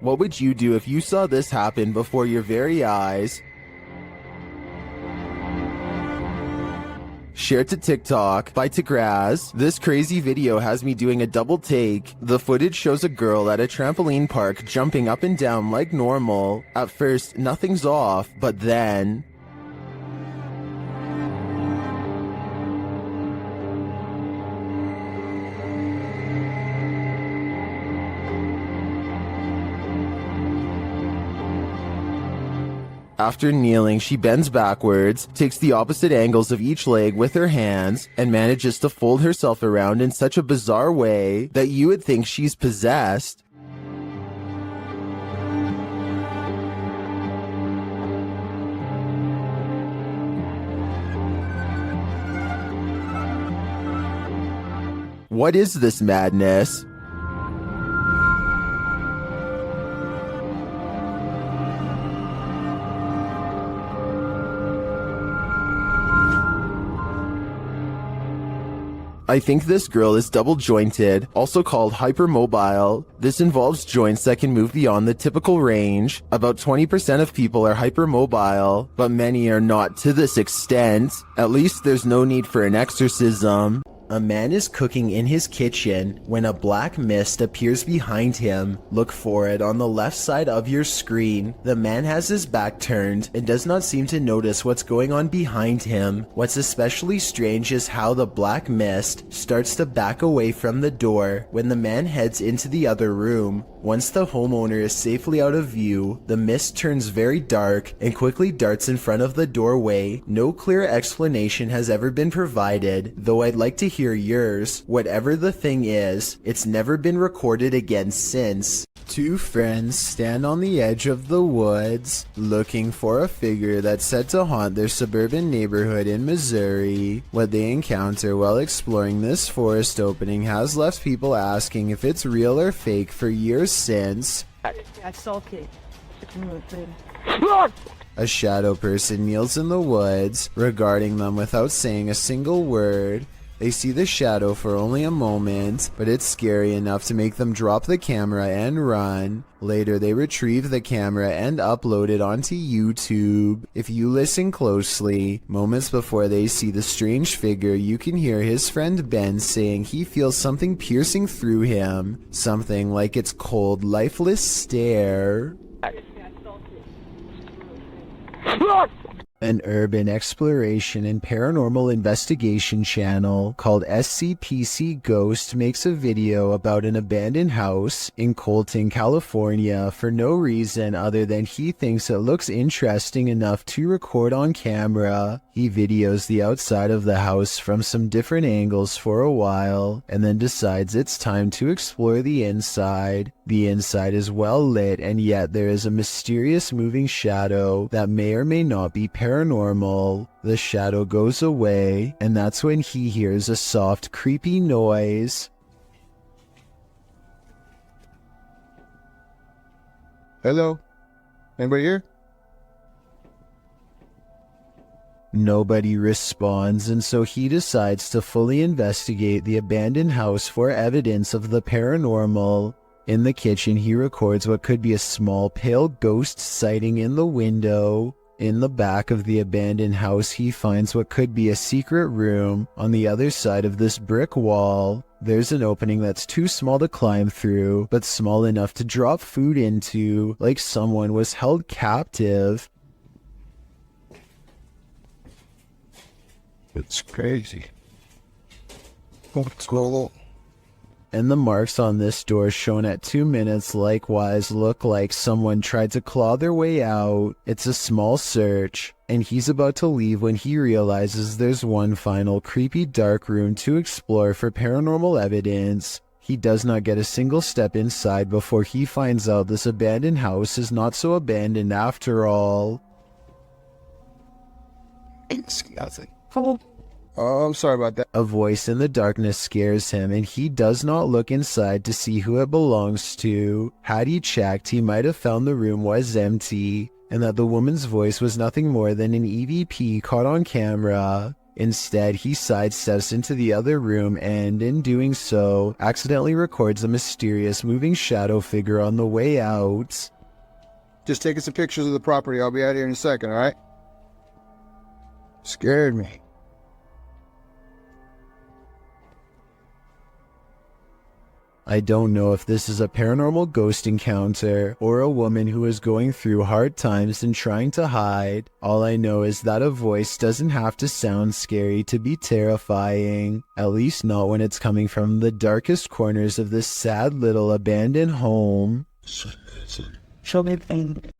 What would you do if you saw this happen before your very eyes? Share to TikTok by Tigraz. This crazy video has me doing a double take. The footage shows a girl at a trampoline park jumping up and down like normal. At first, nothing's off, but then... After kneeling, she bends backwards, takes the opposite angles of each leg with her hands, and manages to fold herself around in such a bizarre way that you would think she's possessed. What is this madness? I think this girl is double jointed, also called hypermobile. This involves joints that can move beyond the typical range. About 20% of people are hypermobile, but many are not to this extent. At least there's no need for an exorcism. A man is cooking in his kitchen when a black mist appears behind him. Look for it on the left side of your screen. The man has his back turned and does not seem to notice what's going on behind him. What's especially strange is how the black mist starts to back away from the door when the man heads into the other room. Once the homeowner is safely out of view, the mist turns very dark and quickly darts in front of the doorway. No clear explanation has ever been provided, though I'd like to hear yours. Whatever the thing is, it's never been recorded again since. Two friends stand on the edge of the woods, looking for a figure that's said to haunt their suburban neighborhood in Missouri. What they encounter while exploring this forest opening has left people asking if it's real or fake for years since. A shadow person kneels in the woods, regarding them without saying a single word. They see the shadow for only a moment, but it's scary enough to make them drop the camera and run. Later, they retrieve the camera and upload it onto YouTube. If you listen closely, moments before they see the strange figure, you can hear his friend Ben saying he feels something piercing through him. Something like its cold, lifeless stare. An urban exploration and paranormal investigation channel called SCPC Ghost makes a video about an abandoned house in Colton, California for no reason other than he thinks it looks interesting enough to record on camera. He videos the outside of the house from some different angles for a while and then decides it's time to explore the inside. The inside is well lit, and yet there is a mysterious moving shadow that may or may not be paranormal. The shadow goes away, and that's when he hears a soft, creepy noise. Hello? Anybody here? Nobody responds, and so he decides to fully investigate the abandoned house for evidence of the paranormal. In the kitchen, he records what could be a small pale ghost sighting in the window. In the back of the abandoned house, he finds what could be a secret room. On the other side of this brick wall, there's an opening that's too small to climb through, but small enough to drop food into, like someone was held captive. It's crazy. What's going on? And the marks on this door shown at 2 minutes likewise look like someone tried to claw their way out. It's a small search, and he's about to leave when he realizes there's one final creepy dark room to explore for paranormal evidence. He does not get a single step inside before he finds out this abandoned house is not so abandoned after all. It's nothing. Oh, I'm sorry about that. A voice in the darkness scares him, and he does not look inside to see who it belongs to. Had he checked, he might have found the room was empty, and that the woman's voice was nothing more than an EVP caught on camera. Instead, he sidesteps into the other room and, in doing so, accidentally records a mysterious moving shadow figure on the way out. Just taking some pictures of the property. I'll be out here in a second, alright? Scared me. I don't know if this is a paranormal ghost encounter or a woman who is going through hard times and trying to hide. All I know is that a voice doesn't have to sound scary to be terrifying, at least not when it's coming from the darkest corners of this sad little abandoned home.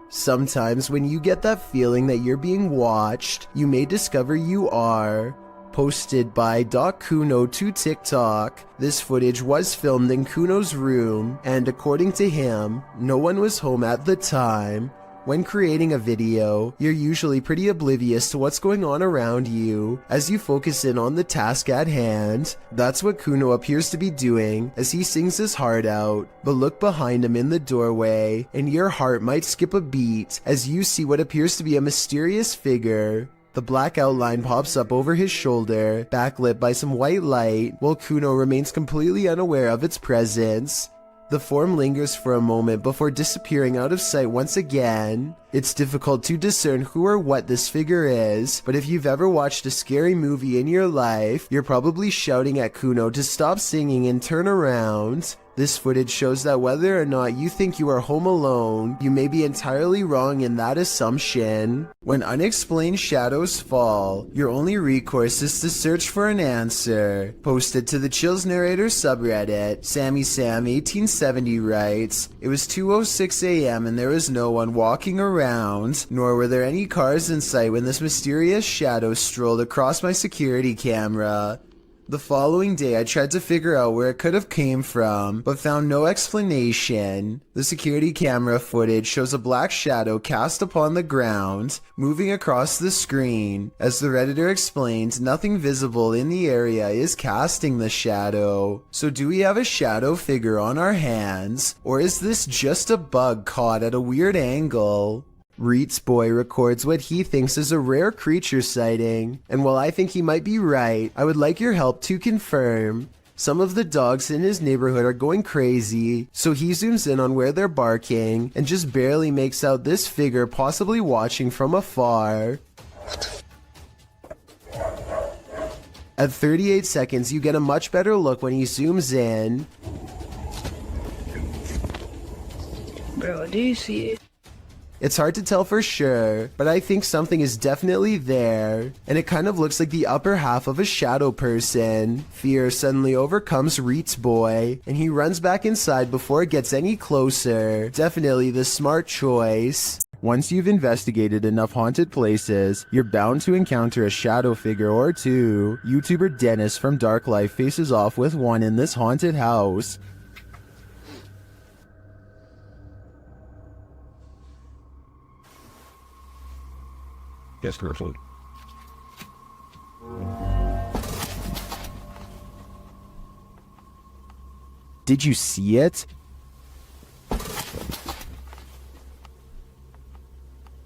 Sometimes when you get that feeling that you're being watched, you may discover you are. Posted by Kuno to TikTok, this footage was filmed in Kuno's room, and according to him, no one was home at the time. When creating a video, you're usually pretty oblivious to what's going on around you as you focus in on the task at hand. That's what Kuno appears to be doing as he sings his heart out. But look behind him in the doorway, and your heart might skip a beat as you see what appears to be a mysterious figure. The black outline pops up over his shoulder, backlit by some white light, while Kuno remains completely unaware of its presence. The form lingers for a moment before disappearing out of sight once again. It's difficult to discern who or what this figure is, but if you've ever watched a scary movie in your life, you're probably shouting at Kuno to stop singing and turn around. This footage shows that whether or not you think you are home alone, you may be entirely wrong in that assumption. When unexplained shadows fall, your only recourse is to search for an answer. Posted to the Chills Narrator subreddit, Sammy Sam 1870 writes, "It was 2:06 a.m. and there was no one walking around, nor were there any cars in sight when this mysterious shadow strolled across my security camera. The following day, I tried to figure out where it could have came from, but found no explanation. The security camera footage shows a black shadow cast upon the ground, moving across the screen. As the Redditor explains, nothing visible in the area is casting the shadow. So do we have a shadow figure on our hands, or is this just a bug caught at a weird angle?" Reets Boy records what he thinks is a rare creature sighting, and while I think he might be right, I would like your help to confirm. Some of the dogs in his neighborhood are going crazy, so he zooms in on where they're barking and just barely makes out this figure possibly watching from afar. At 38 seconds, you get a much better look when he zooms in. Bro, do you see it? It's hard to tell for sure, but I think something is definitely there, and it kind of looks like the upper half of a shadow person. Fear suddenly overcomes Reets Boy, and he runs back inside before it gets any closer. Definitely the smart choice. Once you've investigated enough haunted places, you're bound to encounter a shadow figure or two. YouTuber Dennis from Dark Life faces off with one in this haunted house. Yes, perfect. Did you see it?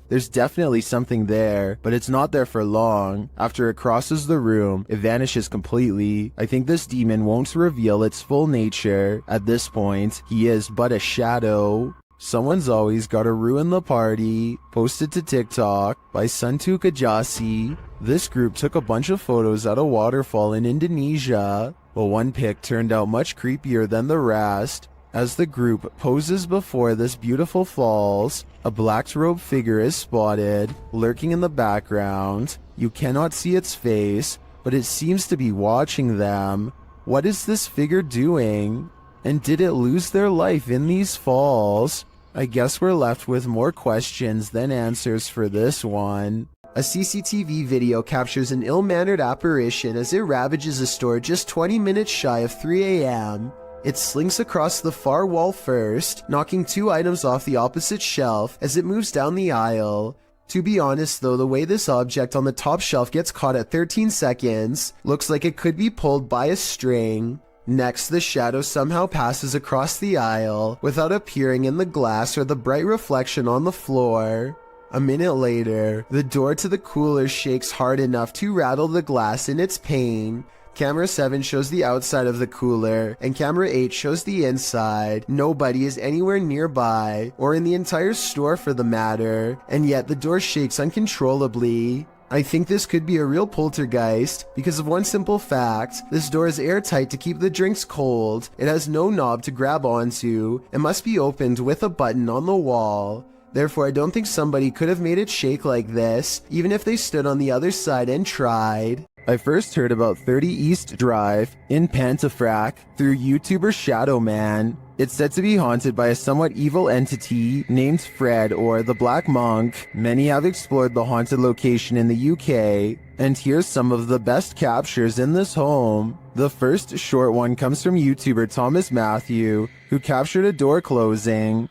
There's definitely something there, but it's not there for long. After it crosses the room, it vanishes completely. I think this demon won't reveal its full nature. At this point, he is but a shadow. Someone's always gotta ruin the party. Posted to TikTok by Suntu Kajasi. This group took a bunch of photos at a waterfall in Indonesia, but one pic turned out much creepier than the rest. As the group poses before this beautiful falls, a black-robed figure is spotted, lurking in the background. You cannot see its face, but it seems to be watching them. What is this figure doing? And did it lose their life in these falls? I guess we're left with more questions than answers for this one. A CCTV video captures an ill-mannered apparition as it ravages a store just 20 minutes shy of 3 a.m. It slinks across the far wall first, knocking 2 items off the opposite shelf as it moves down the aisle. To be honest though, the way this object on the top shelf gets caught at 13 seconds looks like it could be pulled by a string. Next, the shadow somehow passes across the aisle without appearing in the glass or the bright reflection on the floor. A minute later, the door to the cooler shakes hard enough to rattle the glass in its pane. Camera 7 shows the outside of the cooler, and camera 8 shows the inside. Nobody is anywhere nearby, or in the entire store for the matter, and yet the door shakes uncontrollably. I think this could be a real poltergeist because of one simple fact. This door is airtight to keep the drinks cold. It has no knob to grab onto. It must be opened with a button on the wall. Therefore, I don't think somebody could have made it shake like this, even if they stood on the other side and tried. I first heard about 30 East Drive in Pontefract through YouTuber Shadow Man. It's said to be haunted by a somewhat evil entity named Fred or the Black Monk. Many have explored the haunted location in the UK, and here's some of the best captures in this home. The first short one comes from YouTuber Thomas Matthew, who captured a door closing.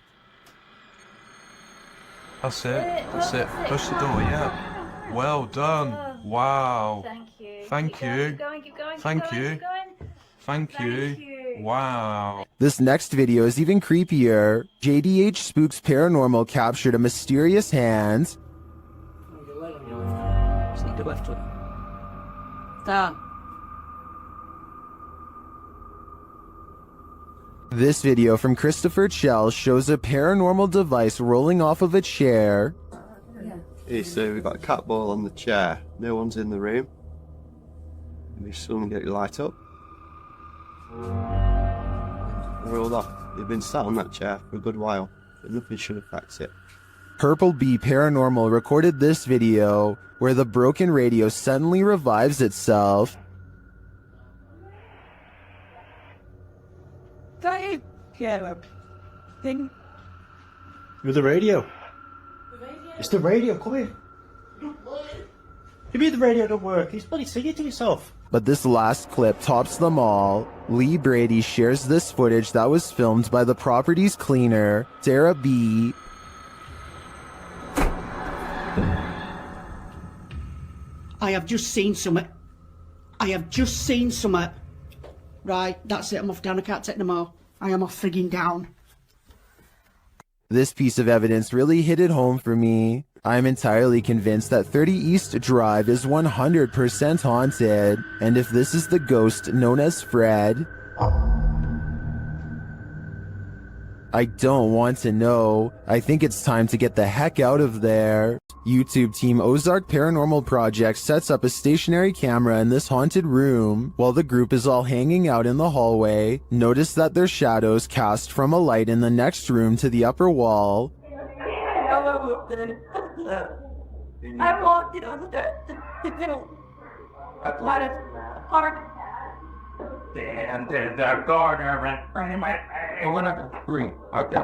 That's it. Push the door, yeah. Well done. Wow. Thank you. Thank you. Keep going, keep going, Thank keep going, you. keep going. Thank you. Wow. This next video is even creepier. JDH Spooks Paranormal captured a mysterious hand. Stop. This video from Christopher Chell shows a paranormal device rolling off of a chair. Here, so we've got a cat ball on the chair. No one's in the room. Maybe someone get your light up. Rolled off. They've been sat on that chair for a good while, but nothing should affect it. Purple Bee Paranormal recorded this video where the broken radio suddenly revives itself. With the radio. It's the radio, come here. You mean the radio don't work? It's bloody sing it to yourself. But this last clip tops them all. Lee Brady shares this footage that was filmed by the property's cleaner, Sarah B. I have just seen something. Right, that's it, I'm off down, I can't take no more. I am off frigging down. This piece of evidence really hit it home for me. I'm entirely convinced that 30 East Drive is 100% haunted, and if this is the ghost known as Fred, I don't want to know. I think it's time to get the heck out of there. YouTube team Ozark Paranormal Project sets up a stationary camera in this haunted room while the group is all hanging out in the hallway. Notice that their shadows cast from a light in the next room to the upper wall. I walked it on the park. And there's a gardener in my green. Okay.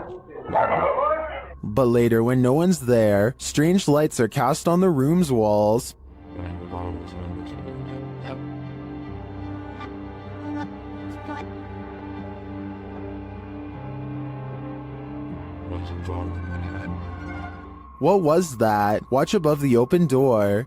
But later, when no one's there, strange lights are cast on the room's walls. What was that? Watch above the open door.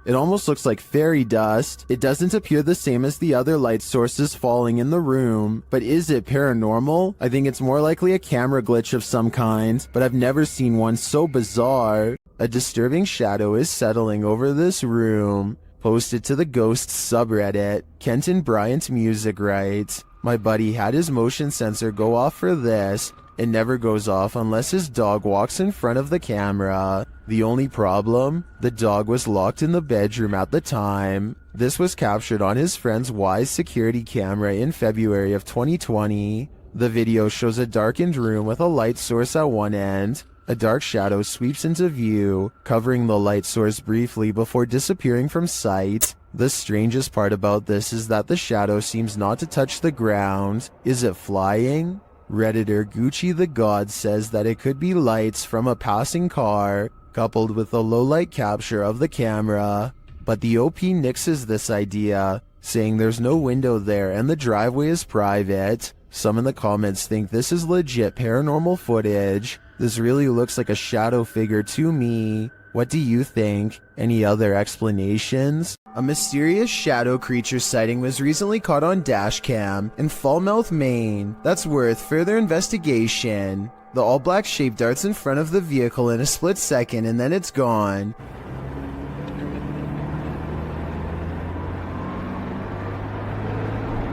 It almost looks like fairy dust. It doesn't appear the same as the other light sources falling in the room. But is it paranormal? I think it's more likely a camera glitch of some kind, but I've never seen one so bizarre. A disturbing shadow is settling over this room. Posted to the Ghosts subreddit. Kenton Bryant Music writes, "My buddy had his motion sensor go off for this. It never goes off unless his dog walks in front of the camera. The only problem? The dog was locked in the bedroom at the time." This was captured on his friend's Wise security camera in February of 2020. The video shows a darkened room with a light source at one end. A dark shadow sweeps into view, covering the light source briefly before disappearing from sight. The strangest part about this is that the shadow seems not to touch the ground. Is it flying? Redditor Gucci the God says that it could be lights from a passing car, coupled with a low-light capture of the camera. But the OP nixes this idea, saying there's no window there and the driveway is private. Some in the comments think this is legit paranormal footage. This really looks like a shadow figure to me. What do you think? Any other explanations? A mysterious shadow creature sighting was recently caught on dashcam in Falmouth, Maine. That's worth further investigation. The all-black shape darts in front of the vehicle in a split second and then it's gone.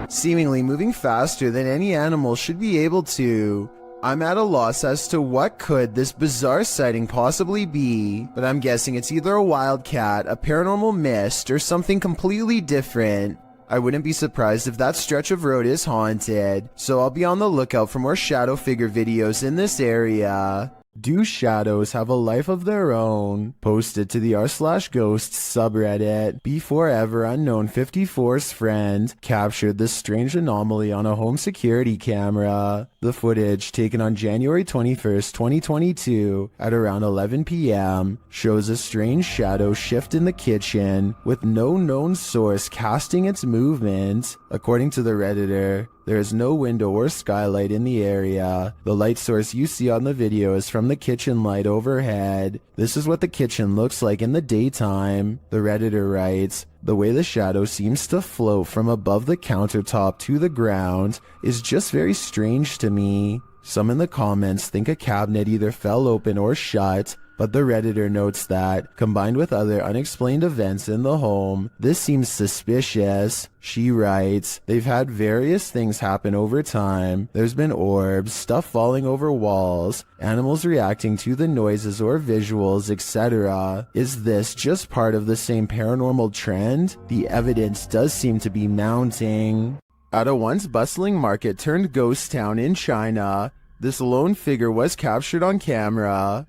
Seemingly moving faster than any animal should be able to. I'm at a loss as to what could this bizarre sighting possibly be, but I'm guessing it's either a wildcat, a paranormal mist, or something completely different. I wouldn't be surprised if that stretch of road is haunted, so I'll be on the lookout for more shadow figure videos in this area. Do shadows have a life of their own? Posted to the r/ghosts subreddit. Before ever unknown 54's friend captured this strange anomaly on a home security camera. The footage, taken on January 21st, 2022 at around 11 p.m. shows a strange shadow shift in the kitchen with no known source casting its movement. According to the Redditor, there is no window or skylight in the area. The light source you see on the video is from the kitchen light overhead. This is what the kitchen looks like in the daytime. The Redditor writes, "The way the shadow seems to float from above the countertop to the ground is just very strange to me." Some in the comments think a cabinet either fell open or shut, but the Redditor notes that, combined with other unexplained events in the home, this seems suspicious. She writes, "They've had various things happen over time. There's been orbs, stuff falling over walls, animals reacting to the noises or visuals, etc. Is this just part of the same paranormal trend? The evidence does seem to be mounting." At a once bustling market turned ghost town in China, this lone figure was captured on camera.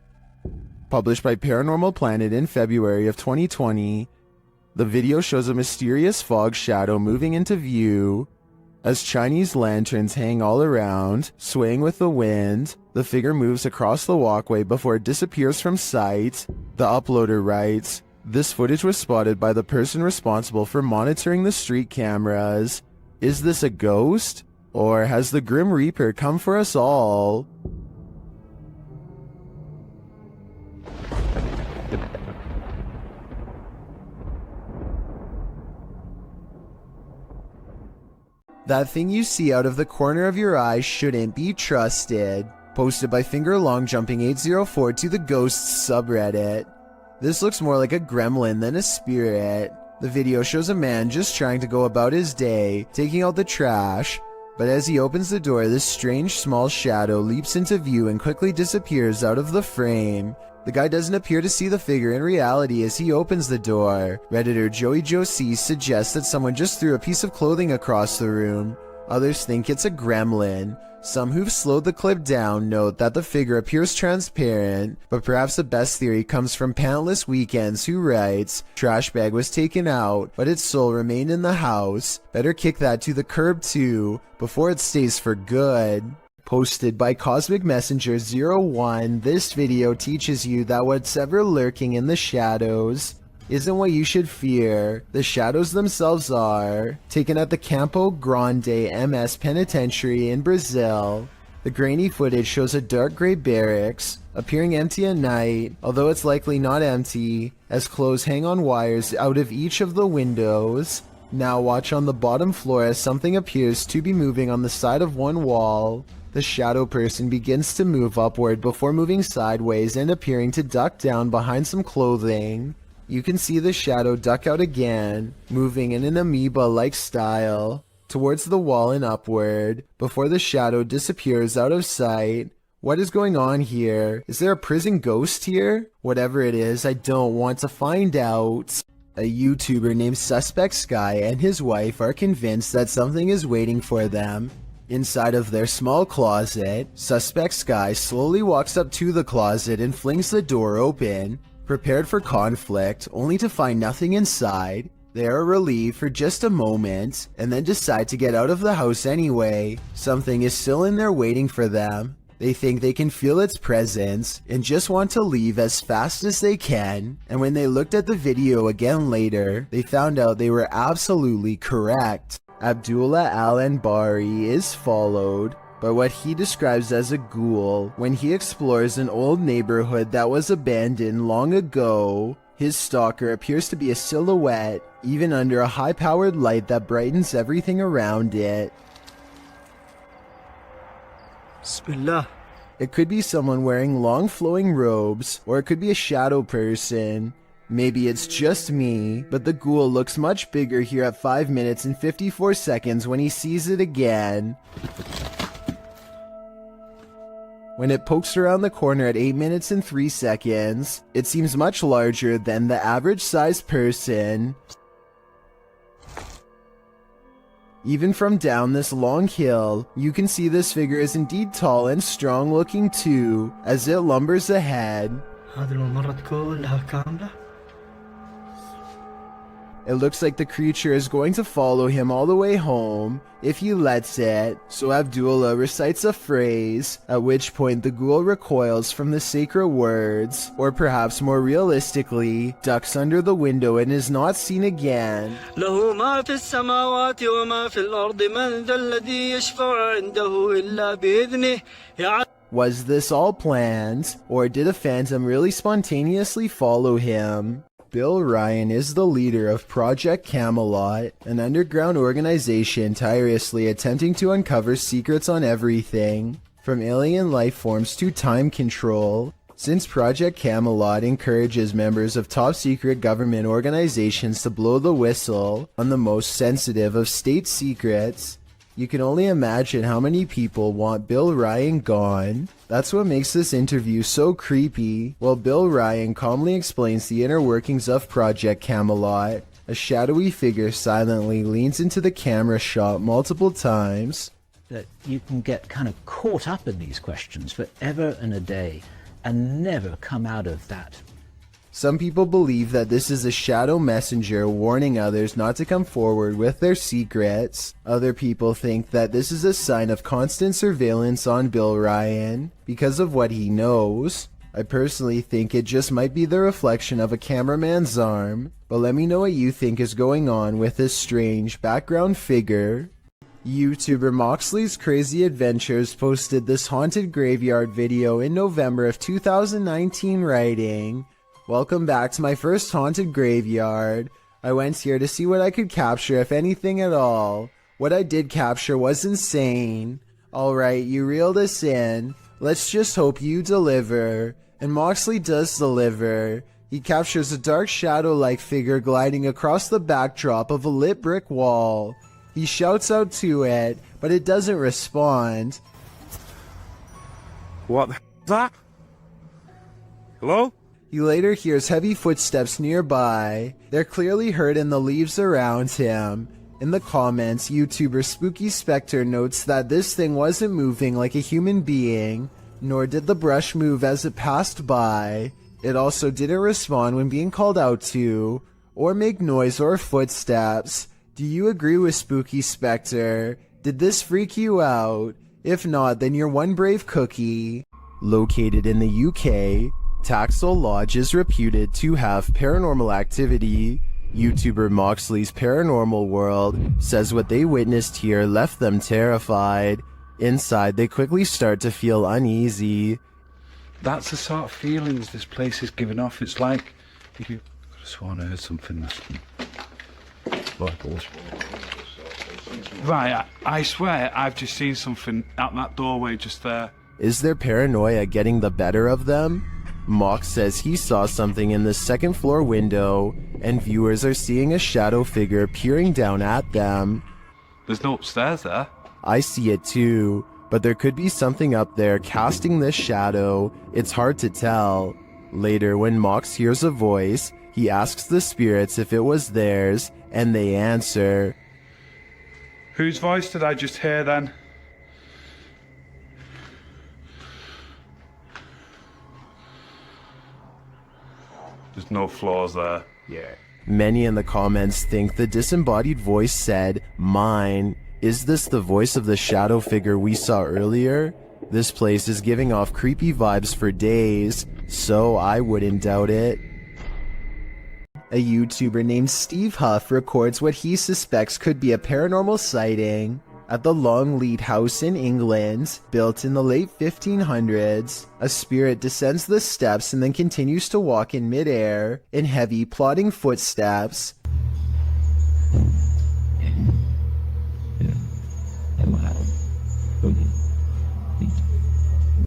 Published by Paranormal Planet in February of 2020, the video shows a mysterious fog shadow moving into view. As Chinese lanterns hang all around, swaying with the wind, the figure moves across the walkway before it disappears from sight. The uploader writes, "This footage was spotted by the person responsible for monitoring the street cameras. Is this a ghost? Or has the Grim Reaper come for us all?" That thing you see out of the corner of your eye shouldn't be trusted. Posted by FingerLongJumping804 to the Ghosts subreddit. This looks more like a gremlin than a spirit. The video shows a man just trying to go about his day, taking out the trash. But as he opens the door, this strange small shadow leaps into view and quickly disappears out of the frame. The guy doesn't appear to see the figure in reality as he opens the door. Redditor Joey Josie suggests that someone just threw a piece of clothing across the room. Others think it's a gremlin. Some who've slowed the clip down note that the figure appears transparent, but perhaps the best theory comes from Pantless Weekends, who writes, "Trash bag was taken out, but its soul remained in the house. Better kick that to the curb too, before it stays for good." Posted by Cosmic Messenger 01, this video teaches you that what's ever lurking in the shadows isn't what you should fear. The shadows themselves are. Taken at the Campo Grande MS Penitentiary in Brazil. The grainy footage shows a dark gray barracks, appearing empty at night, although it's likely not empty, as clothes hang on wires out of each of the windows. Now watch on the bottom floor as something appears to be moving on the side of one wall. The shadow person begins to move upward before moving sideways and appearing to duck down behind some clothing. You can see the shadow duck out again, moving in an amoeba-like style, towards the wall and upward, before the shadow disappears out of sight. What is going on here? Is there a prison ghost here? Whatever it is, I don't want to find out. A YouTuber named Suspect Sky and his wife are convinced that something is waiting for them. Inside of their small closet, Suspect Sky slowly walks up to the closet and flings the door open. Prepared for conflict, only to find nothing inside. They are relieved for just a moment, and then decide to get out of the house anyway. Something is still in there waiting for them. They think they can feel its presence, and just want to leave as fast as they can. And when they looked at the video again later, they found out they were absolutely correct. Abdullah Al-Anbari is followed, but what he describes as a ghoul when he explores an old neighborhood that was abandoned long ago. His stalker appears to be a silhouette, even under a high-powered light that brightens everything around it. Bismillah. It could be someone wearing long flowing robes, or it could be a shadow person. Maybe it's just me, but the ghoul looks much bigger here at 5 minutes and 54 seconds when he sees it again. When it pokes around the corner at 8 minutes and 3 seconds, it seems much larger than the average sized person. Even from down this long hill, you can see this figure is indeed tall and strong looking too, as it lumbers ahead. It looks like the creature is going to follow him all the way home, if he lets it, so Abdullah recites a phrase, at which point the ghoul recoils from the sacred words, or perhaps more realistically, ducks under the window and is not seen again. Was this all planned, or did a phantom really spontaneously follow him? Bill Ryan is the leader of Project Camelot, an underground organization tirelessly attempting to uncover secrets on everything, from alien life forms to time control. Since Project Camelot encourages members of top-secret government organizations to blow the whistle on the most sensitive of state secrets, you can only imagine how many people want Bill Ryan gone. That's what makes this interview so creepy, while Bill Ryan calmly explains the inner workings of Project Camelot. A shadowy figure silently leans into the camera shot multiple times. That you can get kind of caught up in these questions forever and a day and never come out of that. Some people believe that this is a shadow messenger warning others not to come forward with their secrets. Other people think that this is a sign of constant surveillance on Bill Ryan because of what he knows. I personally think it just might be the reflection of a cameraman's arm, but let me know what you think is going on with this strange background figure. YouTuber Moxley's Crazy Adventures posted this haunted graveyard video in November of 2019 writing, "Welcome back to my first haunted graveyard. I went here to see what I could capture, if anything at all. What I did capture was insane. Alright, you reeled us in. Let's just hope you deliver." And Moxley does deliver. He captures a dark shadow-like figure gliding across the backdrop of a lit brick wall. He shouts out to it, but it doesn't respond. What the is that? Hello? He later hears heavy footsteps nearby. They're clearly heard in the leaves around him. In the comments, YouTuber Spooky Spectre notes that this thing wasn't moving like a human being, nor did the brush move as it passed by. It also didn't respond when being called out to, or make noise or footsteps. Do you agree with Spooky Spectre? Did this freak you out? If not, then you're one brave cookie. Located in the UK, Taxel Lodge is reputed to have paranormal activity. YouTuber Moxley's Paranormal World says what they witnessed here left them terrified. Inside, they quickly start to feel uneasy. That's the sort of feelings this place is giving off. It's like if you could have sworn I heard something that's right, I swear I've just seen something out that doorway just there. Is their paranoia getting the better of them? Mox says he saw something in the second floor window, and viewers are seeing a shadow figure peering down at them. There's no upstairs there. I see it too, but there could be something up there casting this shadow. It's hard to tell. Later, when Mox hears a voice, he asks the spirits if it was theirs, and they answer. Whose voice did I just hear then? There's no floors there. Yeah. Many in the comments think the disembodied voice said, "Mine." Is this the voice of the shadow figure we saw earlier? This place is giving off creepy vibes for days, so I wouldn't doubt it. A YouTuber named Steve Huff records what he suspects could be a paranormal sighting. At the Longleat House in England, built in the late 1500s, a spirit descends the steps and then continues to walk in midair in heavy, plodding footsteps.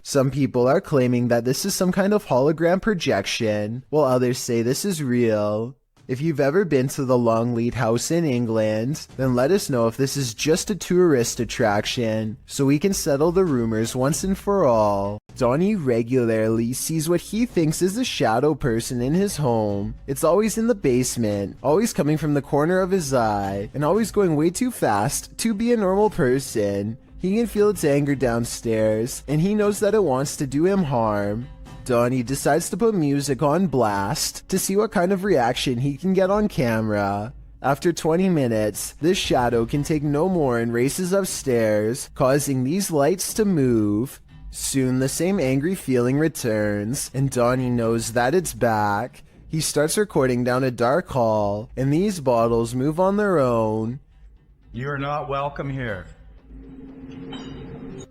Some people are claiming that this is some kind of hologram projection, while others say this is real. If you've ever been to the Longleat House in England, then let us know if this is just a tourist attraction, so we can settle the rumors once and for all. Donnie regularly sees what he thinks is a shadow person in his home. It's always in the basement, always coming from the corner of his eye, and always going way too fast to be a normal person. He can feel its anger downstairs, and he knows that it wants to do him harm. Donnie decides to put music on blast to see what kind of reaction he can get on camera. After 20 minutes, this shadow can take no more and races upstairs, causing these lights to move. Soon the same angry feeling returns, and Donnie knows that it's back. He starts recording down a dark hall, and these bottles move on their own. You're not welcome here.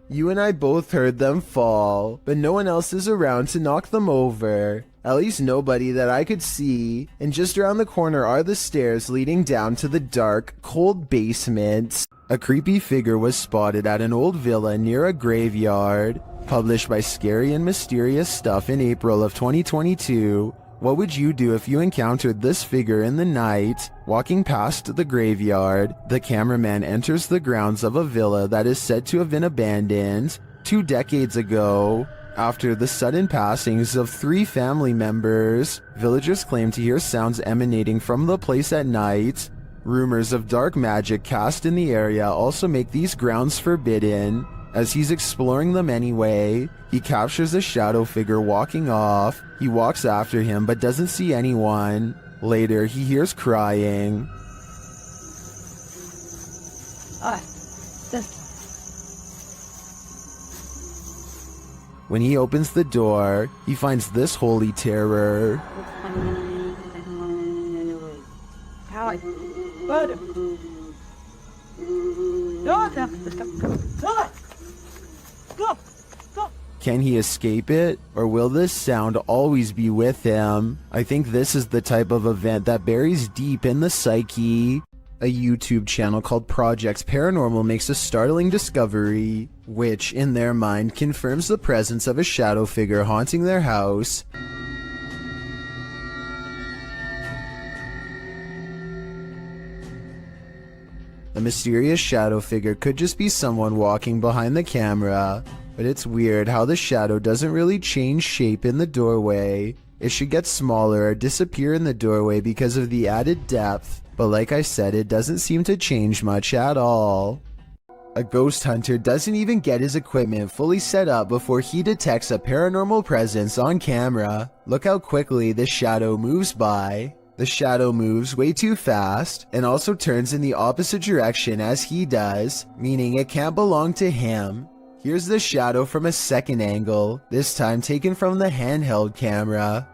You and I both heard them fall, but no one else is around to knock them over. At least nobody that I could see, and just around the corner are the stairs leading down to the dark, cold basement. A creepy figure was spotted at an old villa near a graveyard. Published by Scary and Mysterious Stuff in April of 2022. What would you do if you encountered this figure in the night? Walking past the graveyard, the cameraman enters the grounds of a villa that is said to have been abandoned 2 decades ago. After the sudden passings of 3 family members, villagers claim to hear sounds emanating from the place at night. Rumors of dark magic cast in the area also make these grounds forbidden. As he's exploring them anyway, he captures a shadow figure walking off. He walks after him but doesn't see anyone. Later, he hears crying. When he opens the door, he finds this holy terror. Can he escape it, or will this sound always be with him? I think this is the type of event that buries deep in the psyche. A YouTube channel called Project Paranormal makes a startling discovery, which, in their mind, confirms the presence of a shadow figure haunting their house. A mysterious shadow figure could just be someone walking behind the camera. But it's weird how the shadow doesn't really change shape in the doorway. It should get smaller or disappear in the doorway because of the added depth, but like I said, it doesn't seem to change much at all. A ghost hunter doesn't even get his equipment fully set up before he detects a paranormal presence on camera. Look how quickly the shadow moves by. The shadow moves way too fast and also turns in the opposite direction as he does, meaning it can't belong to him. Here's the shadow from a second angle, this time taken from the handheld camera.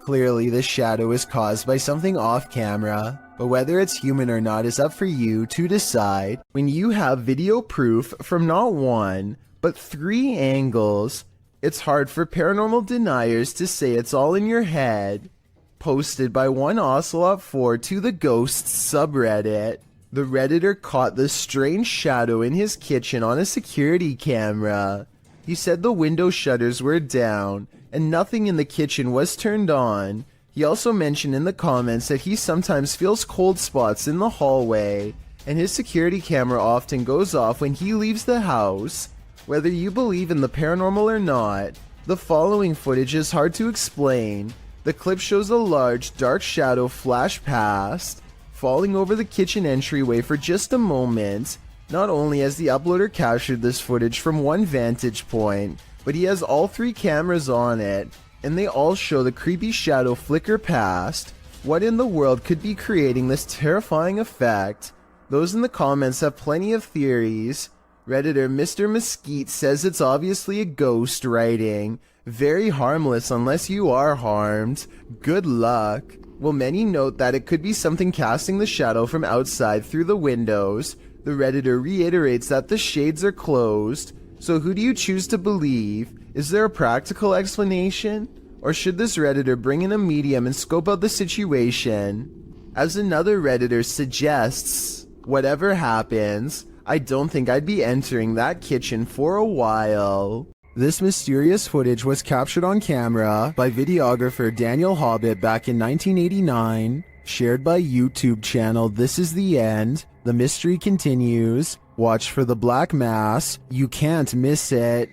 Clearly, the shadow is caused by something off camera, but whether it's human or not is up for you to decide. When you have video proof from not 1, but 3 angles, it's hard for paranormal deniers to say it's all in your head. Posted by one Ocelot4 to the Ghosts subreddit. The Redditor caught the strange shadow in his kitchen on a security camera. He said the window shutters were down, and nothing in the kitchen was turned on. He also mentioned in the comments that he sometimes feels cold spots in the hallway, and his security camera often goes off when he leaves the house. Whether you believe in the paranormal or not, the following footage is hard to explain. The clip shows a large, dark shadow flash past, falling over the kitchen entryway for just a moment. Not only has the uploader captured this footage from one vantage point, but he has all 3 cameras on it, and they all show the creepy shadow flicker past. What in the world could be creating this terrifying effect? Those in the comments have plenty of theories. Redditor Mr. Mesquite says it's obviously a ghost writing. Very harmless unless you are harmed. Good luck. While many note that it could be something casting the shadow from outside through the windows, the Redditor reiterates that the shades are closed. So who do you choose to believe? Is there a practical explanation? Or should this Redditor bring in a medium and scope out the situation? As another Redditor suggests, whatever happens, I don't think I'd be entering that kitchen for a while. This mysterious footage was captured on camera by videographer Daniel Hobbit back in 1989, shared by YouTube channel This Is The End. The mystery continues. Watch for the Black Mass. You can't miss it.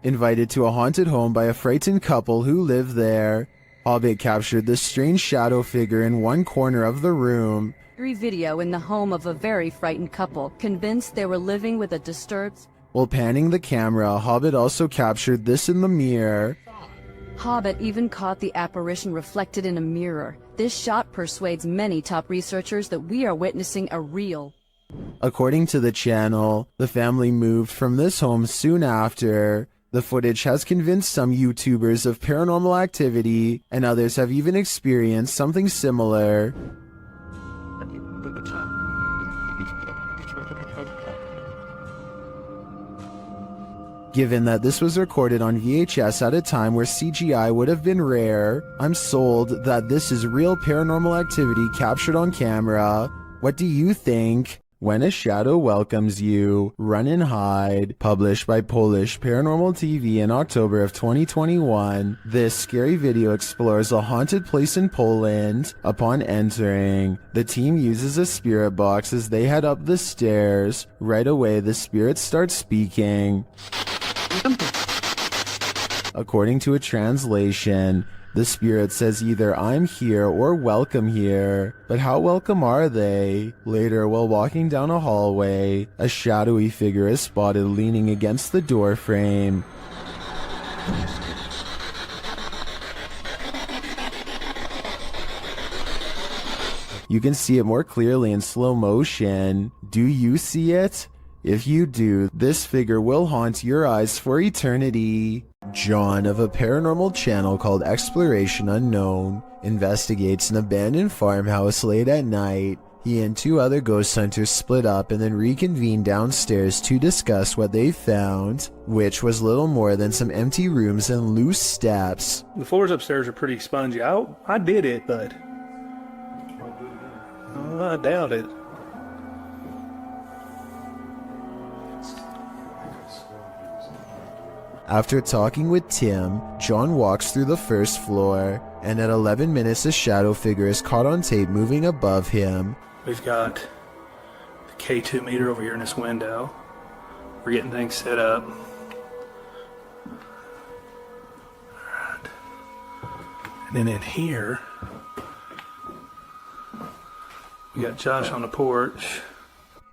Invited to a haunted home by a frightened couple who live there. Hobbit captured this strange shadow figure in one corner of the room. Video in the home of a very frightened couple, convinced they were living with a disturbed... While panning the camera, Hobbit also captured this in the mirror. Hobbit even caught the apparition reflected in a mirror. This shot persuades many top researchers that we are witnessing a real... According to the channel, the family moved from this home soon after. The footage has convinced some YouTubers of paranormal activity, and others have even experienced something similar. Given that this was recorded on VHS at a time where CGI would have been rare, I'm sold that this is real paranormal activity captured on camera. What do you think? When a Shadow Welcomes You, Run and Hide, published by Polish Paranormal TV in October of 2021, this scary video explores a haunted place in Poland. Upon entering, the team uses a spirit box as they head up the stairs. Right away, the spirits start speaking. According to a translation, the spirit says either I'm here or welcome here, but how welcome are they? Later, while walking down a hallway, a shadowy figure is spotted leaning against the door frame. You can see it more clearly in slow motion. Do you see it? If you do, this figure will haunt your eyes for eternity. John of a paranormal channel called Exploration Unknown investigates an abandoned farmhouse late at night. He and two other ghost hunters split up and then reconvened downstairs to discuss what they found, which was little more than some empty rooms and loose steps. The floors upstairs are pretty spongy. I did it, but I doubt it. After talking with Tim, John walks through the first floor, and at 11 minutes a shadow figure is caught on tape moving above him. We've got the K2 meter over here in this window. We're getting things set up. Alright. And then in here, we got Josh on the porch.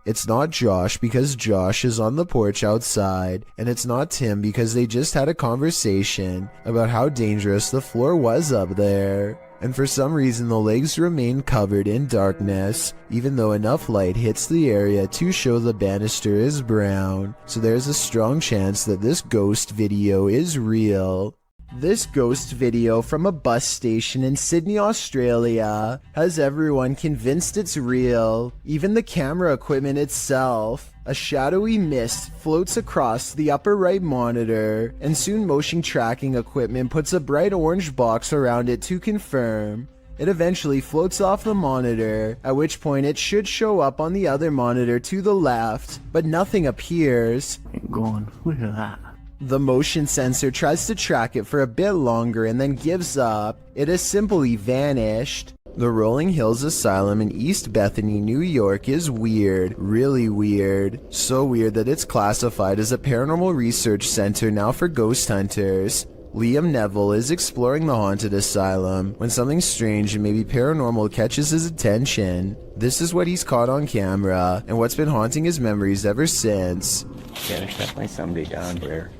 It's not Josh because Josh is on the porch outside, and it's not Tim because they just had a conversation about how dangerous the floor was up there. And for some reason the legs remain covered in darkness, even though enough light hits the area to show the banister is brown, so there's a strong chance that this ghost video is real. This ghost video from a bus station in Sydney, Australia, has everyone convinced it's real, even the camera equipment itself. A shadowy mist floats across the upper right monitor, and soon motion tracking equipment puts a bright orange box around it to confirm. It eventually floats off the monitor, at which point it should show up on the other monitor to the left, but nothing appears. Look at that. The motion sensor tries to track it for a bit longer and then gives up. It has simply vanished. The Rolling Hills Asylum in East Bethany, New York is weird, really weird. So weird that it's classified as a paranormal research center now for ghost hunters. Liam Neville is exploring the haunted asylum when something strange and maybe paranormal catches his attention. This is what he's caught on camera and what's been haunting his memories ever since. Yeah, there's definitely somebody down here.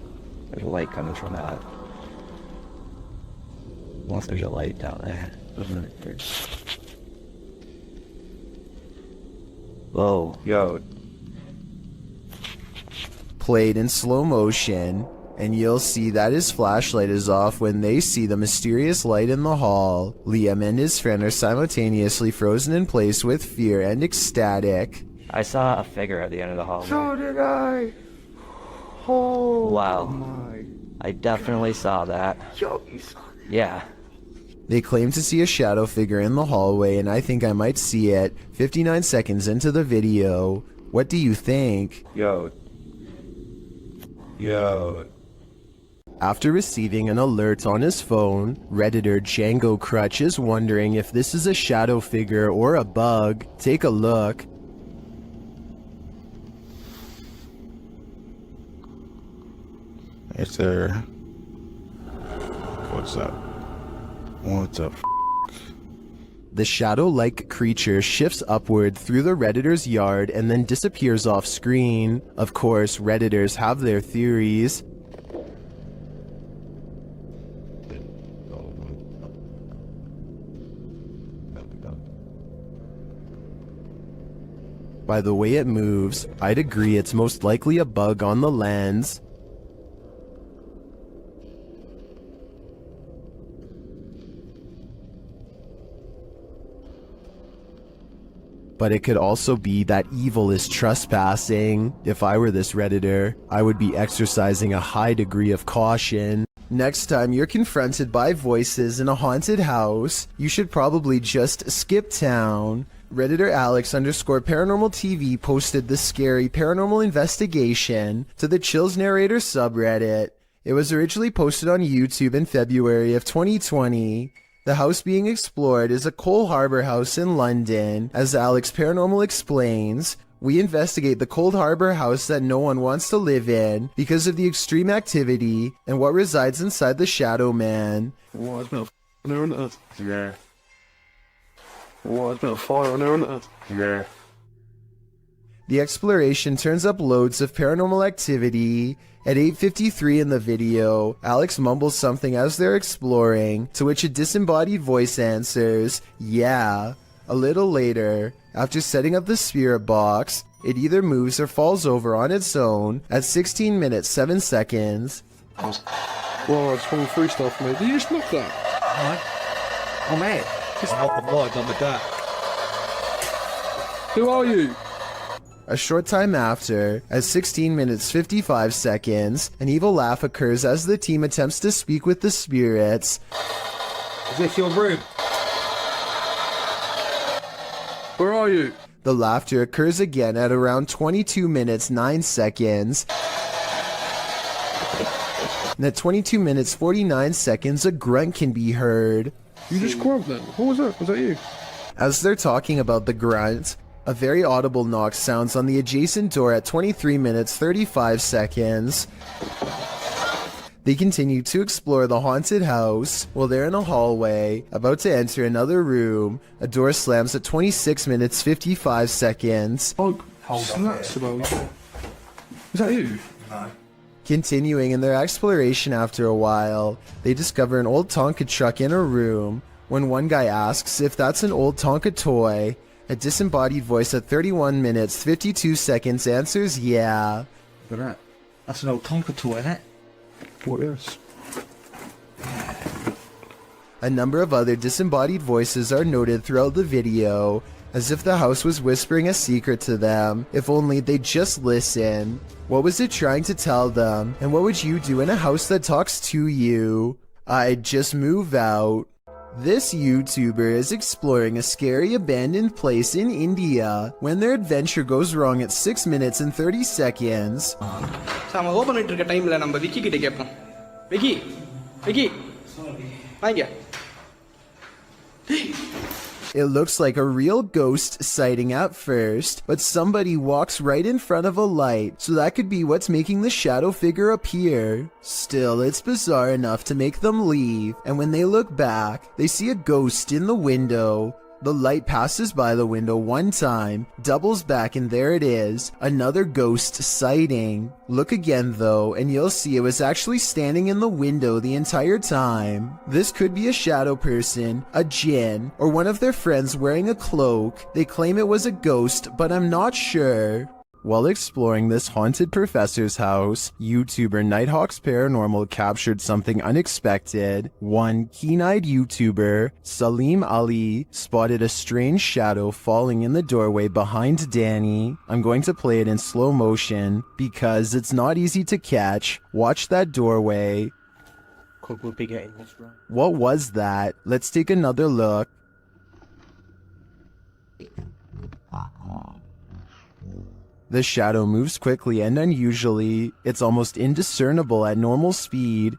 There's a light coming from that. Unless there's a light down there. Whoa. Yo. Played in slow motion, and you'll see that his flashlight is off when they see the mysterious light in the hall. Liam and his friend are simultaneously frozen in place with fear and ecstatic. I saw a figure at the end of the hallway. So did I. Oh Wow. my. I definitely saw that. Yo, you saw that? Yeah. They claim to see a shadow figure in the hallway, and I think I might see it 59 seconds into the video. What do you think? Yo. Yo. After receiving an alert on his phone, Redditor Django Crutch is wondering if this is a shadow figure or a bug. Take a look. Is there... What's up? What's up? The shadow-like creature shifts upward through the Redditor's yard and then disappears off screen. Of course, Redditors have their theories. By the way it moves, I'd agree it's most likely a bug on the lens. But it could also be that evil is trespassing. If I were this Redditor, I would be exercising a high degree of caution. Next time you're confronted by voices in a haunted house, you should probably just skip town. Redditor Alex_paranormal TV posted the scary paranormal investigation to the Chills Narrator subreddit. It was originally posted on YouTube in February of 2020. The house being explored is a Coal Harbour house in London. As Alex Paranormal explains, we investigate the Cold Harbour house that no one wants to live in because of the extreme activity and what resides inside the Shadow Man. Why is there a fire on Earth? Yeah. Why is there a fire on Earth? Yeah. The exploration turns up loads of paranormal activity. At 8:53 in the video, Alex mumbles something as they're exploring, to which a disembodied voice answers, "Yeah." A little later, after setting up the spirit box, it either moves or falls over on its own at 16 minutes 7 seconds. Whoa, I just went through stuff, mate. Did you just knock that? What? Oh, mate. Just knock the blood on the deck. Who are you? A short time after, at 16 minutes 55 seconds, an evil laugh occurs as the team attempts to speak with the spirits. Is this your room? Where are you? The laughter occurs again at around 22 minutes 9 seconds. And at 22 minutes 49 seconds, a grunt can be heard. You just grunt then? What was that? Was that you? As they're talking about the grunt, a very audible knock sounds on the adjacent door at 23 minutes 35 seconds. They continue to explore the haunted house. While they're in a hallway, about to enter another room, a door slams at 26 minutes 55 seconds. Oh, snaps about. Is that you? No. Continuing in their exploration after a while, they discover an old Tonka truck in a room. When one guy asks if that's an old Tonka toy, a disembodied voice at 31 minutes 52 seconds answers yeah. Look at that. That's an old Tonka toy, isn't it? What is? A number of other disembodied voices are noted throughout the video, as if the house was whispering a secret to them, if only they'd just listen. What was it trying to tell them, and what would you do in a house that talks to you? I'd just move out. This YouTuber is exploring a scary abandoned place in India when their adventure goes wrong at 6 minutes and 30 seconds. நம்ம open பண்ணிட்டு இருக்க டைம்ல நம்ம விக்கி கிட்ட கேட்போம். விக்கி விக்கி வாங்க. It looks like a real ghost sighting at first, but somebody walks right in front of a light, so that could be what's making the shadow figure appear. Still, it's bizarre enough to make them leave, and when they look back, they see a ghost in the window. The light passes by the window one time, doubles back, and there it is, another ghost sighting. Look again though, and you'll see it was actually standing in the window the entire time. This could be a shadow person, a djinn, or one of their friends wearing a cloak. They claim it was a ghost, but I'm not sure. While exploring this haunted professor's house, YouTuber Nighthawk's Paranormal captured something unexpected. One keen-eyed YouTuber, Salim Ali, spotted a strange shadow falling in the doorway behind Danny. I'm going to play it in slow motion because it's not easy to catch. Watch that doorway. Could we be getting this right? What was that? Let's take another look. The shadow moves quickly and unusually. It's almost indiscernible at normal speed.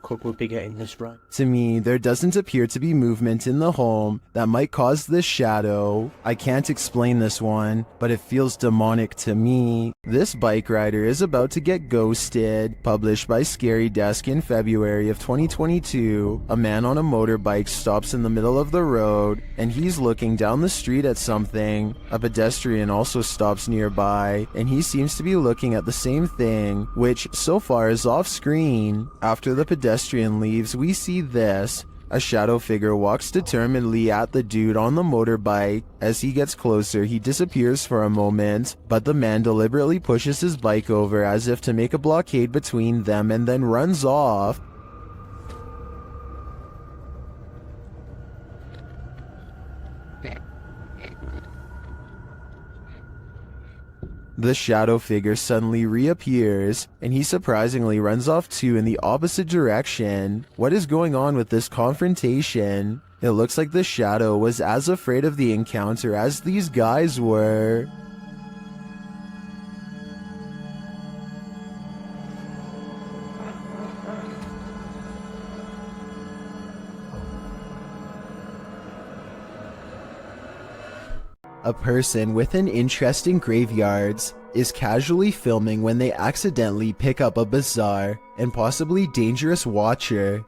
Could we be getting this right? To me, there doesn't appear to be movement in the home that might cause this shadow. I can't explain this one, but it feels demonic to me. This bike rider is about to get ghosted. Published by Scary Desk in February of 2022, a man on a motorbike stops in the middle of the road, and he's looking down the street at something. A pedestrian also stops nearby, and he seems to be looking at the same thing, which so far is off screen. After the pedestrian leaves, we see this. A shadow figure walks determinedly at the dude on the motorbike. As he gets closer, he disappears for a moment, but the man deliberately pushes his bike over as if to make a blockade between them and then runs off. The shadow figure suddenly reappears, and he surprisingly runs off too in the opposite direction. What is going on with this confrontation? It looks like the shadow was as afraid of the encounter as these guys were. A person with an interest in graveyards is casually filming when they accidentally pick up a bizarre and possibly dangerous watcher.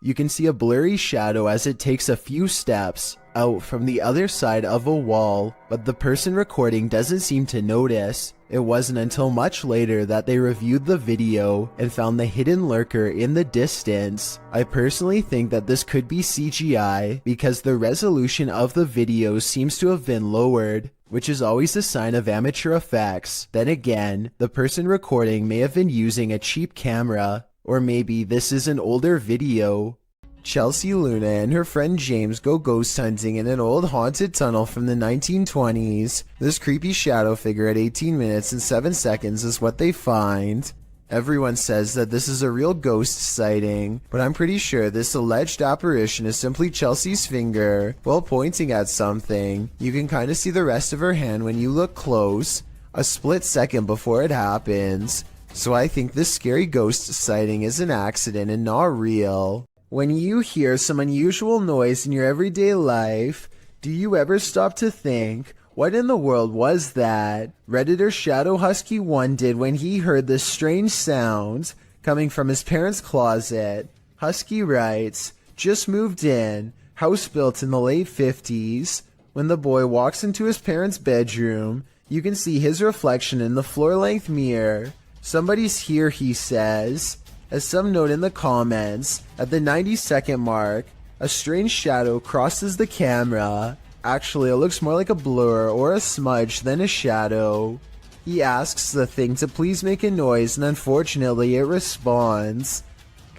You can see a blurry shadow as it takes a few steps out from the other side of a wall, but the person recording doesn't seem to notice. It wasn't until much later that they reviewed the video and found the hidden lurker in the distance. I personally think that this could be CGI because the resolution of the video seems to have been lowered, which is always a sign of amateur effects. Then again, the person recording may have been using a cheap camera, or maybe this is an older video. Chelsea Luna and her friend James go ghost hunting in an old haunted tunnel from the 1920s. This creepy shadow figure at 18 minutes and 7 seconds is what they find. Everyone says that this is a real ghost sighting, but I'm pretty sure this alleged apparition is simply Chelsea's finger while pointing at something. You can kind of see the rest of her hand when you look close, a split second before it happens. So I think this scary ghost sighting is an accident and not real. When you hear some unusual noise in your everyday life, do you ever stop to think, what in the world was that? Redditor Shadow Husky 1 did when he heard this strange sound coming from his parents' closet. Husky writes, just moved in, house built in the late 50s. When the boy walks into his parents' bedroom, you can see his reflection in the floor-length mirror. Somebody's here, he says. As some note in the comments, at the 90-second mark, a strange shadow crosses the camera. Actually, it looks more like a blur or a smudge than a shadow. He asks the thing to please make a noise, and unfortunately it responds.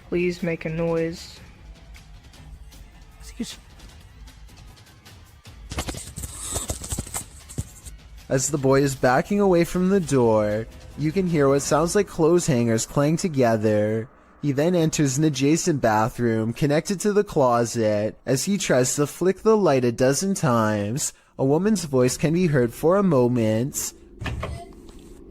Please make a noise. As the boy is backing away from the door, you can hear what sounds like clothes hangers clang together. He then enters an adjacent bathroom connected to the closet. As he tries to flick the light a dozen times, a woman's voice can be heard for a moment.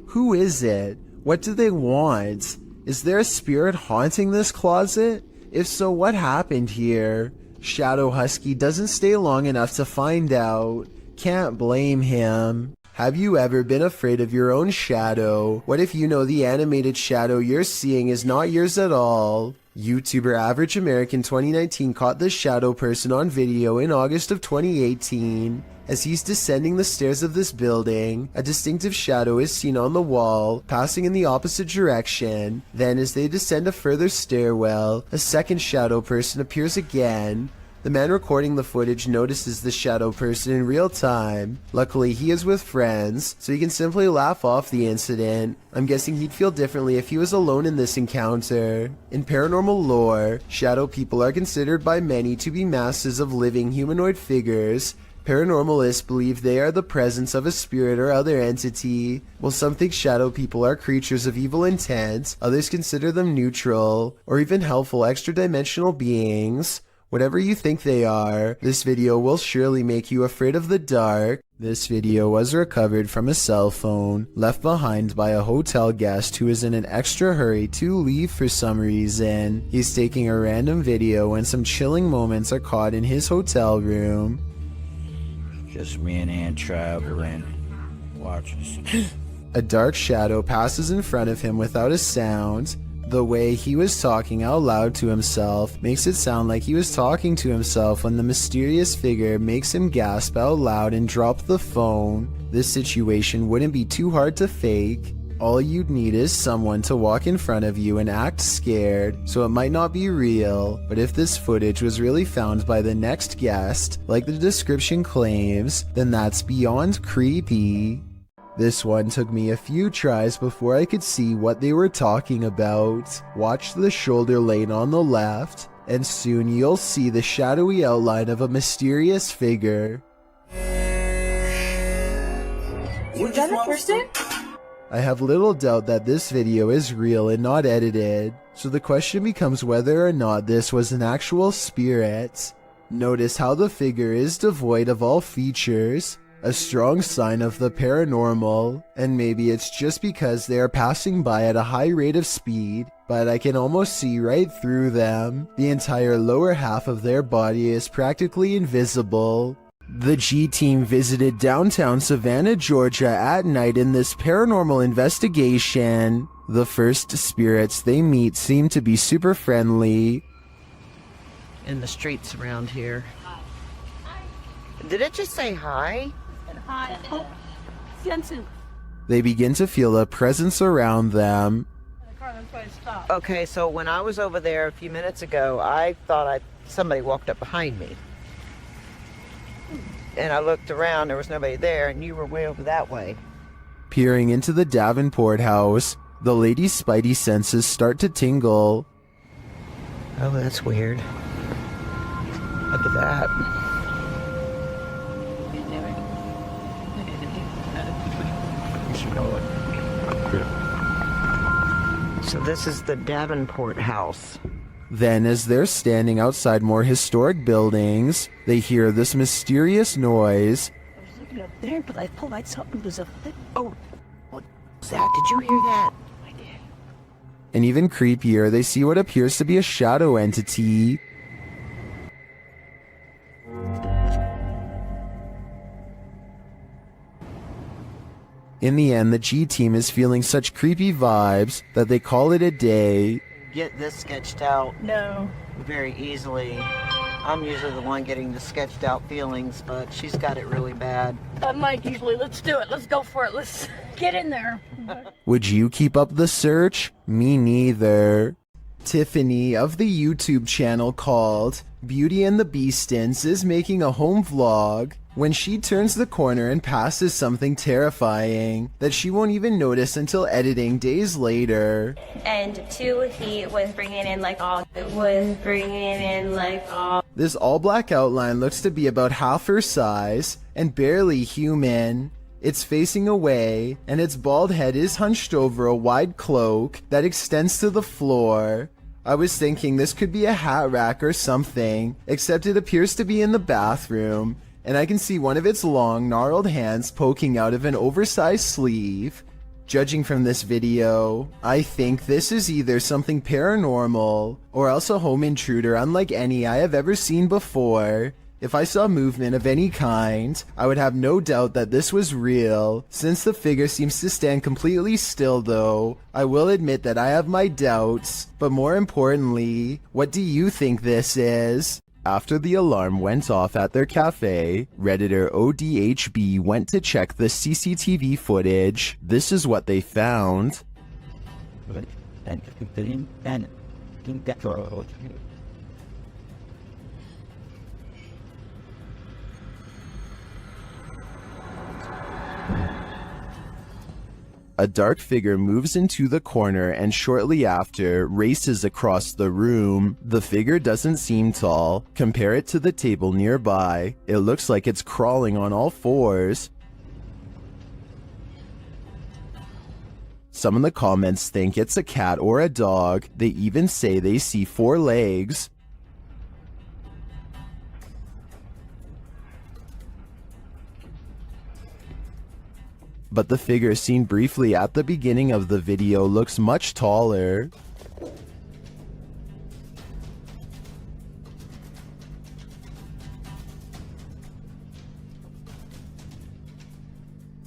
Who is it? What do they want? Is there a spirit haunting this closet? If so, what happened here? Shadow Husky doesn't stay long enough to find out. Can't blame him. Have you ever been afraid of your own shadow? What if you know the animated shadow you're seeing is not yours at all? YouTuber Average American 2019 caught this shadow person on video in August of 2018. As he's descending the stairs of this building, a distinctive shadow is seen on the wall, passing in the opposite direction. Then as they descend a further stairwell, a second shadow person appears again. The man recording the footage notices the shadow person in real time. Luckily, he is with friends, so he can simply laugh off the incident. I'm guessing he'd feel differently if he was alone in this encounter. In paranormal lore, shadow people are considered by many to be masses of living humanoid figures. Paranormalists believe they are the presence of a spirit or other entity. While some think shadow people are creatures of evil intent, others consider them neutral, or even helpful extra-dimensional beings. Whatever you think they are, this video will surely make you afraid of the dark. This video was recovered from a cell phone left behind by a hotel guest who is in an extra hurry to leave for some reason. He's taking a random video when some chilling moments are caught in his hotel room. Just me and Ann traveling. Watch this. A dark shadow passes in front of him without a sound. The way he was talking out loud to himself makes it sound like he was talking to himself when the mysterious figure makes him gasp out loud and drop the phone. This situation wouldn't be too hard to fake. All you'd need is someone to walk in front of you and act scared, so it might not be real. But if this footage was really found by the next guest, like the description claims, then that's beyond creepy. This one took me a few tries before I could see what they were talking about. Watch the shoulder lane on the left, and soon you'll see the shadowy outline of a mysterious figure. Was that the person? I have little doubt that this video is real and not edited, so the question becomes whether or not this was an actual spirit. Notice how the figure is devoid of all features. A strong sign of the paranormal, and maybe it's just because they are passing by at a high rate of speed, but I can almost see right through them. The entire lower half of their body is practically invisible. The G-Team visited downtown Savannah, Georgia at night in this paranormal investigation. The first spirits they meet seem to be super friendly. In the streets around here. Did it just say hi? Hi. Oh, Jensen. They begin to feel a presence around them. Okay, so when I was over there a few minutes ago, I thought somebody walked up behind me. And I looked around, there was nobody there, and you were way over that way. Peering into the Davenport house, the lady's spidey senses start to tingle. Oh, that's weird. Look at that. So this is the Davenport house. Then, as they're standing outside more historic buildings, they hear this mysterious noise. I was looking up there, but I thought like something was up there. Oh, what was that? Did you hear that? I did. And even creepier, they see what appears to be a shadow entity. In the end, the G-Team is feeling such creepy vibes that they call it a day. Get this sketched out. No. Very easily. I'm usually the one getting the sketched out feelings, but she's got it really bad. I'm like, usually, let's do it. Let's go for it. Let's get in there. Would you keep up the search? Me neither. Tiffany of the YouTube channel called Beauty and the Beastins is making a home vlog when she turns the corner and passes something terrifying that she won't even notice until editing days later. And two, he was bringing in like all. This all-black outline looks to be about half her size and barely human. It's facing away, and its bald head is hunched over a wide cloak that extends to the floor. I was thinking this could be a hat rack or something, except it appears to be in the bathroom, and I can see one of its long, gnarled hands poking out of an oversized sleeve. Judging from this video, I think this is either something paranormal, or else a home intruder unlike any I have ever seen before. If I saw movement of any kind, I would have no doubt that this was real. Since the figure seems to stand completely still though, I will admit that I have my doubts. But more importantly, what do you think this is? After the alarm went off at their cafe, Redditor ODHB went to check the CCTV footage. This is what they found. A dark figure moves into the corner and shortly after races across the room. The figure doesn't seem tall. Compare it to the table nearby. It looks like it's crawling on all fours. Some in the comments think it's a cat or a dog. They even say they see 4 legs. But the figure seen briefly at the beginning of the video looks much taller.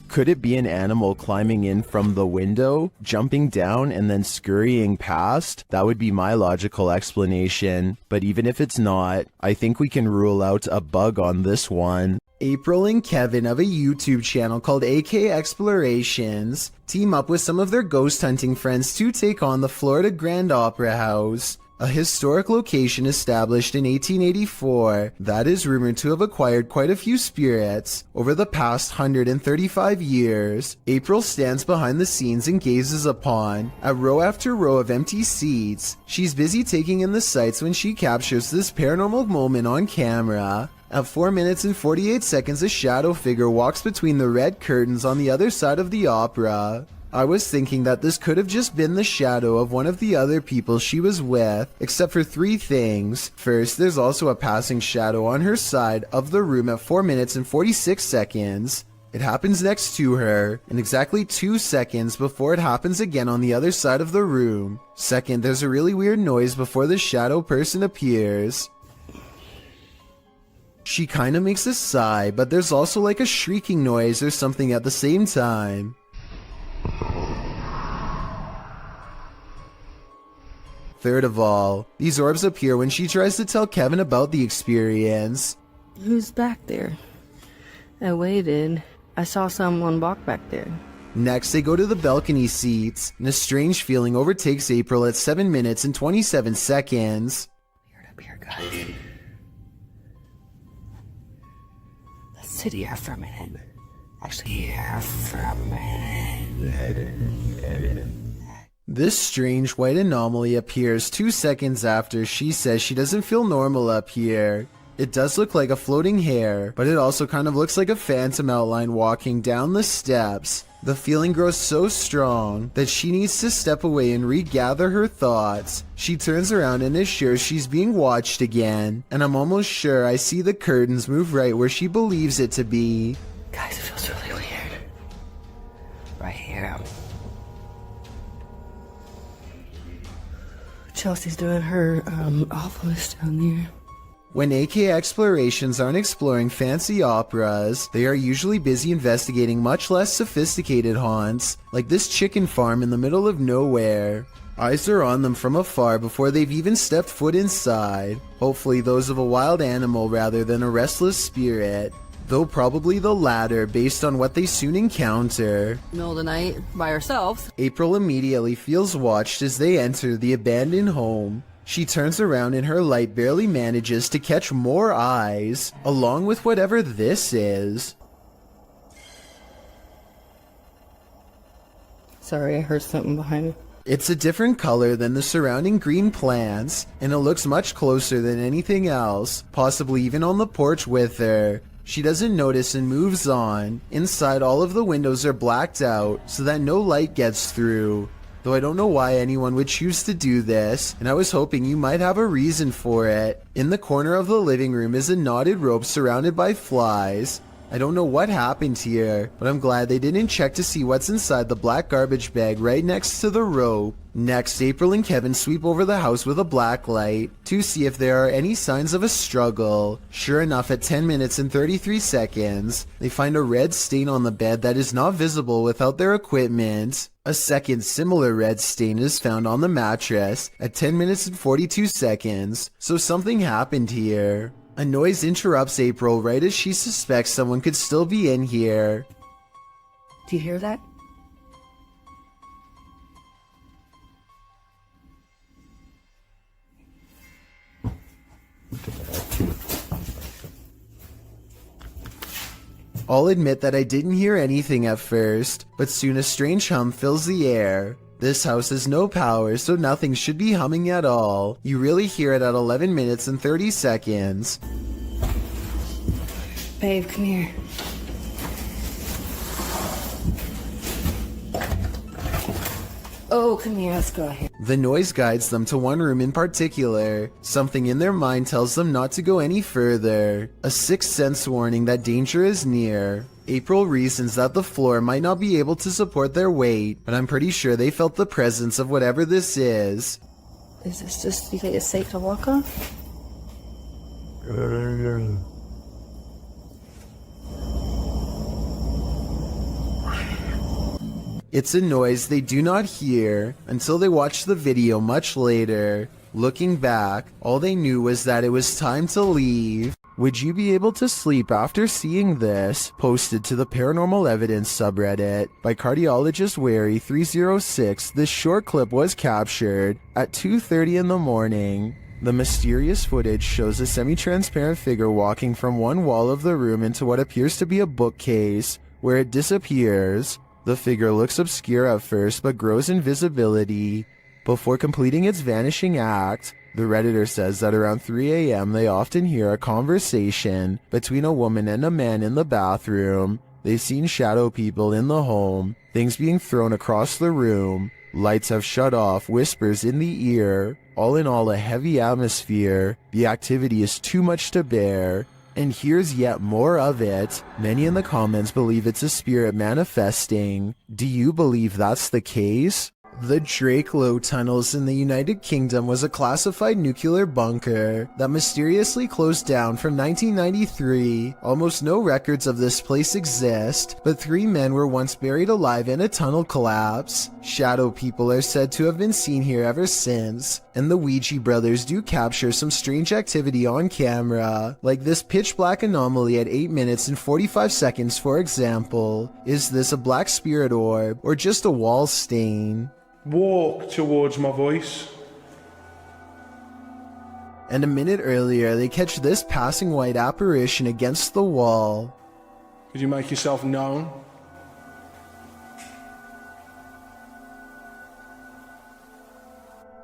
Could it be an animal climbing in from the window, jumping down, and then scurrying past? That would be my logical explanation. But even if it's not, I think we can rule out a bug on this one. April and Kevin of a YouTube channel called AK Explorations team up with some of their ghost hunting friends to take on the Florida Grand Opera House, a historic location established in 1884 that is rumored to have acquired quite a few spirits over the past 135 years. April stands behind the scenes and gazes upon at row after row of empty seats. She's busy taking in the sights when she captures this paranormal moment on camera. At 4 minutes and 48 seconds, a shadow figure walks between the red curtains on the other side of the opera. I was thinking that this could have just been the shadow of one of the other people she was with, except for 3 things. First, there's also a passing shadow on her side of the room at 4 minutes and 46 seconds. It happens next to her, and exactly 2 seconds before it happens again on the other side of the room. Second, there's a really weird noise before the shadow person appears. She kinda makes a sigh, but there's also like a shrieking noise or something at the same time. Third of all, these orbs appear when she tries to tell Kevin about the experience. Who's back there? I waited. I saw someone walk back there. Next, they go to the balcony seats, and a strange feeling overtakes April at 7 minutes and 27 seconds. Sit here for a minute. Actually, here for a minute. This strange white anomaly appears 2 seconds after she says she doesn't feel normal up here. It does look like a floating hair, but it also kind of looks like a phantom outline walking down the steps. The feeling grows so strong that she needs to step away and regather her thoughts. She turns around and is sure she's being watched again, and I'm almost sure I see the curtains move right where she believes it to be. Guys, it feels really weird. Right here. Chelsea's doing her awfulest down there. When AK Explorations aren't exploring fancy operas, they are usually busy investigating much less sophisticated haunts, like this chicken farm in the middle of nowhere. Eyes are on them from afar before they've even stepped foot inside, hopefully those of a wild animal rather than a restless spirit, though probably the latter based on what they soon encounter. Middle of the night, by ourselves. April immediately feels watched as they enter the abandoned home. She turns around and her light barely manages to catch more eyes, along with whatever this is. Sorry, I heard something behind me. It's a different color than the surrounding green plants, and it looks much closer than anything else, possibly even on the porch with her. She doesn't notice and moves on. Inside, all of the windows are blacked out so that no light gets through. Though I don't know why anyone would choose to do this, and I was hoping you might have a reason for it. In the corner of the living room is a knotted rope surrounded by flies. I don't know what happened here, but I'm glad they didn't check to see what's inside the black garbage bag right next to the rope. Next, April and Kevin sweep over the house with a black light to see if there are any signs of a struggle. Sure enough, at 10 minutes and 33 seconds, they find a red stain on the bed that is not visible without their equipment. A second similar red stain is found on the mattress at 10 minutes and 42 seconds, so something happened here. A noise interrupts April right as she suspects someone could still be in here. Do you hear that? I'll admit that I didn't hear anything at first, but soon a strange hum fills the air. This house has no power, so nothing should be humming at all. You really hear it at 11 minutes and 30 seconds. Babe, come here. Oh, come here, let's go here. The noise guides them to one room in particular. Something in their mind tells them not to go any further. A sixth sense warning that danger is near. April reasons that the floor might not be able to support their weight, but I'm pretty sure they felt the presence of whatever this is. Is this just, you think it's safe to walk on? It's a noise they do not hear until they watch the video much later. Looking back, all they knew was that it was time to leave. Would you be able to sleep after seeing this? Posted to the Paranormal Evidence subreddit by cardiologist Wary 306, this short clip was captured at 2:30 in the morning. The mysterious footage shows a semi-transparent figure walking from one wall of the room into what appears to be a bookcase, where it disappears. The figure looks obscure at first but grows in visibility before completing its vanishing act. The Redditor says that around 3 a.m. they often hear a conversation between a woman and a man in the bathroom. They've seen shadow people in the home, things being thrown across the room, lights have shut off, whispers in the ear. All in all, a heavy atmosphere. The activity is too much to bear. And here's yet more of it. Many in the comments believe it's a spirit manifesting. Do you believe that's the case? The Drakelow tunnels in the United Kingdom was a classified nuclear bunker that mysteriously closed down from 1993. Almost no records of this place exist, but 3 men were once buried alive in a tunnel collapse. Shadow people are said to have been seen here ever since, and the Ouija brothers do capture some strange activity on camera, like this pitch black anomaly at 8 minutes and 45 seconds for example. Is this a black spirit orb, or just a wall stain? Walk towards my voice. And a minute earlier, they catch this passing white apparition against the wall. Could you make yourself known?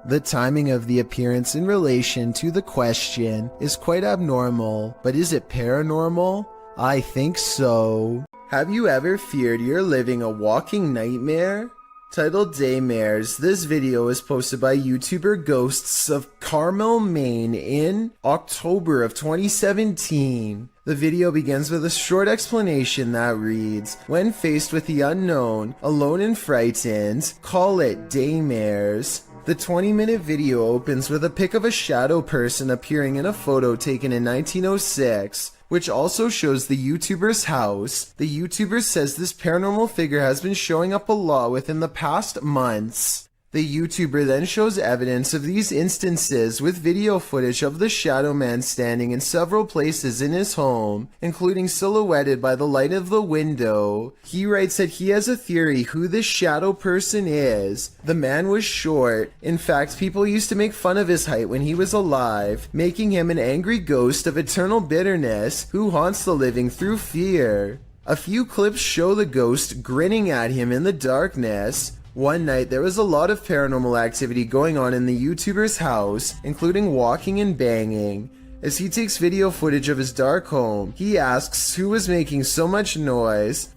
The timing of the appearance in relation to the question is quite abnormal, but is it paranormal? I think so. Have you ever feared you're living a walking nightmare? Titled Daymares, this video was posted by YouTuber Ghosts of Carmel, Maine in October of 2017. The video begins with a short explanation that reads, "When faced with the unknown, alone and frightened, call it Daymares." The 20-minute video opens with a pic of a shadow person appearing in a photo taken in 1906, which also shows the YouTuber's house. The YouTuber says this paranormal figure has been showing up a lot within the past months. The YouTuber then shows evidence of these instances with video footage of the shadow man standing in several places in his home, including silhouetted by the light of the window. He writes that he has a theory who this shadow person is. The man was short. In fact, people used to make fun of his height when he was alive, making him an angry ghost of eternal bitterness who haunts the living through fear. A few clips show the ghost grinning at him in the darkness. One night, there was a lot of paranormal activity going on in the YouTuber's house, including walking and banging. As he takes video footage of his dark home, he asks who was making so much noise.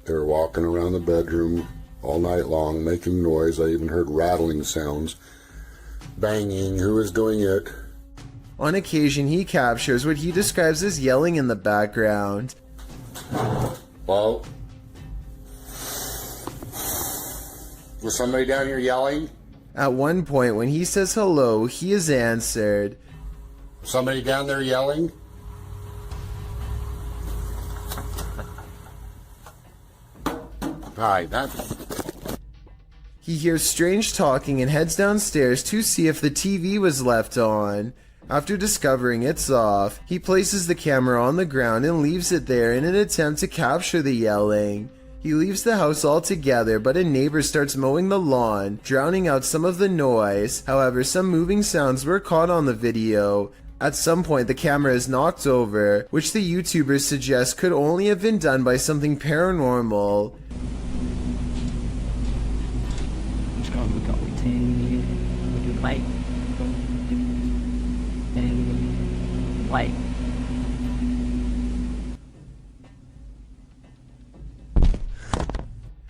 They were walking around the bedroom all night long, making noise. I even heard rattling sounds. Banging, who was doing it? On occasion, he captures what he describes as yelling in the background. Hello? Was somebody down here yelling? At one point, when he says hello, he is answered. Somebody down there yelling? Hi, He hears strange talking and heads downstairs to see if the TV was left on. After discovering it's off, he places the camera on the ground and leaves it there in an attempt to capture the yelling. He leaves the house altogether, but a neighbor starts mowing the lawn, drowning out some of the noise. However, some moving sounds were caught on the video. At some point, the camera is knocked over, which the YouTubers suggest could only have been done by something paranormal. White.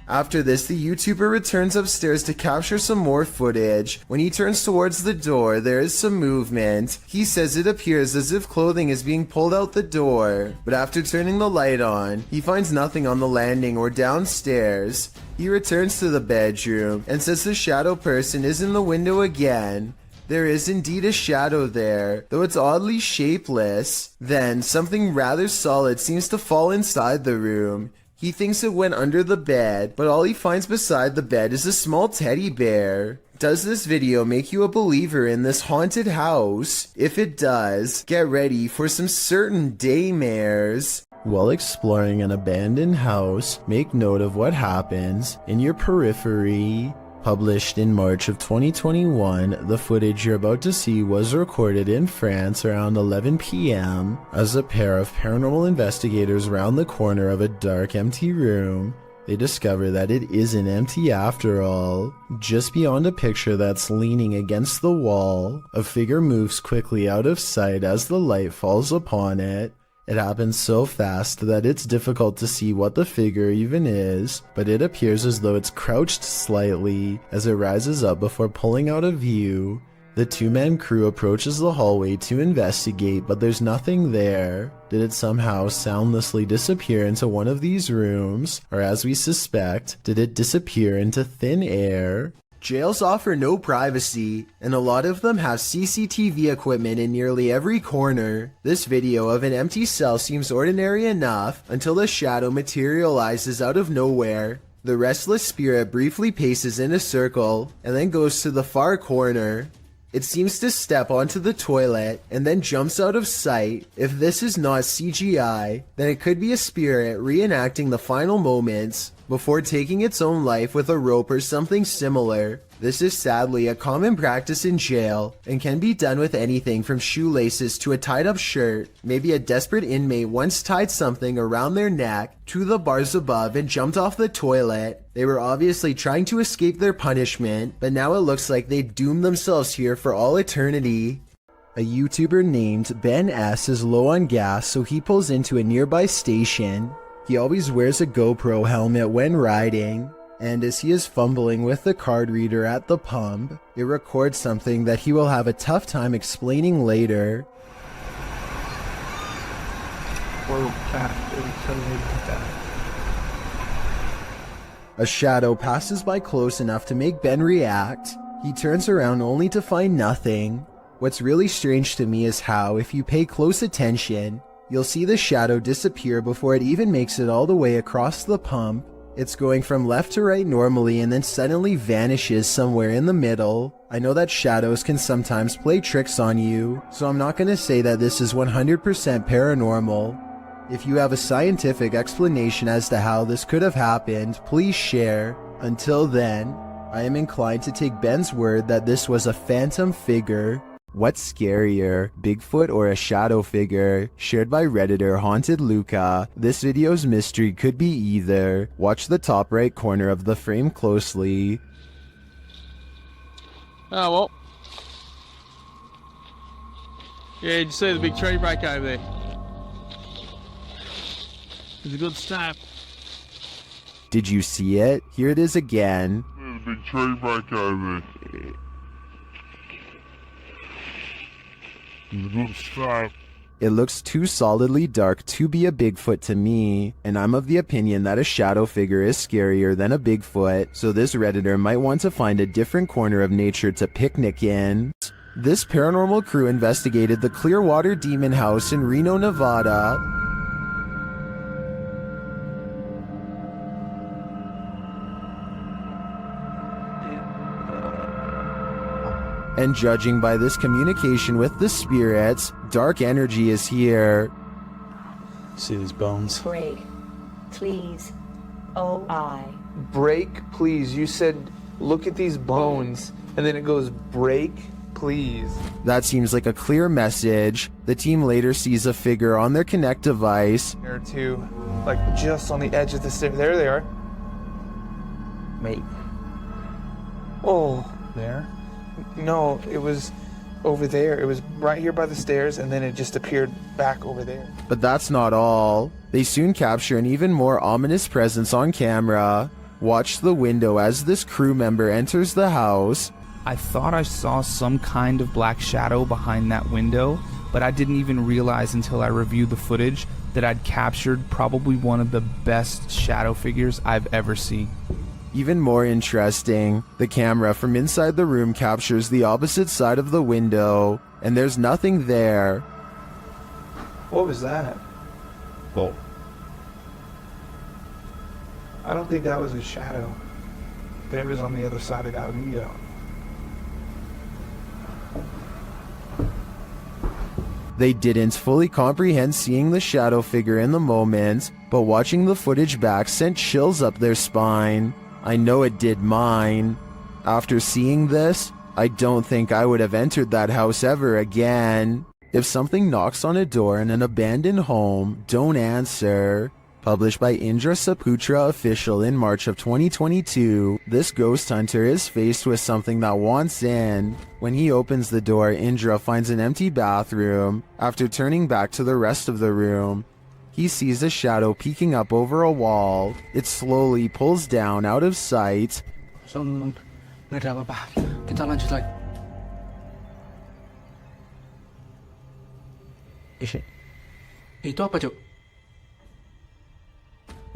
After this, the YouTuber returns upstairs to capture some more footage. When he turns towards the door, there is some movement. He says it appears as if clothing is being pulled out the door. But after turning the light on, he finds nothing on the landing or downstairs. He returns to the bedroom and says the shadow person is in the window again. There is indeed a shadow there, though it's oddly shapeless. Then, something rather solid seems to fall inside the room. He thinks it went under the bed, but all he finds beside the bed is a small teddy bear. Does this video make you a believer in this haunted house? If it does, get ready for some certain daymares. While exploring an abandoned house, make note of what happens in your periphery. Published in March of 2021, the footage you're about to see was recorded in France around 11 p.m. as a pair of paranormal investigators round the corner of a dark, empty room. They discover that it isn't empty after all. Just beyond a picture that's leaning against the wall, a figure moves quickly out of sight as the light falls upon it. It happens so fast that it's difficult to see what the figure even is, but it appears as though it's crouched slightly as it rises up before pulling out of view. The two-man crew approaches the hallway to investigate, but there's nothing there. Did it somehow soundlessly disappear into one of these rooms? Or as we suspect, did it disappear into thin air? Jails offer no privacy, and a lot of them have CCTV equipment in nearly every corner. This video of an empty cell seems ordinary enough until a shadow materializes out of nowhere. The restless spirit briefly paces in a circle and then goes to the far corner. It seems to step onto the toilet and then jumps out of sight. If this is not CGI, then it could be a spirit reenacting the final moments before taking its own life with a rope or something similar. This is sadly a common practice in jail and can be done with anything from shoelaces to a tied up shirt. Maybe a desperate inmate once tied something around their neck to the bars above and jumped off the toilet. They were obviously trying to escape their punishment, but now it looks like they doomed themselves here for all eternity. A YouTuber named Ben S is low on gas, so he pulls into a nearby station. He always wears a GoPro helmet when riding, and as he is fumbling with the card reader at the pump, it records something that he will have a tough time explaining later. A shadow passes by close enough to make Ben react. He turns around only to find nothing. What's really strange to me is how, if you pay close attention, you'll see the shadow disappear before it even makes it all the way across the pump. It's going from left to right normally and then suddenly vanishes somewhere in the middle. I know that shadows can sometimes play tricks on you, so I'm not going to say that this is 100% paranormal. If you have a scientific explanation as to how this could have happened, please share. Until then, I am inclined to take Ben's word that this was a phantom figure. What's scarier, Bigfoot or a shadow figure? Shared by Redditor Haunted Luca. This video's mystery could be either. Watch the top right corner of the frame closely. Oh, well. Yeah, did you see the big tree break over there? It's a good start. Did you see it? Here it is again. There's a big tree break over there. It looks too solidly dark to be a Bigfoot to me, and I'm of the opinion that a shadow figure is scarier than a Bigfoot, so this Redditor might want to find a different corner of nature to picnic in. This paranormal crew investigated the Clearwater Demon House in Reno, Nevada. And judging by this communication with the spirits, dark energy is here. See these bones? Break, please. Oh, I. Break, please. You said, look at these bones. And then it goes, break, please. That seems like a clear message. The team later sees a figure on their Kinect device. There are two, like just on the edge of the stairs. There they are. Wait. Oh. There? No, it was over there. It was right here by the stairs, and then it just appeared back over there. But that's not all. They soon capture an even more ominous presence on camera. Watch the window as this crew member enters the house. I thought I saw some kind of black shadow behind that window, but I didn't even realize until I reviewed the footage that I'd captured probably one of the best shadow figures I've ever seen. Even more interesting, the camera from inside the room captures the opposite side of the window, and there's nothing there. What was that? Well, I don't think that was a shadow. That was on the other side of that window. They didn't fully comprehend seeing the shadow figure in the moment, but watching the footage back sent chills up their spine. I know it did mine. After seeing this, I don't think I would have entered that house ever again. If something knocks on a door in an abandoned home, don't answer. Published by Indra Saputra Official in March of 2022, this ghost hunter is faced with something that wants in. When he opens the door, Indra finds an empty bathroom. After turning back to the rest of the room, he sees a shadow peeking up over a wall. It slowly pulls down out of sight. Nggak ada apa-apa. Kita lanjut lagi. Itu apa, Cuk?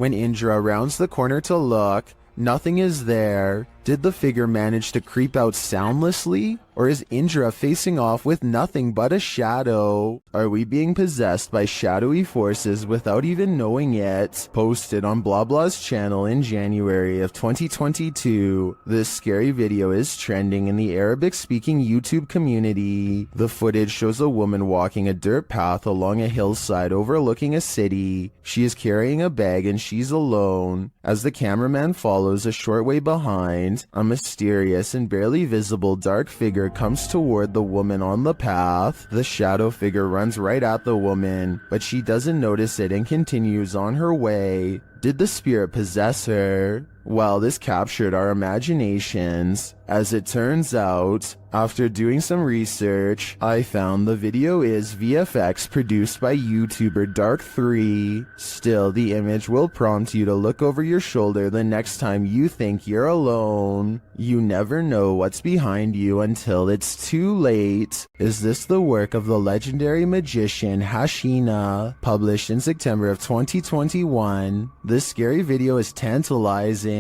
When Indra rounds the corner to look, nothing is there. Did the figure manage to creep out soundlessly? Or is Indra facing off with nothing but a shadow? Are we being possessed by shadowy forces without even knowing it? Posted on Blah Blah's channel in January of 2022, this scary video is trending in the Arabic-speaking YouTube community. The footage shows a woman walking a dirt path along a hillside overlooking a city. She is carrying a bag and she's alone. As the cameraman follows a short way behind, a mysterious and barely visible dark figure comes toward the woman on the path. The shadow figure runs right at the woman, but she doesn't notice it and continues on her way. Did the spirit possess her? Well, this captured our imaginations. As it turns out, after doing some research, I found the video is VFX produced by YouTuber Dark3. Still, the image will prompt you to look over your shoulder the next time you think you're alone. You never know what's behind you until it's too late. Is this the work of the legendary magician Hashina? Published in September of 2021. This scary video is tantalizing.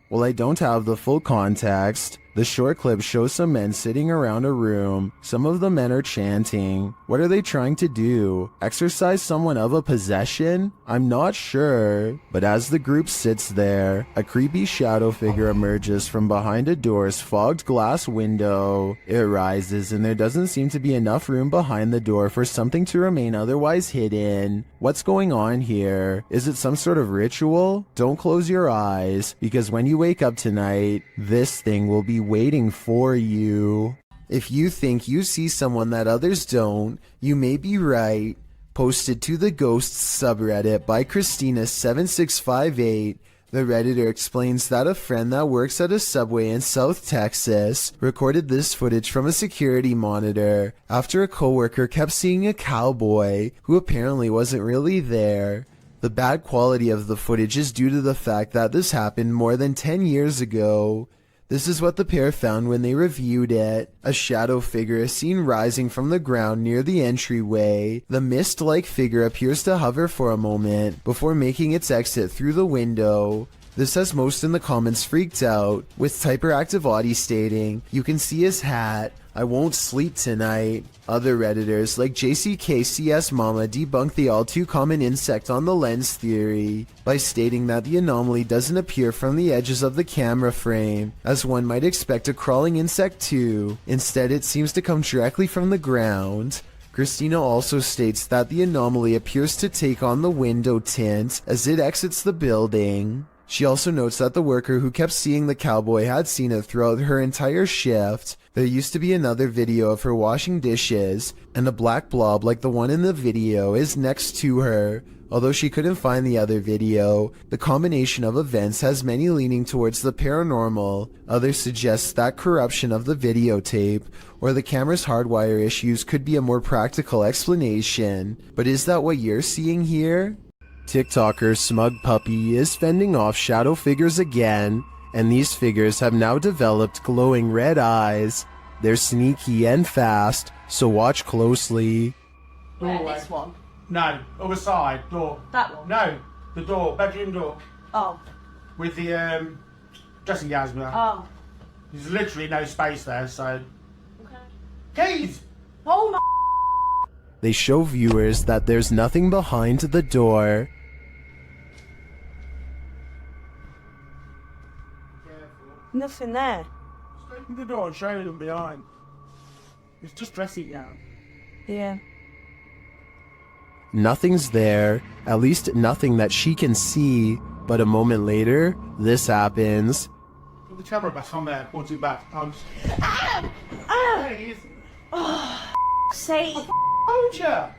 While I don't have the full context, the short clip shows some men sitting around a room. Some of the men are chanting. What are they trying to do? Exorcise someone of a possession? I'm not sure. But as the group sits there, a creepy shadow figure emerges from behind a door's fogged glass window. It rises and there doesn't seem to be enough room behind the door for something to remain otherwise hidden. What's going on here? Is it some sort of ritual? Don't close your eyes, because when you wake up tonight, this thing will be waiting for you. If you think you see someone that others don't, you may be right. Posted to the Ghosts subreddit by Christina7658, the Redditor explains that a friend that works at a Subway in South Texas recorded this footage from a security monitor after a coworker kept seeing a cowboy who apparently wasn't really there. The bad quality of the footage is due to the fact that this happened more than 10 years ago. This is what the pair found when they reviewed it. A shadow figure is seen rising from the ground near the entryway. The mist-like figure appears to hover for a moment before making its exit through the window. This has most in the comments freaked out, with Typeractive Audie stating, "You can see his hat. I won't sleep tonight." Other Redditors like JCKCS Mama debunk the all too common insect on the lens theory by stating that the anomaly doesn't appear from the edges of the camera frame, as one might expect a crawling insect too. Instead, it seems to come directly from the ground. Christina also states that the anomaly appears to take on the window tint as it exits the building. She also notes that the worker who kept seeing the cowboy had seen it throughout her entire shift. There used to be another video of her washing dishes, and a black blob like the one in the video is next to her. Although she couldn't find the other video, the combination of events has many leaning towards the paranormal. Others suggest that corruption of the videotape or the camera's hardwire issues could be a more practical explanation. But is that what you're seeing here? TikToker Smug Puppy is fending off shadow figures again, and these figures have now developed glowing red eyes. They're sneaky and fast, so watch closely. This one. No, other side, door. That one? No, the door, bedroom door. Oh. With the dressing gowns there. Oh. There's literally no space there, so... Okay. Keys! Oh my... They show viewers that there's nothing behind the door. Nothing there. Just open the door and show them behind. It's just dressing gown. Yeah. Nothing's there, at least nothing that she can see, but a moment later, this happens. Put the camera back on there, point it back. Ah! There it is. Oh, say. Told ya.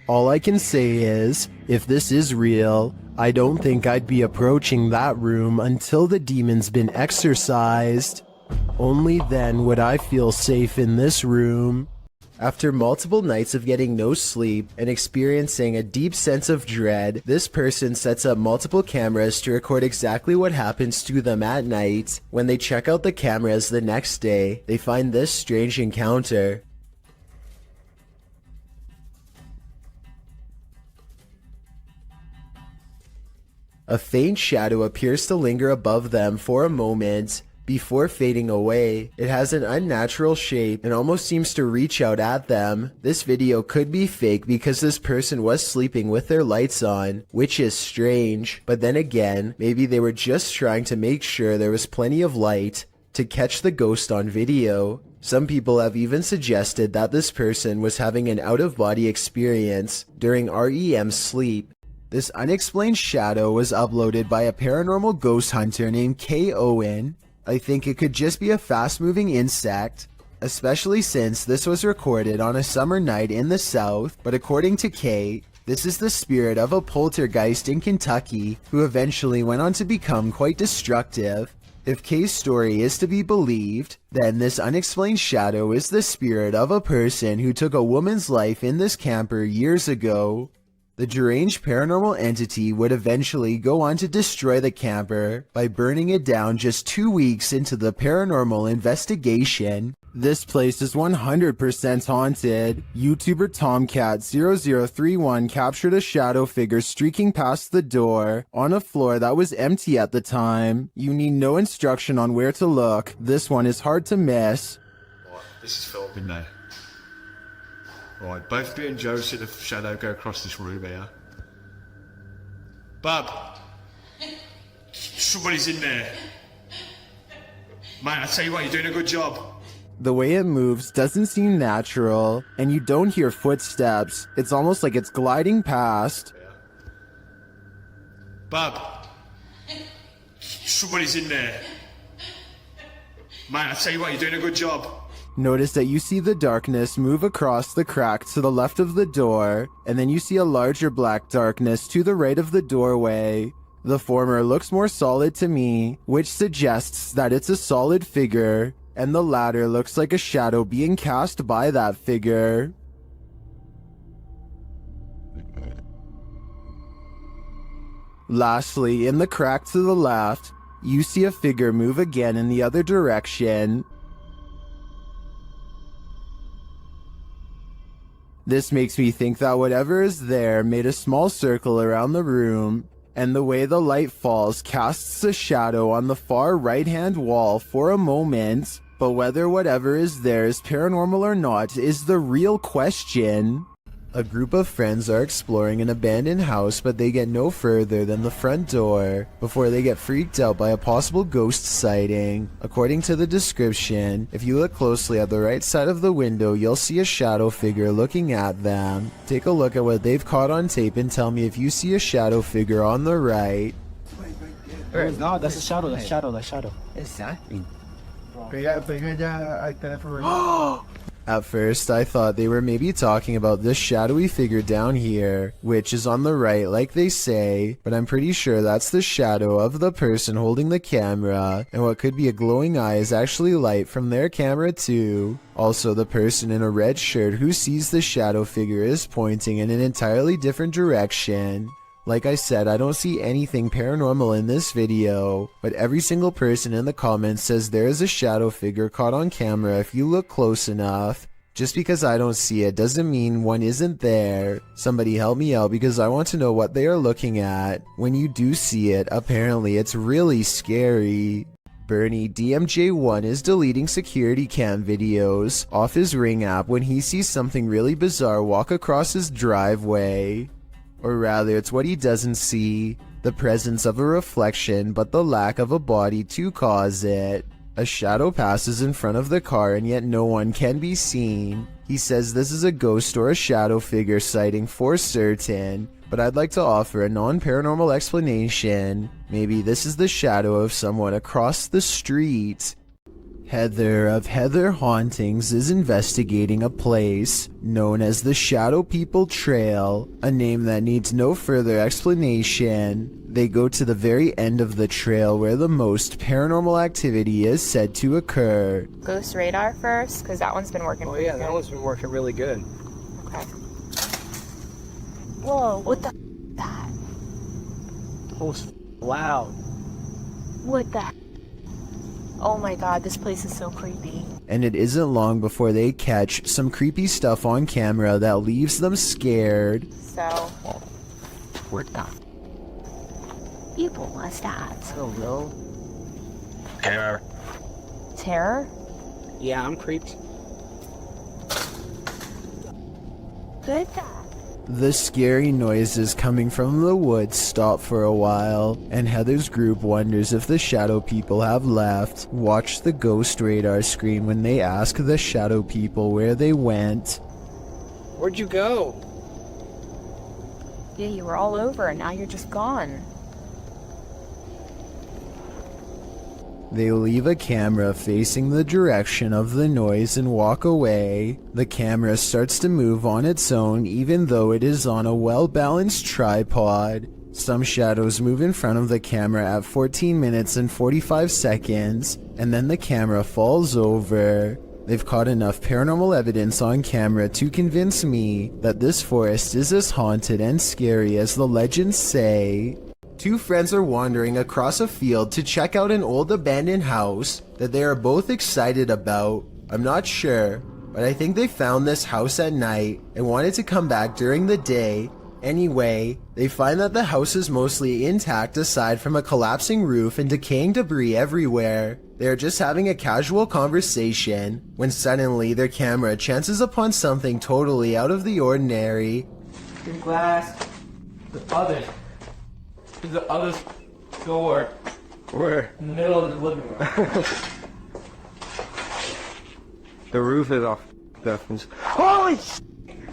All I can say is, if this is real, I don't think I'd be approaching that room until the demon's been exorcised. Only then would I feel safe in this room. After multiple nights of getting no sleep and experiencing a deep sense of dread, this person sets up multiple cameras to record exactly what happens to them at night. When they check out the cameras the next day, they find this strange encounter. A faint shadow appears to linger above them for a moment before fading away. It has an unnatural shape and almost seems to reach out at them. This video could be fake because this person was sleeping with their lights on, which is strange. But then again, maybe they were just trying to make sure there was plenty of light to catch the ghost on video. Some people have even suggested that this person was having an out-of-body experience during REM sleep. This unexplained shadow was uploaded by a paranormal ghost hunter named K. Owen. I think it could just be a fast-moving insect, especially since this was recorded on a summer night in the South, but according to Kay, this is the spirit of a poltergeist in Kentucky who eventually went on to become quite destructive. If Kay's story is to be believed, then this unexplained shadow is the spirit of a person who took a woman's life in this camper years ago. The deranged paranormal entity would eventually go on to destroy the camper by burning it down just 2 weeks into the paranormal investigation. This place is 100% haunted. YouTuber Tomcat0031 captured a shadow figure streaking past the door on a floor that was empty at the time. You need no instruction on where to look. This one is hard to miss. Right, this is filming now. Right, both me and Joe see the shadow go across this room here. Bub! Somebody's in there. Mate, I tell you what, you're doing a good job. The way it moves doesn't seem natural, and you don't hear footsteps. It's almost like it's gliding past. Bub! Somebody's in there. Mate, I tell you what, you're doing a good job. Notice that you see the darkness move across the crack to the left of the door, and then you see a larger black darkness to the right of the doorway. The former looks more solid to me, which suggests that it's a solid figure, and the latter looks like a shadow being cast by that figure. Lastly, in the crack to the left, you see a figure move again in the other direction. This makes me think that whatever is there made a small circle around the room, and the way the light falls casts a shadow on the far right-hand wall for a moment, but whether whatever is there is paranormal or not is the real question. A group of friends are exploring an abandoned house, but they get no further than the front door before they get freaked out by a possible ghost sighting. According to the description, if you look closely at the right side of the window, you'll see a shadow figure looking at them. Take a look at what they've caught on tape and tell me if you see a shadow figure on the right. No, that's a shadow, that's shadow, that's shadow. Exactly. At first, I thought they were maybe talking about this shadowy figure down here, which is on the right like they say, but I'm pretty sure that's the shadow of the person holding the camera, and what could be a glowing eye is actually light from their camera too. Also, the person in a red shirt who sees the shadow figure is pointing in an entirely different direction. Like I said, I don't see anything paranormal in this video, but every single person in the comments says there is a shadow figure caught on camera if you look close enough. Just because I don't see it doesn't mean one isn't there. Somebody help me out because I want to know what they are looking at. When you do see it, apparently it's really scary. Bernie DMJ1 is deleting security cam videos off his Ring app when he sees something really bizarre walk across his driveway. Or rather, it's what he doesn't see, the presence of a reflection, but the lack of a body to cause it. A shadow passes in front of the car and yet no one can be seen. He says this is a ghost or a shadow figure sighting for certain, but I'd like to offer a non-paranormal explanation. Maybe this is the shadow of someone across the street. Heather of Heather Hauntings is investigating a place known as the Shadow People Trail, a name that needs no further explanation. They go to the very end of the trail where the most paranormal activity is said to occur. Ghost radar first, because that one's been working. Oh yeah, that one's been working really good. Okay. Whoa, what the that? That was loud. What the? Oh my god, this place is so creepy. And it isn't long before they catch some creepy stuff on camera that leaves them scared. So, What the? people must have. So low. Terror. Terror? Yeah, I'm creeped. Good. The scary noises coming from the woods stop for a while, and Heather's group wonders if the shadow people have left. Watch the ghost radar screen when they ask the shadow people where they went. Where'd you go? Yeah, you were all over and now you're just gone. They leave a camera facing the direction of the noise and walk away. The camera starts to move on its own even though it is on a well-balanced tripod. Some shadows move in front of the camera at 14 minutes and 45 seconds, and then the camera falls over. They've caught enough paranormal evidence on camera to convince me that this forest is as haunted and scary as the legends say. Two friends are wandering across a field to check out an old abandoned house that they are both excited about. I'm not sure, but I think they found this house at night and wanted to come back during the day. Anyway, they find that the house is mostly intact aside from a collapsing roof and decaying debris everywhere. They are just having a casual conversation when suddenly their camera chances upon something totally out of the ordinary. Your glass. The other. The other door. Where? In the middle of the living room. The roof is off. Definitely. Holy sh**!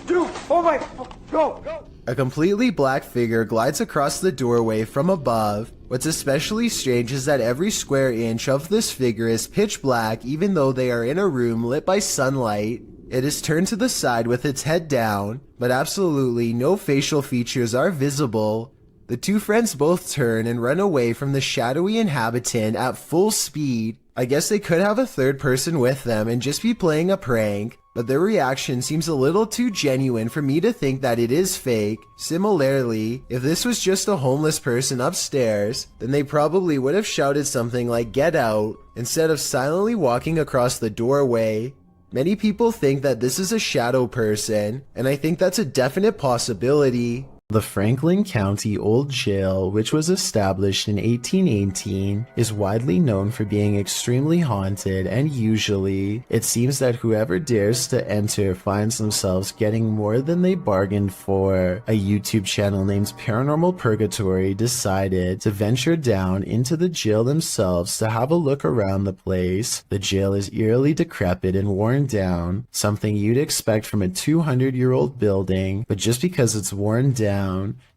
Dude! Oh my... Go! Go! A completely black figure glides across the doorway from above. What's especially strange is that every square inch of this figure is pitch black even though they are in a room lit by sunlight. It is turned to the side with its head down, but absolutely no facial features are visible. The two friends both turn and run away from the shadowy inhabitant at full speed, I guess they could have a third person with them and just be playing a prank, but their reaction seems a little too genuine for me to think that it is fake. Similarly, if this was just a homeless person upstairs, then they probably would have shouted something like "get out" instead of silently walking across the doorway. Many people think that this is a shadow person, and I think that's a definite possibility. The Franklin County Old Jail, which was established in 1818, is widely known for being extremely haunted, and usually, it seems that whoever dares to enter finds themselves getting more than they bargained for. A YouTube channel named Paranormal Purgatory decided to venture down into the jail themselves to have a look around the place. The jail is eerily decrepit and worn down, something you'd expect from a 200-year-old building, but just because it's worn down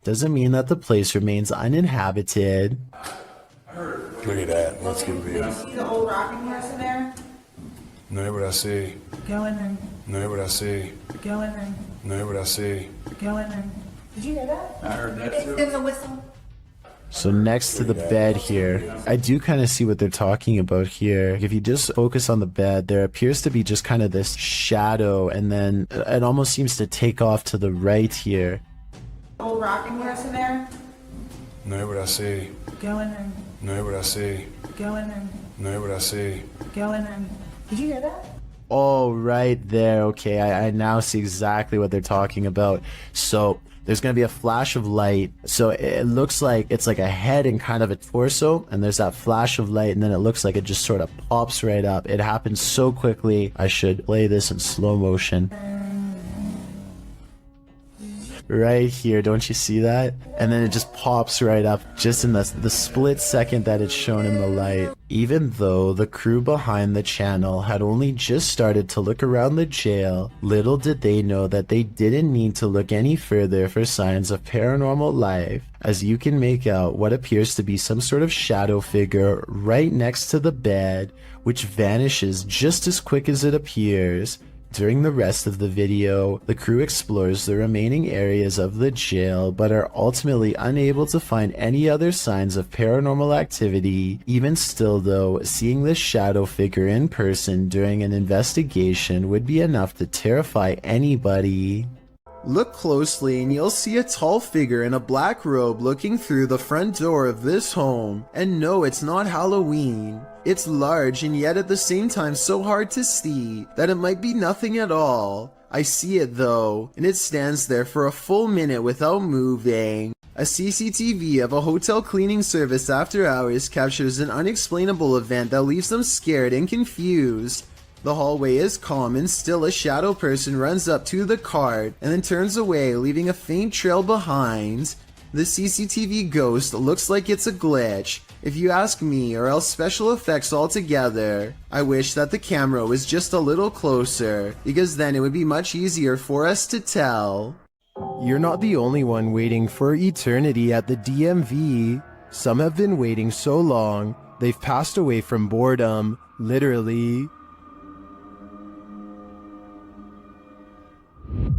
doesn't mean that the place remains uninhabited. Look at that. Let's give it a See the old rocking horse in there? No, what I see. Go in there. No, what I see. Go in there. No, what I see. Go in there. Did you hear that? I heard that too. There was a whistle. So next to the bed here, I do kind of see what they're talking about here. If you just focus on the bed, there appears to be just kind of this shadow, and then it almost seems to take off to the right here. Old rocking horse in there? No, what I see. Go in there. No, what I see. Go in there. No, what I see. Go in there. Did you hear that? Oh, right there. Okay, I now see exactly what they're talking about. So there's going to be a flash of light. So it looks like it's like a head and kind of a torso, and there's that flash of light, and then it looks like it just sort of pops right up. It happens so quickly. I should play this in slow motion. Right here, don't you see that? And then it just pops right up just in the split second that it's shown in the light. Even though the crew behind the channel had only just started to look around the jail, little did they know that they didn't need to look any further for signs of paranormal life, as you can make out what appears to be some sort of shadow figure right next to the bed, which vanishes just as quick as it appears. During the rest of the video, the crew explores the remaining areas of the jail, but are ultimately unable to find any other signs of paranormal activity. Even still though, seeing this shadow figure in person during an investigation would be enough to terrify anybody. Look closely and you'll see a tall figure in a black robe looking through the front door of this home. And no, it's not Halloween. It's large and yet at the same time so hard to see that it might be nothing at all. I see it though, and it stands there for a full minute without moving. A CCTV of a hotel cleaning service after hours captures an unexplainable event that leaves them scared and confused. The hallway is calm and still a shadow person runs up to the cart and then turns away, leaving a faint trail behind. The CCTV ghost looks like it's a glitch, if you ask me, or else special effects altogether. I wish that the camera was just a little closer, because then it would be much easier for us to tell. You're not the only one waiting for eternity at the DMV. Some have been waiting so long, they've passed away from boredom, literally.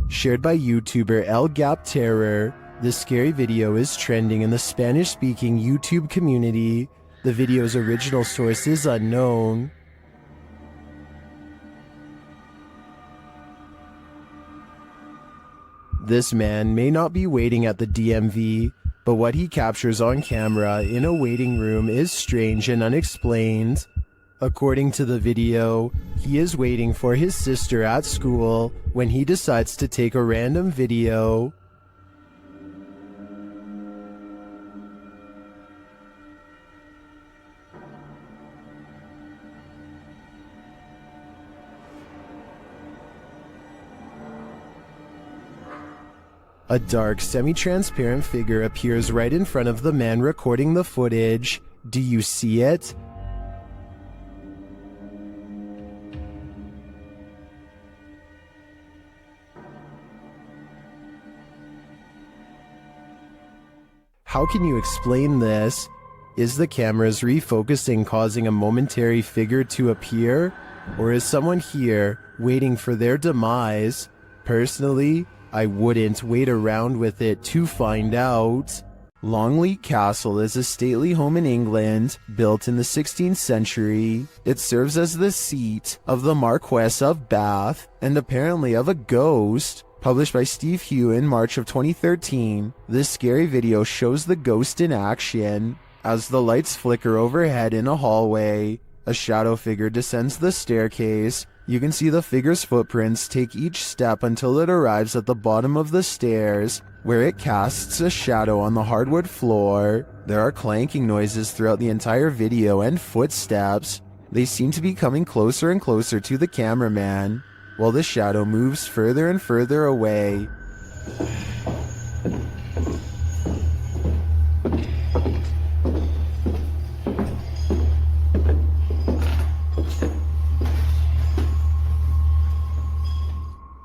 Shared by YouTuber El Gap Terror, this scary video is trending in the Spanish-speaking YouTube community. The video's original source is unknown. This man may not be waiting at the DMV, but what he captures on camera in a waiting room is strange and unexplained. According to the video, he is waiting for his sister at school when he decides to take a random video. A dark, semi-transparent figure appears right in front of the man recording the footage. Do you see it? How can you explain this? Is the camera's refocusing causing a momentary figure to appear? Or is someone here waiting for their demise? Personally, I wouldn't wait around with it to find out. Longleat Castle is a stately home in England, built in the 16th century. It serves as the seat of the Marquess of Bath, and apparently of a ghost. Published by Steve Hugh in March of 2013, this scary video shows the ghost in action. As the lights flicker overhead in a hallway, a shadow figure descends the staircase. You can see the figure's footprints take each step until it arrives at the bottom of the stairs, where it casts a shadow on the hardwood floor. There are clanking noises throughout the entire video and footsteps. They seem to be coming closer and closer to the cameraman, while the shadow moves further and further away.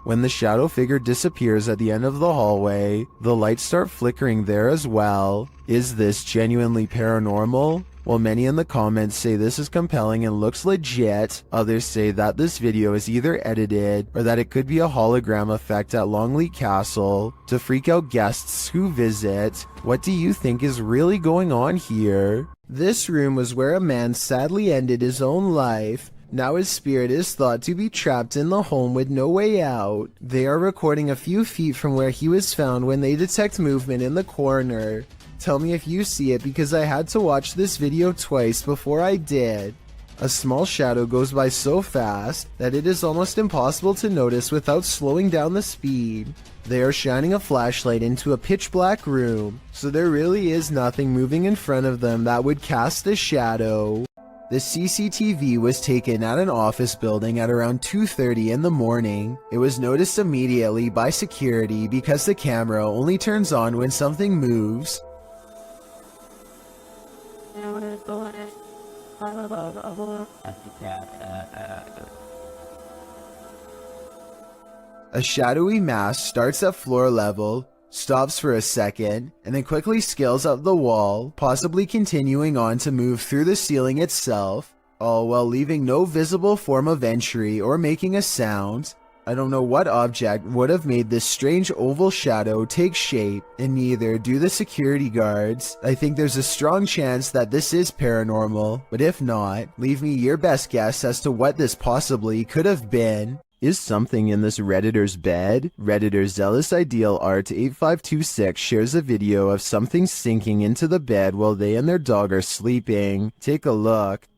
When the shadow figure disappears at the end of the hallway, the lights start flickering there as well. Is this genuinely paranormal? While many in the comments say this is compelling and looks legit, others say that this video is either edited or that it could be a hologram effect at Longleat Castle to freak out guests who visit. What do you think is really going on here? This room was where a man sadly ended his own life. Now his spirit is thought to be trapped in the home with no way out. They are recording a few feet from where he was found when they detect movement in the corner. Tell me if you see it, because I had to watch this video twice before I did. A small shadow goes by so fast that it is almost impossible to notice without slowing down the speed. They are shining a flashlight into a pitch black room, so there really is nothing moving in front of them that would cast a shadow. The CCTV was taken at an office building at around 2:30 in the morning. It was noticed immediately by security because the camera only turns on when something moves. A shadowy mass starts at floor level, stops for a second, and then quickly scales up the wall, possibly continuing on to move through the ceiling itself, all while leaving no visible form of entry or making a sound. I don't know what object would have made this strange oval shadow take shape, and neither do the security guards. I think there's a strong chance that this is paranormal, but if not, leave me your best guess as to what this possibly could have been. Is something in this Redditor's bed? Redditor Zealous Ideal Art 8526 shares a video of something sinking into the bed while they and their dog are sleeping. Take a look.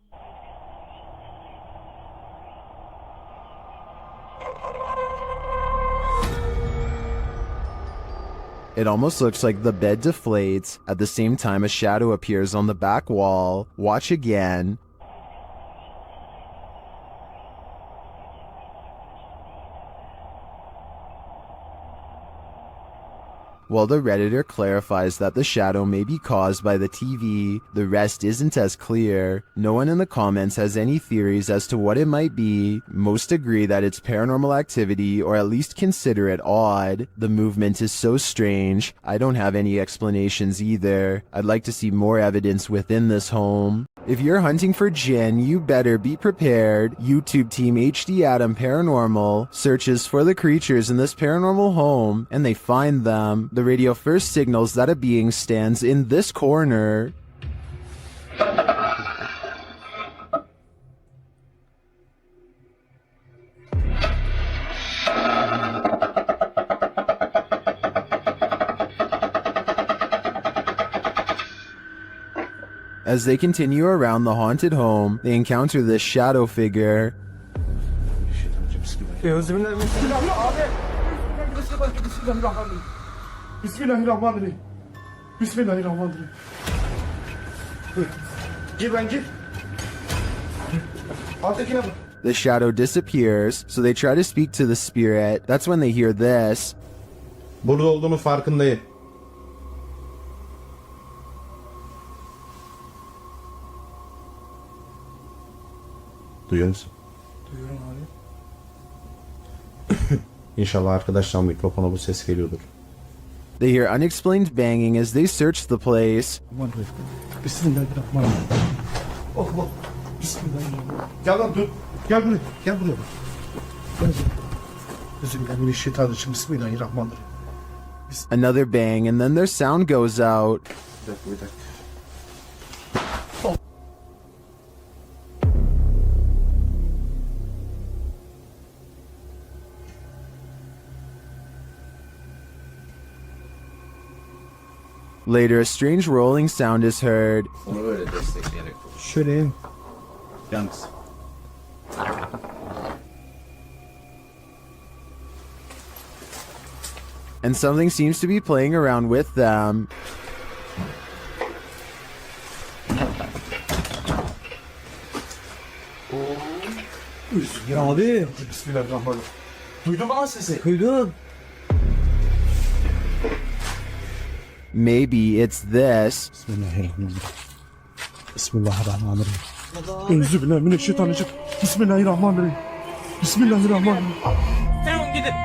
It almost looks like the bed deflates. At the same time, a shadow appears on the back wall. Watch again. While the Redditor clarifies that the shadow may be caused by the TV, the rest isn't as clear. No one in the comments has any theories as to what it might be. Most agree that it's paranormal activity, or at least consider it odd. The movement is so strange. I don't have any explanations either. I'd like to see more evidence within this home. If you're hunting for Jinn, you better be prepared. YouTube team HD Adam Paranormal searches for the creatures in this paranormal home, and they find them. The radio first signals that a being stands in this corner. As they continue around the haunted home, they encounter this shadow figure. The shadow disappears, so they try to speak to the spirit. That's when they hear this. Burada olduğumu farkındayım. Duyuyor musun? Duyuyorum abi. İnşallah arkadaşlar mikrofona bu ses geliyordur. They hear unexplained banging as they search the place. Bismillahirrahmanirrahim. Allah. Bismillahirrahmanirrahim. Gel lan dur. Gel buraya. Gel buraya. Another bang, and then their sound goes out. Later, a strange rolling sound is heard. Shoot in. Thanks. And something seems to be playing around with them. Gir abi. Bismillahirrahmanirrahim. Duydun mu lan sesi? Duydum. Maybe it's this. Bismillahirrahmanirrahim. Bismillahirrahmanirrahim. Euzubillahimineşşeytanirracim. Bismillahirrahmanirrahim. Bismillahirrahmanirrahim. Sen gidin.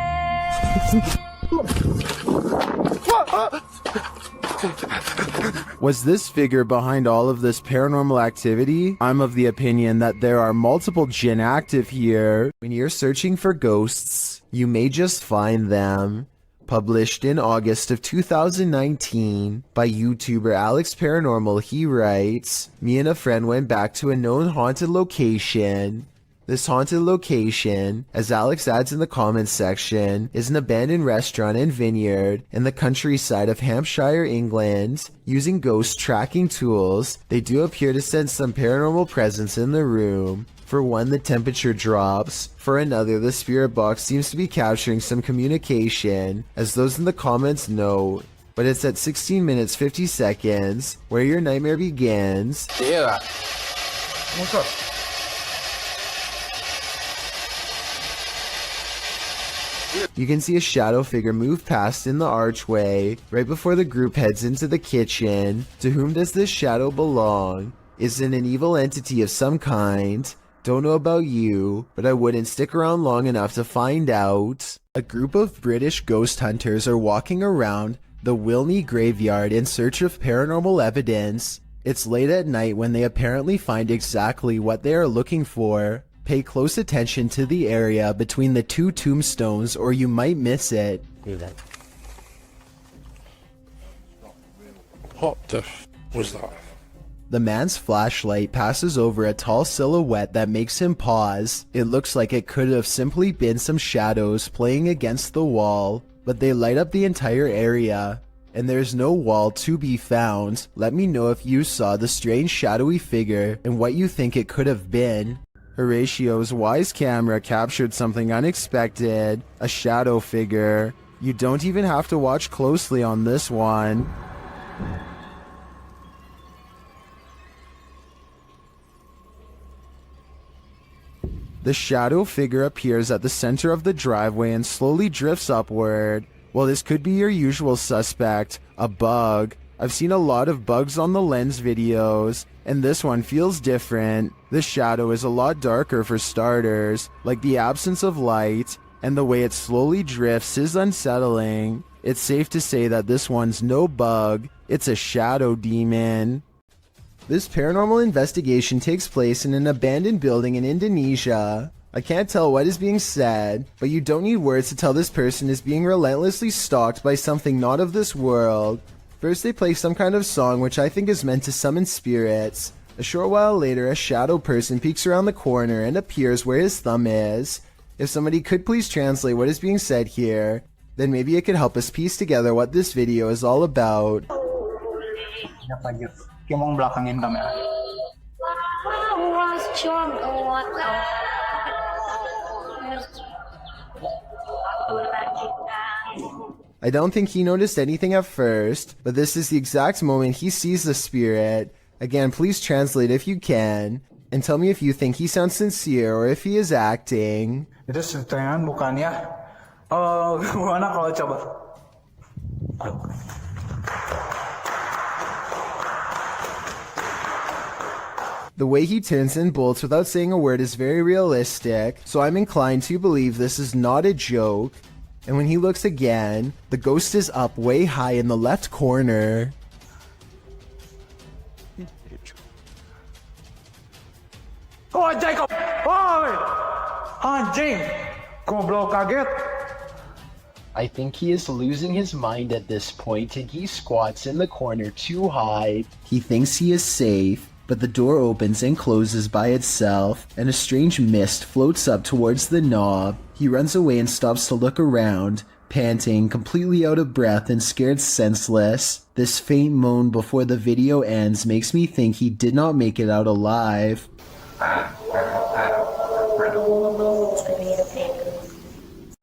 Was this figure behind all of this paranormal activity? I'm of the opinion that there are multiple jinn active here. When you're searching for ghosts, you may just find them. Published in August of 2019 by YouTuber Alex Paranormal, he writes, "Me and a friend went back to a known haunted location. This haunted location, as Alex adds in the comments section, is an abandoned restaurant and vineyard in the countryside of Hampshire, England. Using ghost tracking tools, they do appear to sense some paranormal presence in the room. For one, the temperature drops. For another, the spirit box seems to be capturing some communication, as those in the comments note. But it's at 16 minutes 50 seconds where your nightmare begins." Yeah. What's up? You can see a shadow figure move past in the archway right before the group heads into the kitchen. To whom does this shadow belong? Is it an evil entity of some kind? Don't know about you, but I wouldn't stick around long enough to find out. A group of British ghost hunters are walking around the Wilney graveyard in search of paranormal evidence. It's late at night when they apparently find exactly what they are looking for. Pay close attention to the area between the two tombstones or you might miss it. What the f was that? The man's flashlight passes over a tall silhouette that makes him pause. It looks like it could have simply been some shadows playing against the wall, but they light up the entire area. And there's no wall to be found. Let me know if you saw the strange shadowy figure and what you think it could have been. Horatio's wise camera captured something unexpected, a shadow figure. You don't even have to watch closely on this one. The shadow figure appears at the center of the driveway and slowly drifts upward. Well, this could be your usual suspect, a bug. I've seen a lot of bugs on the lens videos, and this one feels different. The shadow is a lot darker for starters, like the absence of light, and the way it slowly drifts is unsettling. It's safe to say that this one's no bug, it's a shadow demon. This paranormal investigation takes place in an abandoned building in Indonesia. I can't tell what is being said, but you don't need words to tell this person is being relentlessly stalked by something not of this world. First they play some kind of song which I think is meant to summon spirits. A short while later, a shadow person peeks around the corner and appears where his thumb is. If somebody could please translate what is being said here, then maybe it could help us piece together what this video is all about. Kayak mau belakangin kamera. I don't think he noticed anything at first, but this is the exact moment he sees the spirit. Again, please translate if you can, and tell me if you think he sounds sincere or if he is acting. Itu settingan bukannya? Gimana kalau coba? The way he turns and bolts without saying a word is very realistic, so I'm inclined to believe this is not a joke. And when he looks again, the ghost is up way high in the left corner. Oh, Jacob! Oh, anjing! Goblok kaget! I think he is losing his mind at this point and he squats in the corner to hide. He thinks he is safe, but the door opens and closes by itself, and a strange mist floats up towards the knob. He runs away and stops to look around, panting, completely out of breath and scared senseless. This faint moan before the video ends makes me think he did not make it out alive.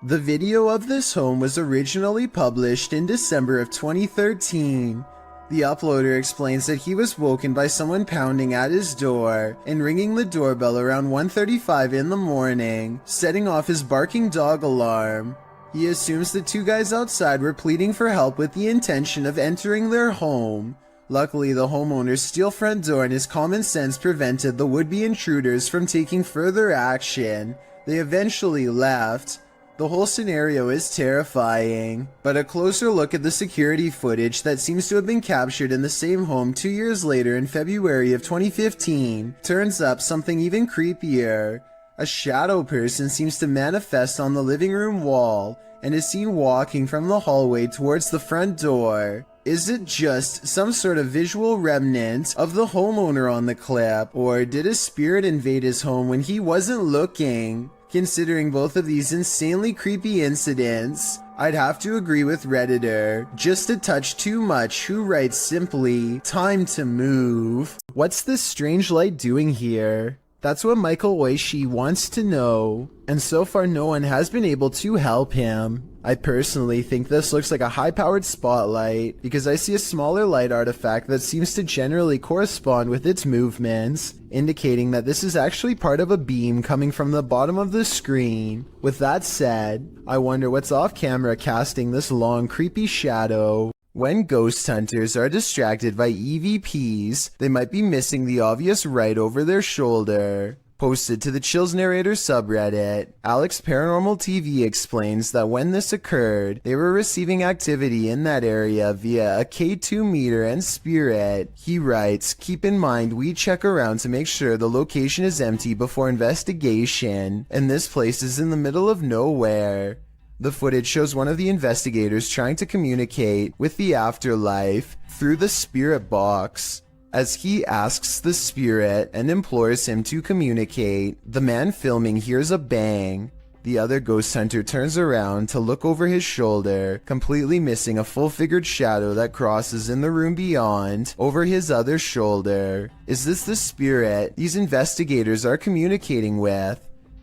The video of this home was originally published in December of 2013. The uploader explains that he was woken by someone pounding at his door and ringing the doorbell around 1:35 in the morning, setting off his barking dog alarm. He assumes the two guys outside were pleading for help with the intention of entering their home. Luckily, the homeowner's steel front door and his common sense prevented the would-be intruders from taking further action. They eventually left. The whole scenario is terrifying, but a closer look at the security footage that seems to have been captured in the same home 2 years later in February of 2015 turns up something even creepier. A shadow person seems to manifest on the living room wall and is seen walking from the hallway towards the front door. Is it just some sort of visual remnant of the homeowner on the clip, or did a spirit invade his home when he wasn't looking? Considering both of these insanely creepy incidents, I'd have to agree with Redditor, just a touch too much, who writes simply, "Time to move." What's this strange light doing here? That's what Michael Oishi wants to know, and so far no one has been able to help him. I personally think this looks like a high-powered spotlight, because I see a smaller light artifact that seems to generally correspond with its movements, indicating that this is actually part of a beam coming from the bottom of the screen. With that said, I wonder what's off-camera casting this long, creepy shadow. When ghost hunters are distracted by EVPs, they might be missing the obvious right over their shoulder. Posted to the Chills Narrator subreddit, Alex Paranormal TV explains that when this occurred, they were receiving activity in that area via a K2 meter and spirit. He writes, "Keep in mind we check around to make sure the location is empty before investigation, and this place is in the middle of nowhere." The footage shows one of the investigators trying to communicate with the afterlife through the spirit box. As he asks the spirit and implores him to communicate, the man filming hears a bang. The other ghost hunter turns around to look over his shoulder, completely missing a full-figured shadow that crosses in the room beyond, over his other shoulder. Is this the spirit these investigators are communicating with?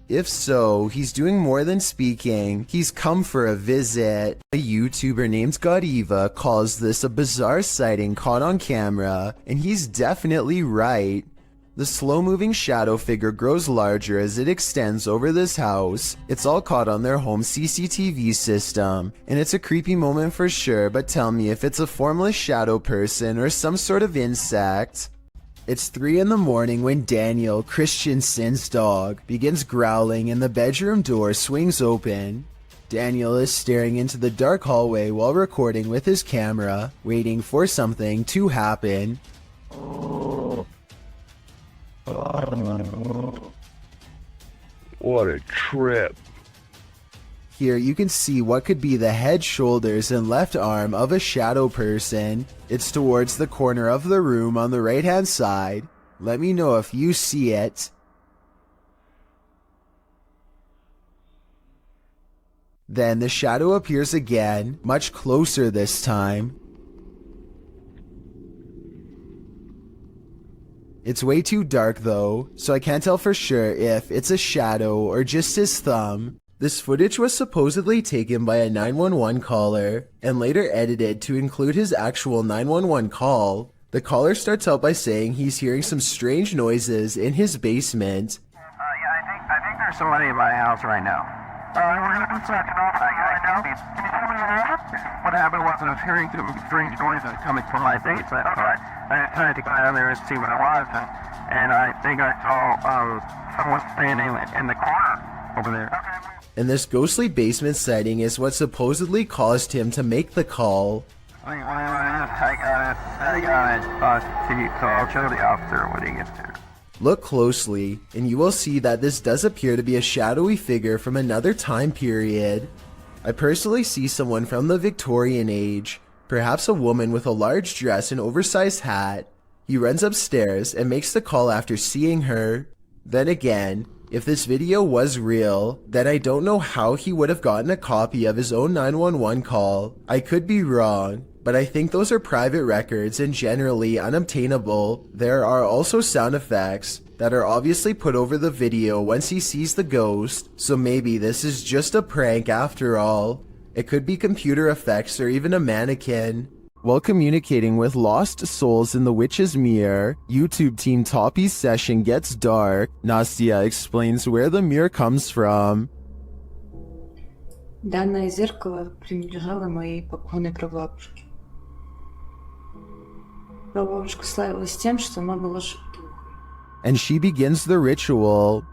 If so, he's doing more than speaking. He's come for a visit. A YouTuber named Godiva calls this a bizarre sighting caught on camera, and he's definitely right. The slow-moving shadow figure grows larger as it extends over this house. It's all caught on their home CCTV system, and it's a creepy moment for sure, but tell me if it's a formless shadow person or some sort of insect. It's 3 in the morning when Daniel, Christensen's dog, begins growling and the bedroom door swings open. Daniel is staring into the dark hallway while recording with his camera, waiting for something to happen. What a trip. Here you can see what could be the head, shoulders, and left arm of a shadow person. It's towards the corner of the room on the right hand side. Let me know if you see it. Then the shadow appears again, much closer this time. It's way too dark though, so I can't tell for sure if it's a shadow or just his thumb. This footage was supposedly taken by a 911 caller, and later edited to include his actual 911 call. The caller starts out by saying he's hearing some strange noises in his basement. I think there's somebody in my house right now. What happened was I was hearing some strange noises coming from my basement. I tried to go down there and see what it was, and I think I saw someone standing in the corner over there. And this ghostly basement sighting is what supposedly caused him to make the call. I got it. So I'll show the officer when he gets there. Look closely, and you will see that this does appear to be a shadowy figure from another time period. I personally see someone from the Victorian age, perhaps a woman with a large dress and oversized hat. He runs upstairs and makes the call after seeing her. Then again, if this video was real, then I don't know how he would have gotten a copy of his own 911 call. I could be wrong, but I think those are private records and generally unobtainable. There are also sound effects that are obviously put over the video once he sees the ghost, so maybe this is just a prank after all. It could be computer effects or even a mannequin. While communicating with lost souls in the witch's mirror, YouTube team Toppy's session gets dark. Nastya explains where the mirror comes from. Данное зеркало принадлежало моей покойной прабабушке. Прабабушка славилась тем, что она была шутухой. And she begins the ritual.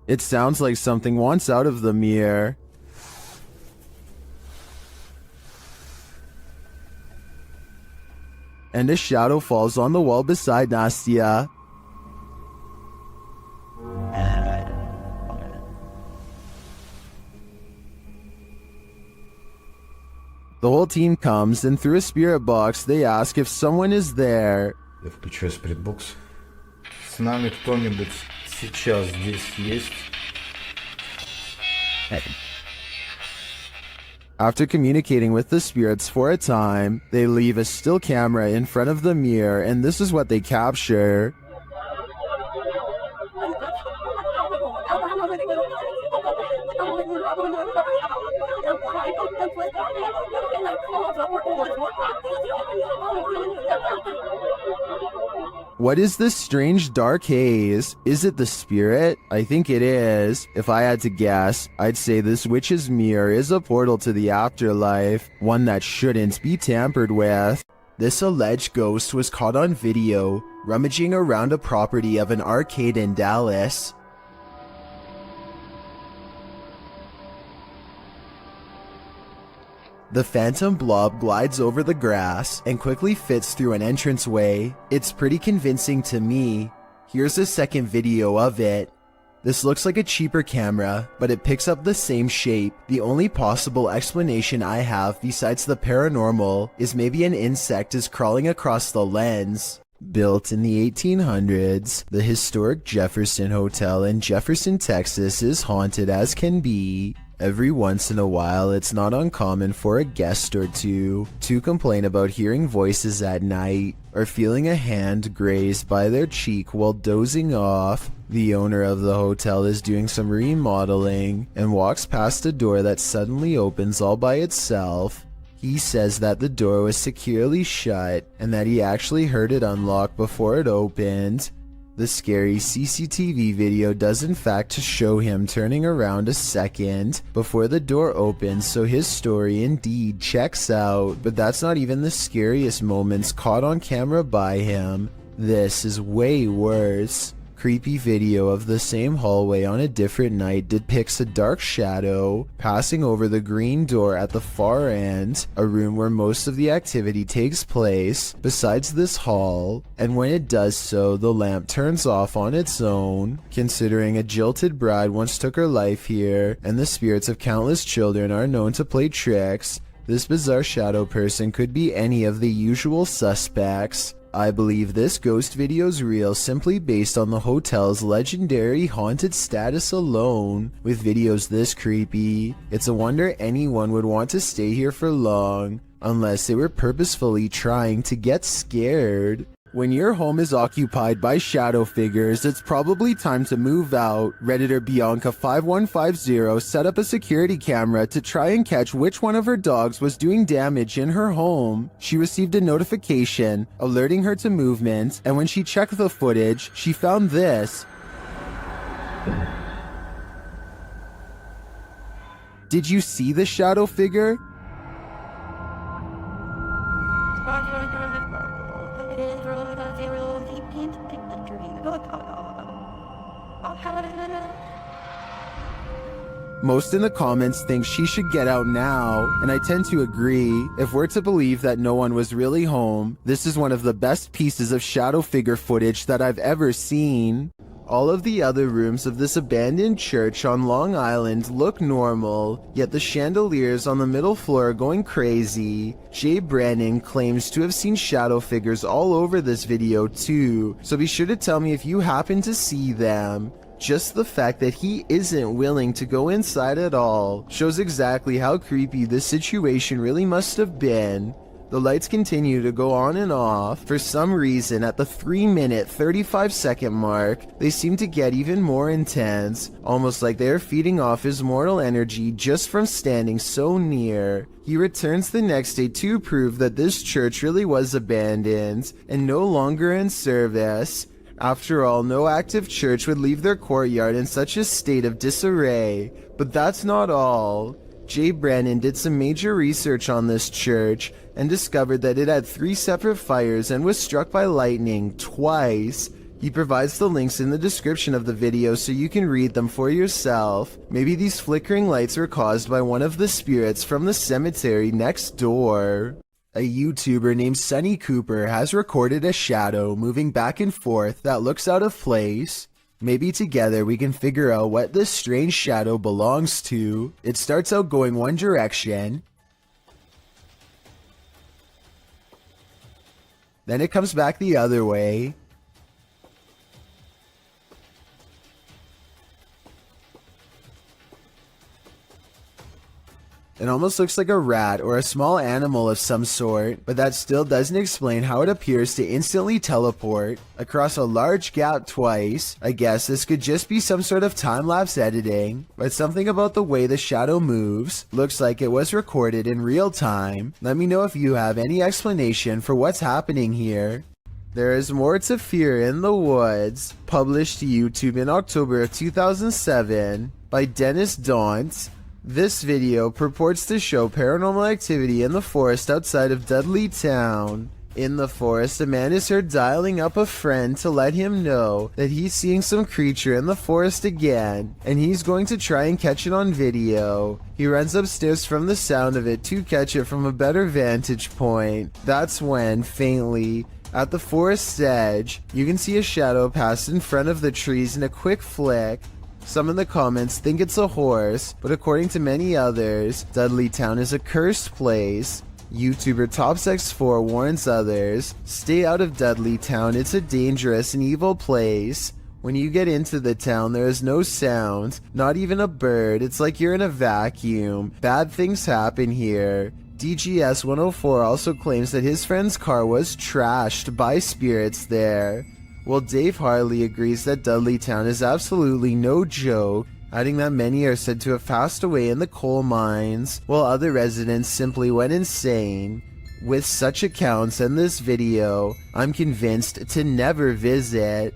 It sounds like something wants out of the mirror. And a shadow falls on the wall beside Nastya. The whole team comes, and through a spirit box, they ask if someone is there. Я включаю спиритбокс. С нами кто-нибудь сейчас здесь есть? After communicating with the spirits for a time, they leave a still camera in front of the mirror, and this is what they capture. What is this strange dark haze? Is it the spirit? I think it is. If I had to guess, I'd say this witch's mirror is a portal to the afterlife, one that shouldn't be tampered with. This alleged ghost was caught on video, rummaging around a property of an arcade in Dallas. The phantom blob glides over the grass and quickly fits through an entranceway. It's pretty convincing to me. Here's a second video of it. This looks like a cheaper camera, but it picks up the same shape. The only possible explanation I have besides the paranormal is maybe an insect is crawling across the lens. Built in the 1800s, the historic Jefferson Hotel in Jefferson, Texas is haunted as can be. Every once in a while, it's not uncommon for a guest or two to complain about hearing voices at night or feeling a hand grazed by their cheek while dozing off. The owner of the hotel is doing some remodeling and walks past a door that suddenly opens all by itself. He says that the door was securely shut and that he actually heard it unlock before it opened. The scary CCTV video does in fact show him turning around a second before the door opens, so his story indeed checks out, but that's not even the scariest moments caught on camera by him. This is way worse. Creepy video of the same hallway on a different night depicts a dark shadow passing over the green door at the far end, a room where most of the activity takes place, besides this hall, and when it does so, the lamp turns off on its own. Considering a jilted bride once took her life here, and the spirits of countless children are known to play tricks, this bizarre shadow person could be any of the usual suspects. I believe this ghost video's real simply based on the hotel's legendary haunted status alone. With videos this creepy, it's a wonder anyone would want to stay here for long, unless they were purposefully trying to get scared. When your home is occupied by shadow figures, it's probably time to move out. Redditor Bianca5150 set up a security camera to try and catch which one of her dogs was doing damage in her home. She received a notification alerting her to movement, and when she checked the footage, she found this. Did you see the shadow figure? Most in the comments think she should get out now, and I tend to agree. If we're to believe that no one was really home, this is one of the best pieces of shadow figure footage that I've ever seen. All of the other rooms of this abandoned church on Long Island look normal, yet the chandeliers on the middle floor are going crazy. Jay Brannon claims to have seen shadow figures all over this video too, so be sure to tell me if you happen to see them. Just the fact that he isn't willing to go inside at all shows exactly how creepy this situation really must have been. The lights continue to go on and off. For some reason, at the 3-minute 35-second mark, they seem to get even more intense, almost like they are feeding off his mortal energy just from standing so near. He returns the next day to prove that this church really was abandoned and no longer in service. After all, no active church would leave their courtyard in such a state of disarray. But that's not all. Jay Brannon did some major research on this church and discovered that it had 3 separate fires and was struck by lightning twice. He provides the links in the description of the video so you can read them for yourself. Maybe these flickering lights were caused by one of the spirits from the cemetery next door. A YouTuber named Sunny Cooper has recorded a shadow moving back and forth that looks out of place. Maybe together we can figure out what this strange shadow belongs to. It starts out going one direction, then it comes back the other way. It almost looks like a rat or a small animal of some sort, but that still doesn't explain how it appears to instantly teleport across a large gap twice. I guess this could just be some sort of time-lapse editing, but something about the way the shadow moves looks like it was recorded in real time. Let me know if you have any explanation for what's happening here. There is More to Fear in the Woods, published to YouTube in October of 2007 by Dennis Daunt. This video purports to show paranormal activity in the forest outside of Dudley Town. In the forest, a man is heard dialing up a friend to let him know that he's seeing some creature in the forest again, and he's going to try and catch it on video. He runs upstairs from the sound of it to catch it from a better vantage point. That's when, faintly, at the forest's edge, you can see a shadow pass in front of the trees in a quick flick. Some in the comments think it's a horse, but according to many others, Dudley Town is a cursed place. YouTuber TopsX4 warns others, stay out of Dudley Town, it's a dangerous and evil place. When you get into the town, there is no sound, not even a bird, it's like you're in a vacuum. Bad things happen here. DGS 104 also claims that his friend's car was trashed by spirits there. Well, Dave Harley agrees that Dudley Town is absolutely no joke, adding that many are said to have passed away in the coal mines, while other residents simply went insane. With such accounts and this video, I'm convinced to never visit.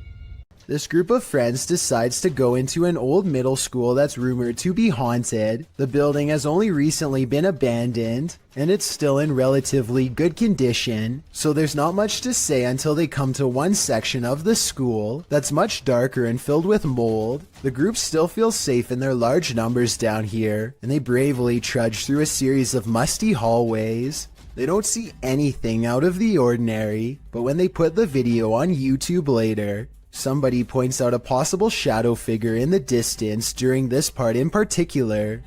This group of friends decides to go into an old middle school that's rumored to be haunted. The building has only recently been abandoned, and it's still in relatively good condition, so there's not much to say until they come to one section of the school that's much darker and filled with mold. The group still feels safe in their large numbers down here, and they bravely trudge through a series of musty hallways. They don't see anything out of the ordinary, but when they put the video on YouTube later, somebody points out a possible shadow figure in the distance during this part in particular.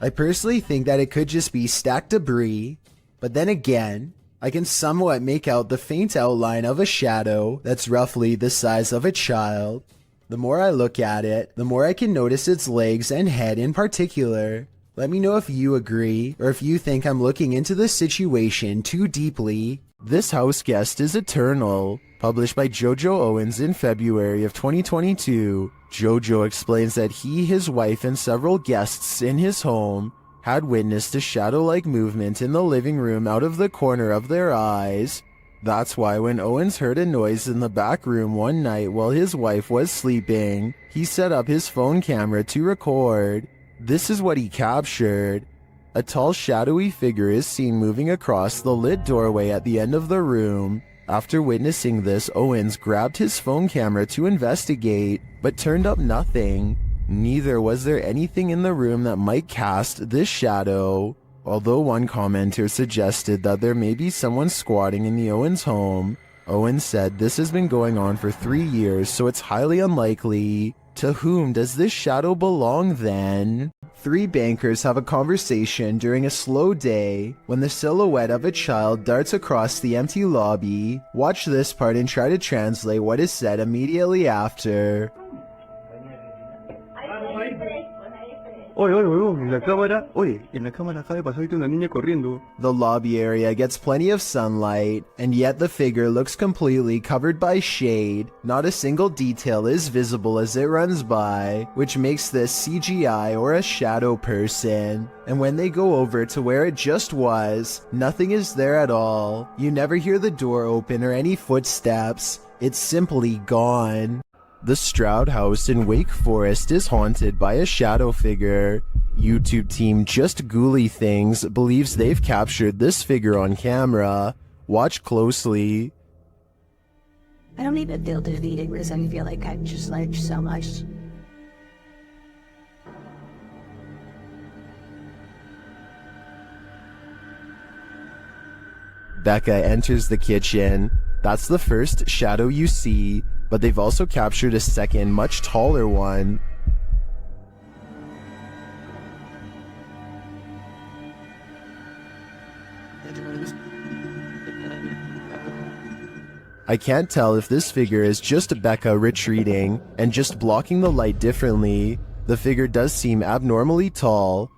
I personally think that it could just be stacked debris, but then again, I can somewhat make out the faint outline of a shadow that's roughly the size of a child. The more I look at it, the more I can notice its legs and head in particular. Let me know if you agree, or if you think I'm looking into this situation too deeply. This house guest is eternal, published by Jojo Owens in February of 2022. Jojo explains that he, his wife, and several guests in his home had witnessed a shadow-like movement in the living room out of the corner of their eyes. That's why when Owens heard a noise in the back room one night while his wife was sleeping, he set up his phone camera to record. This is what he captured. A tall shadowy figure is seen moving across the lit doorway at the end of the room. After witnessing this, Owens grabbed his phone camera to investigate, but turned up nothing. Neither was there anything in the room that might cast this shadow. Although one commenter suggested that there may be someone squatting in the Owens home, Owens said this has been going on for 3 years, so it's highly unlikely. To whom does this shadow belong then? 3 bankers have a conversation during a slow day when the silhouette of a child darts across the empty lobby. Watch this part and try to translate what is said immediately after. Oye, oye, oye, en la cámara, oye, en la cámara acaba de pasar ahorita una niña corriendo. The lobby area gets plenty of sunlight, and yet the figure looks completely covered by shade. Not a single detail is visible as it runs by, which makes this CGI or a shadow person. And when they go over to where it just was, nothing is there at all. You never hear the door open or any footsteps. It's simply gone. The Stroud House in Wake Forest is haunted by a shadow figure. YouTube team Just Ghouly Things believes they've captured this figure on camera. Watch closely. I don't even feel defeated because I feel like I've just learned so much. Becca enters the kitchen. That's the first shadow you see, but they've also captured a second, much taller one. I can't tell if this figure is just Becca retreating and just blocking the light differently. The figure does seem abnormally tall.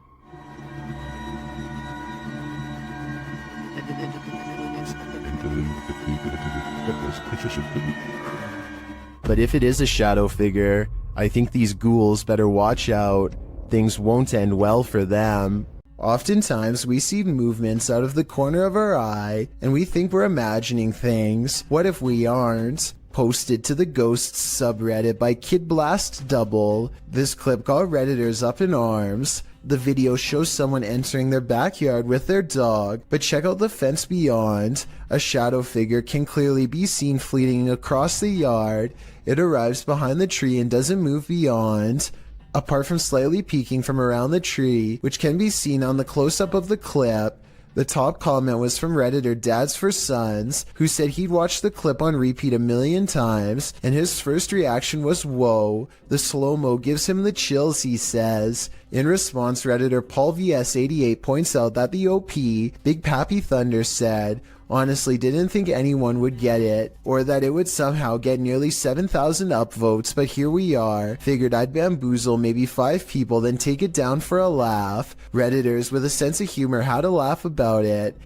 But if it is a shadow figure, I think these ghouls better watch out. Things won't end well for them. Oftentimes we see movements out of the corner of our eye and we think we're imagining things. What if we aren't? Posted to the Ghosts subreddit by Kid Blast Double, this clip got Redditors up in arms. The video shows someone entering their backyard with their dog, but check out the fence beyond. A shadow figure can clearly be seen fleeting across the yard. It arrives behind the tree and doesn't move beyond. Apart from slightly peeking from around the tree, which can be seen on the close-up of the clip. The top comment was from Redditor Dads for Sons, who said he'd watched the clip on repeat 1,000,000 times, and his first reaction was, "Whoa, the slow-mo gives him the chills," he says. In response, Redditor Paul VS88 points out that the OP, Big Pappy Thunder, said, "Honestly didn't think anyone would get it, or that it would somehow get nearly 7,000 upvotes, but here we are. Figured I'd bamboozle maybe 5 people, then take it down for a laugh." Redditors with a sense of humor had a laugh about it.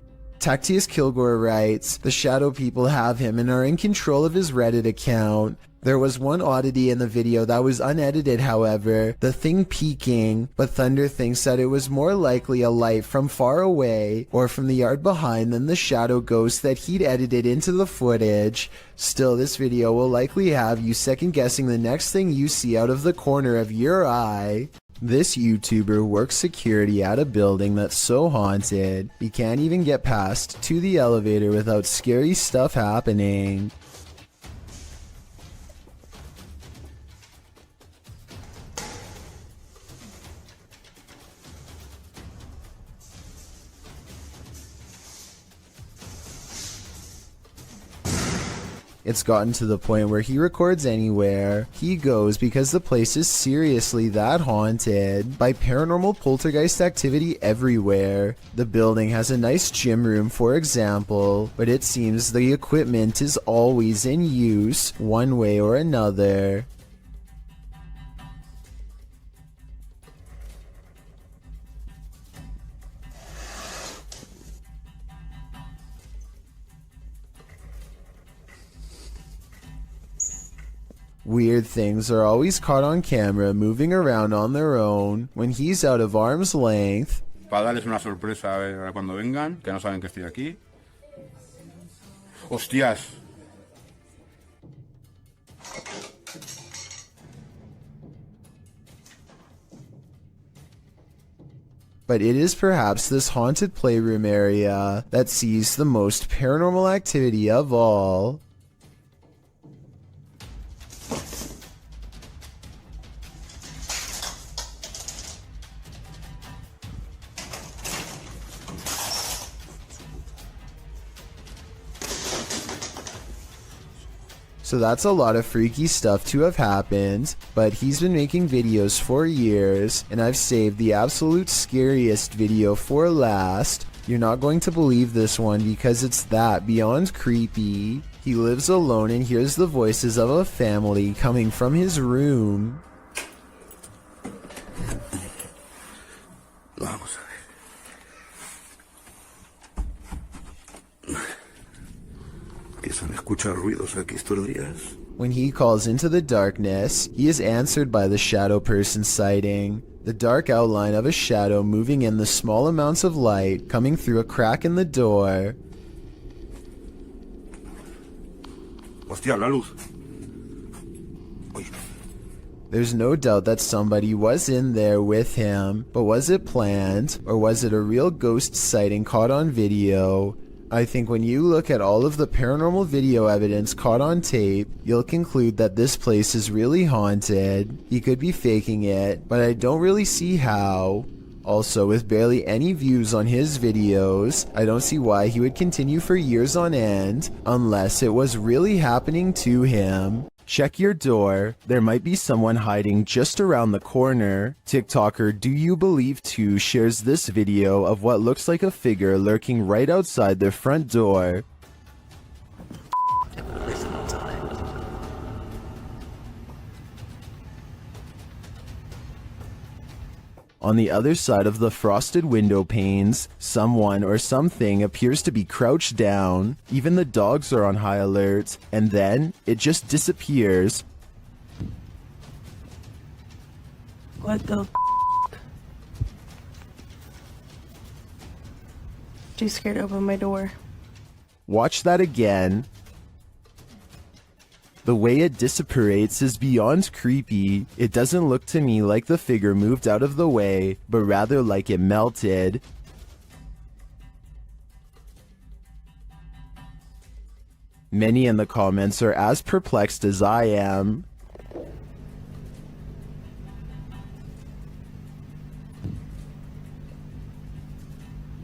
Tactius Kilgore writes, "The shadow people have him and are in control of his Reddit account." There was one oddity in the video that was unedited, however, the thing peeking, but Thunder thinks that it was more likely a light from far away or from the yard behind than the shadow ghost that he'd edited into the footage. Still, this video will likely have you second guessing the next thing you see out of the corner of your eye. This YouTuber works security at a building that's so haunted, he can't even get past to the elevator without scary stuff happening. It's gotten to the point where he records anywhere he goes because the place is seriously that haunted by paranormal poltergeist activity everywhere. The building has a nice gym room, for example, but it seems the equipment is always in use one way or another. Weird things are always caught on camera moving around on their own when he's out of arm's length. Para darles una sorpresa a ver cuando vengan, que no saben que estoy aquí. ¡Hostias! but it is perhaps this haunted playroom area that sees the most paranormal activity of all. So that's a lot of freaky stuff to have happened, but he's been making videos for years, and I've saved the absolute scariest video for last. You're not going to believe this one because it's that beyond creepy. He lives alone and hears the voices of a family coming from his room. Vamos a ver. Empiezan a escuchar ruidos aquí estos días. When he calls into the darkness, he is answered by the shadow person sighting. The dark outline of a shadow moving in the small amounts of light coming through a crack in the door. Hostia, la luz. Oye. There's no doubt that somebody was in there with him, but was it planned, or was it a real ghost sighting caught on video? I think when you look at all of the paranormal video evidence caught on tape, you'll conclude that this place is really haunted. He could be faking it, but I don't really see how. Also, with barely any views on his videos, I don't see why he would continue for years on end, unless it was really happening to him. Check your door. There might be someone hiding just around the corner. TikToker Do You Believe 2 shares this video of what looks like a figure lurking right outside their front door. On the other side of the frosted window panes, someone or something appears to be crouched down. Even the dogs are on high alert, and then it just disappears. What the Too scared to open my door. Watch that again. The way it disapparates is beyond creepy. It doesn't look to me like the figure moved out of the way, but rather like it melted. Many in the comments are as perplexed as I am.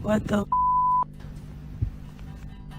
What the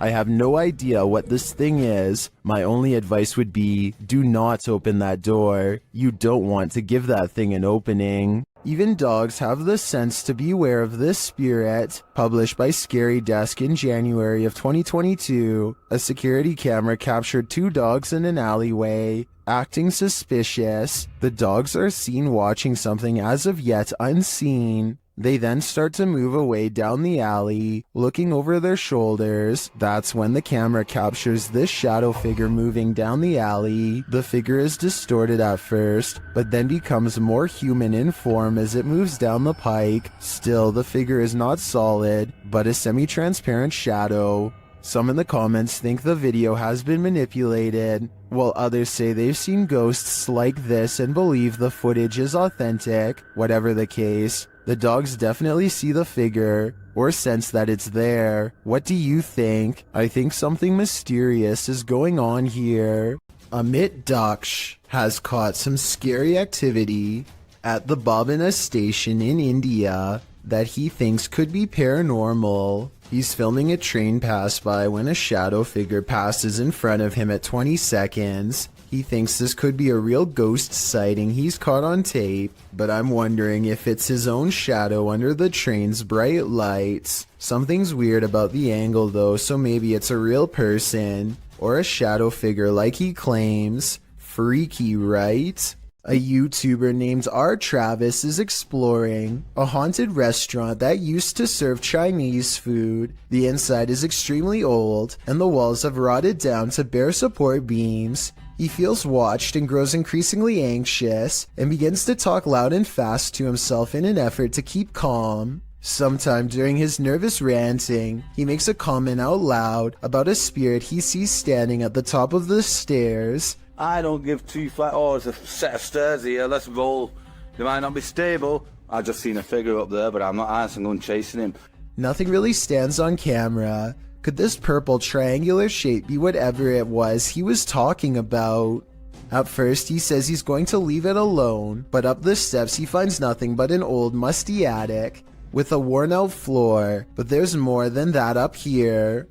I have no idea what this thing is. My only advice would be, do not open that door. You don't want to give that thing an opening. Even dogs have the sense to be aware of this spirit. Published by Scary Desk in January of 2022, a security camera captured 2 dogs in an alleyway, acting suspicious. The dogs are seen watching something as of yet unseen. They then start to move away down the alley, looking over their shoulders. That's when the camera captures this shadow figure moving down the alley. The figure is distorted at first, but then becomes more human in form as it moves down the pike. Still, the figure is not solid, but a semi-transparent shadow. Some in the comments think the video has been manipulated, while others say they've seen ghosts like this and believe the footage is authentic. Whatever the case, the dogs definitely see the figure, or sense that it's there. What do you think? I think something mysterious is going on here. Amit Daksh has caught some scary activity at the Babina station in India that he thinks could be paranormal. He's filming a train pass by when a shadow figure passes in front of him at 20 seconds. He thinks this could be a real ghost sighting he's caught on tape, but I'm wondering if it's his own shadow under the train's bright lights. Something's weird about the angle though, so maybe it's a real person, or a shadow figure like he claims. Freaky, right? A YouTuber named R. Travis is exploring a haunted restaurant that used to serve Chinese food. The inside is extremely old, and the walls have rotted down to bare support beams. He feels watched and grows increasingly anxious, and begins to talk loud and fast to himself in an effort to keep calm. Sometime during his nervous ranting, he makes a comment out loud about a spirit he sees standing at the top of the stairs. I don't give 2 flat. Oh, it's a set of stairs here. Let's roll. They might not be stable. I just seen a figure up there, but I'm not answering on chasing him. Nothing really stands on camera. Could this purple triangular shape be whatever it was he was talking about? At first he says he's going to leave it alone, but up the steps he finds nothing but an old musty attic with a worn out floor, but there's more than that up here.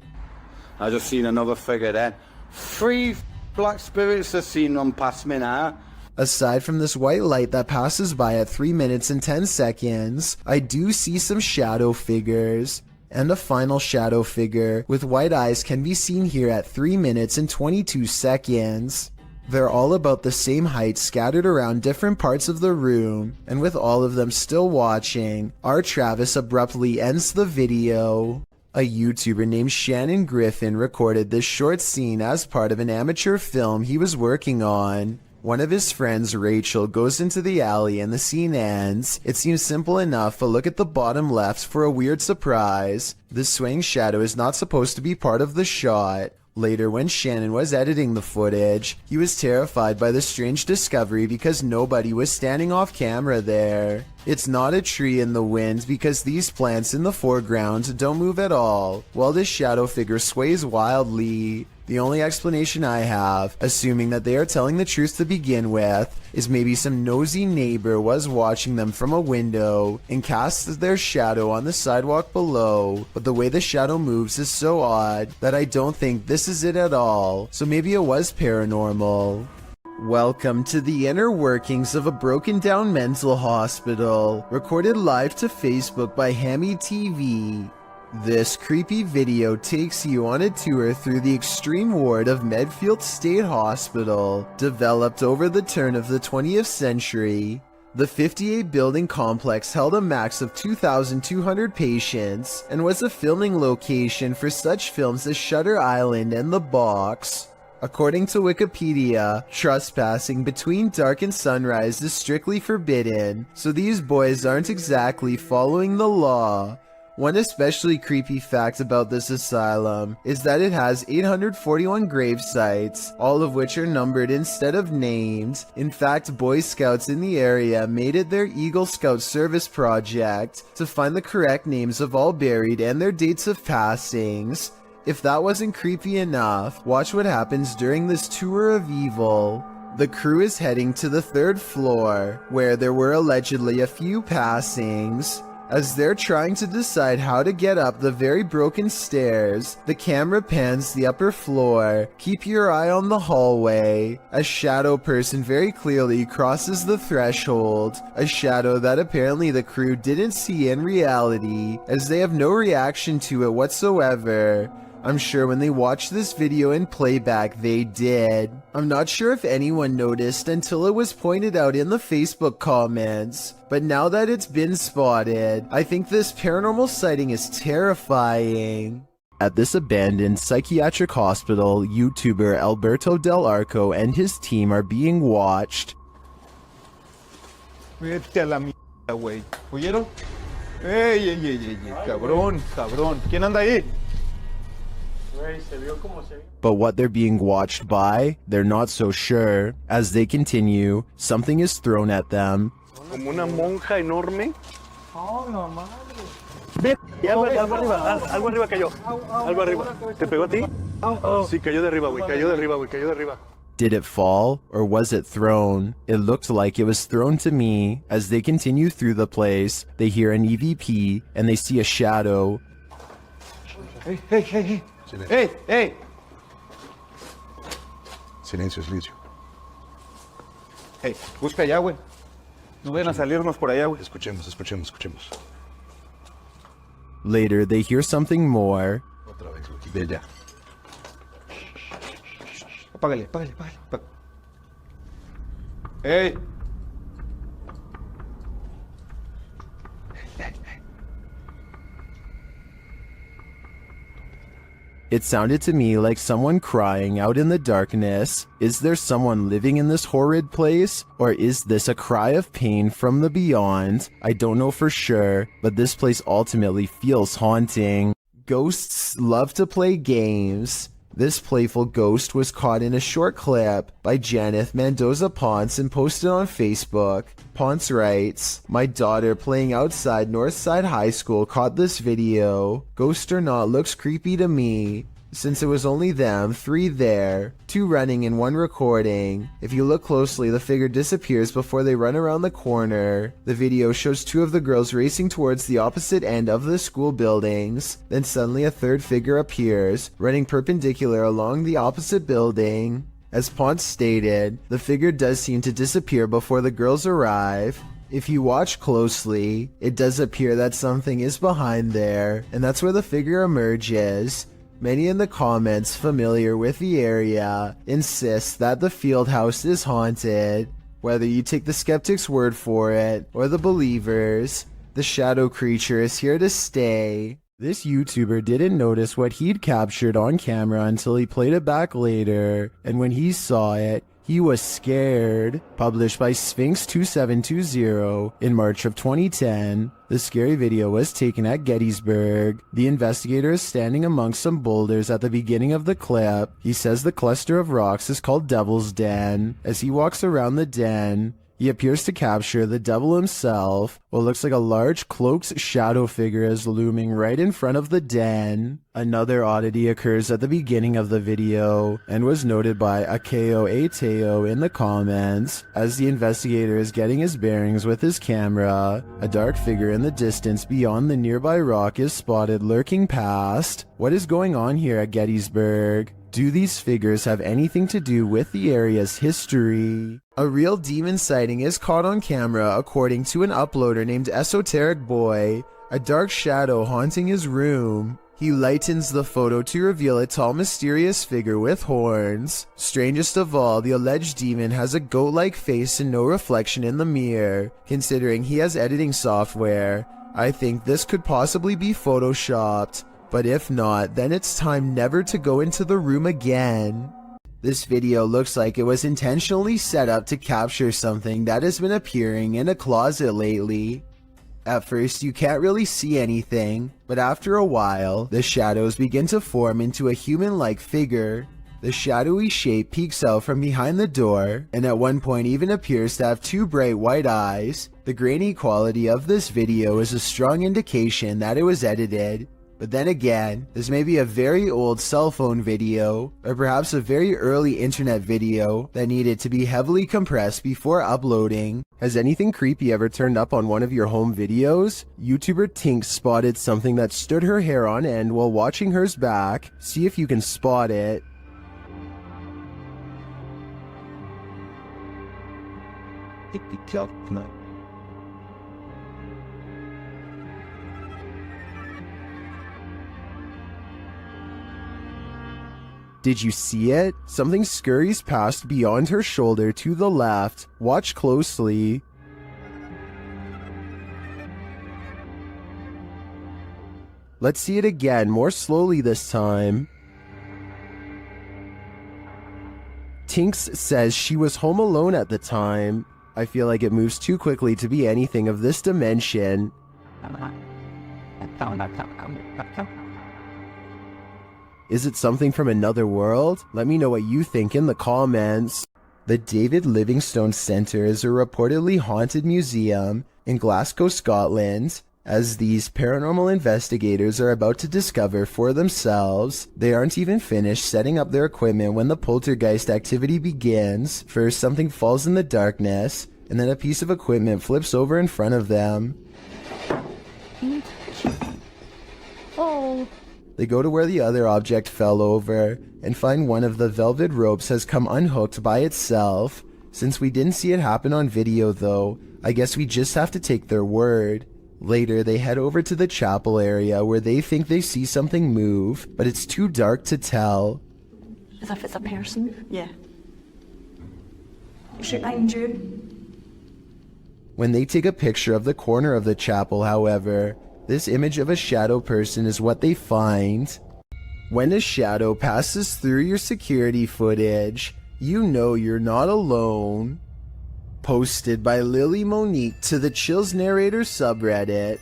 I just seen another figure then. 3 black spirits have seen them pass me now. Aside from this white light that passes by at 3 minutes and 10 seconds, I do see some shadow figures. And a final shadow figure with white eyes can be seen here at 3 minutes and 22 seconds. They're all about the same height, scattered around different parts of the room, and with all of them still watching, our Travis abruptly ends the video. A YouTuber named Shannon Griffin recorded this short scene as part of an amateur film he was working on. One of his friends, Rachel, goes into the alley and the scene ends. It seems simple enough, but look at the bottom left for a weird surprise. This swaying shadow is not supposed to be part of the shot. Later, when Shannon was editing the footage, he was terrified by the strange discovery because nobody was standing off camera there. It's not a tree in the wind because these plants in the foreground don't move at all, while this shadow figure sways wildly. The only explanation I have, assuming that they are telling the truth to begin with, is maybe some nosy neighbor was watching them from a window and cast their shadow on the sidewalk below, but the way the shadow moves is so odd that I don't think this is it at all, so maybe it was paranormal. Welcome to the inner workings of a broken down mental hospital, recorded live to Facebook by Hammy TV. This creepy video takes you on a tour through the extreme ward of Medfield State Hospital, developed over the turn of the 20th century. The 58-building complex held a max of 2,200 patients and was a filming location for such films as Shutter Island and The Box. According to Wikipedia, trespassing between dark and sunrise is strictly forbidden, so these boys aren't exactly following the law. One especially creepy fact about this asylum is that it has 841 grave sites, all of which are numbered instead of named. In fact, Boy Scouts in the area made it their Eagle Scout service project to find the correct names of all buried and their dates of passings. If that wasn't creepy enough, watch what happens during this tour of evil. The crew is heading to the 3rd floor, where there were allegedly a few passings. As they're trying to decide how to get up the very broken stairs, the camera pans the upper floor. Keep your eye on the hallway. A shadow person very clearly crosses the threshold, a shadow that apparently the crew didn't see in reality, as they have no reaction to it whatsoever. I'm sure when they watched this video in playback they did. I'm not sure if anyone noticed until it was pointed out in the Facebook comments, but now that it's been spotted, I think this paranormal sighting is terrifying. At this abandoned psychiatric hospital, YouTuber Alberto Del Arco and his team are being watched. Vete a la mierda, güey. ¿Oyeron? ¡Ey! Cabrón, cabrón. ¿Quién anda ahí? But what they're being watched by, they're not so sure. As they continue, something is thrown at them. Como una monja enorme. Oh, no madre. Ve, algo arriba cayó. Algo arriba. ¿Te pegó a ti? Sí, cayó de arriba, güey. Cayó de arriba. Did it fall, or was it thrown? It looked like it was thrown to me. As they continue through the place, they hear an EVP, and they see a shadow. Hey! ¡Ey! Silencio. Hey, busca allá, güey. No vayan a salirnos por allá, güey. Escuchemos. Later, they hear something more. Otra vez, de allá. Apágale. ¡Ey! It sounded to me like someone crying out in the darkness. Is there someone living in this horrid place? Or is this a cry of pain from the beyond? I don't know for sure, but this place ultimately feels haunting. Ghosts love to play games. This playful ghost was caught in a short clip by Janeth Mendoza Ponce and posted on Facebook. Ponce writes, "My daughter playing outside Northside High School caught this video. Ghost or not, looks creepy to me. Since it was only them, 3 there, 2 running and 1 recording. If you look closely, the figure disappears before they run around the corner. The video shows 2 of the girls racing towards the opposite end of the school buildings. Then suddenly a 3rd figure appears, running perpendicular along the opposite building. As Ponce stated, the figure does seem to disappear before the girls arrive. If you watch closely, it does appear that something is behind there, and that's where the figure emerges. Many in the comments familiar with the area insist that the field house is haunted. Whether you take the skeptic's word for it or the believers, the shadow creature is here to stay. This YouTuber didn't notice what he'd captured on camera until he played it back later, and when he saw it, he was scared. Published by Sphinx2720 in March of 2010, the scary video was taken at Gettysburg. The investigator is standing amongst some boulders at the beginning of the clip. He says the cluster of rocks is called Devil's Den. As he walks around the den, he appears to capture the devil himself. What looks like a large cloaked shadow figure is looming right in front of the den. Another oddity occurs at the beginning of the video and was noted by Akeo Ateo in the comments. As the investigator is getting his bearings with his camera, a dark figure in the distance beyond the nearby rock is spotted lurking past. What is going on here at Gettysburg? Do these figures have anything to do with the area's history? A real demon sighting is caught on camera according to an uploader named Esoteric Boy, a dark shadow haunting his room. He lightens the photo to reveal a tall mysterious figure with horns. Strangest of all, the alleged demon has a goat-like face and no reflection in the mirror. Considering he has editing software, I think this could possibly be photoshopped. But if not, then it's time never to go into the room again. This video looks like it was intentionally set up to capture something that has been appearing in a closet lately. At first you can't really see anything, but after a while, the shadows begin to form into a human-like figure. The shadowy shape peeks out from behind the door, and at one point even appears to have 2 bright white eyes. The grainy quality of this video is a strong indication that it was edited. But then again, this may be a very old cell phone video, or perhaps a very early internet video that needed to be heavily compressed before uploading. Has anything creepy ever turned up on one of your home videos? YouTuber Tink spotted something that stood her hair on end while watching hers back. See if you can spot it. Did you see it? Something scurries past beyond her shoulder to the left. Watch closely. Let's see it again, more slowly this time. Tinks says she was home alone at the time. I feel like it moves too quickly to be anything of this dimension. Is it something from another world? Let me know what you think in the comments. The David Livingstone Centre is a reportedly haunted museum in Glasgow, Scotland. As these paranormal investigators are about to discover for themselves, they aren't even finished setting up their equipment when the poltergeist activity begins. First, something falls in the darkness, and then a piece of equipment flips over in front of them. Oh. They go to where the other object fell over and find one of the velvet ropes has come unhooked by itself. Since we didn't see it happen on video though, I guess we just have to take their word. Later, they head over to the chapel area where they think they see something move, but it's too dark to tell. As if it's a person? Yeah. It's behind you. When they take a picture of the corner of the chapel, however, this image of a shadow person is what they find. When a shadow passes through your security footage, you know you're not alone. Posted by Lily Monique to the Chills Narrator subreddit.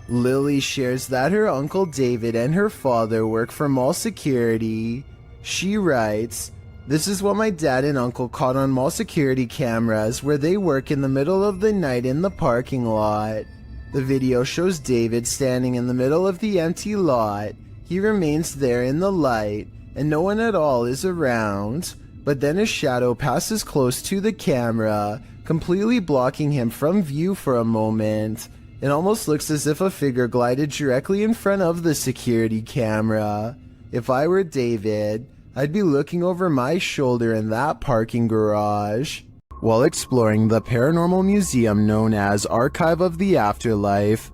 Lily shares that her Uncle David and her father work for mall security. She writes, "This is what my dad and uncle caught on mall security cameras where they work in the middle of the night in the parking lot. The video shows David standing in the middle of the empty lot. He remains there in the light, and no one at all is around. But then a shadow passes close to the camera, completely blocking him from view for a moment. It almost looks as if a figure glided directly in front of the security camera. If I were David, I'd be looking over my shoulder in that parking garage." While exploring the paranormal museum known as Archive of the Afterlife,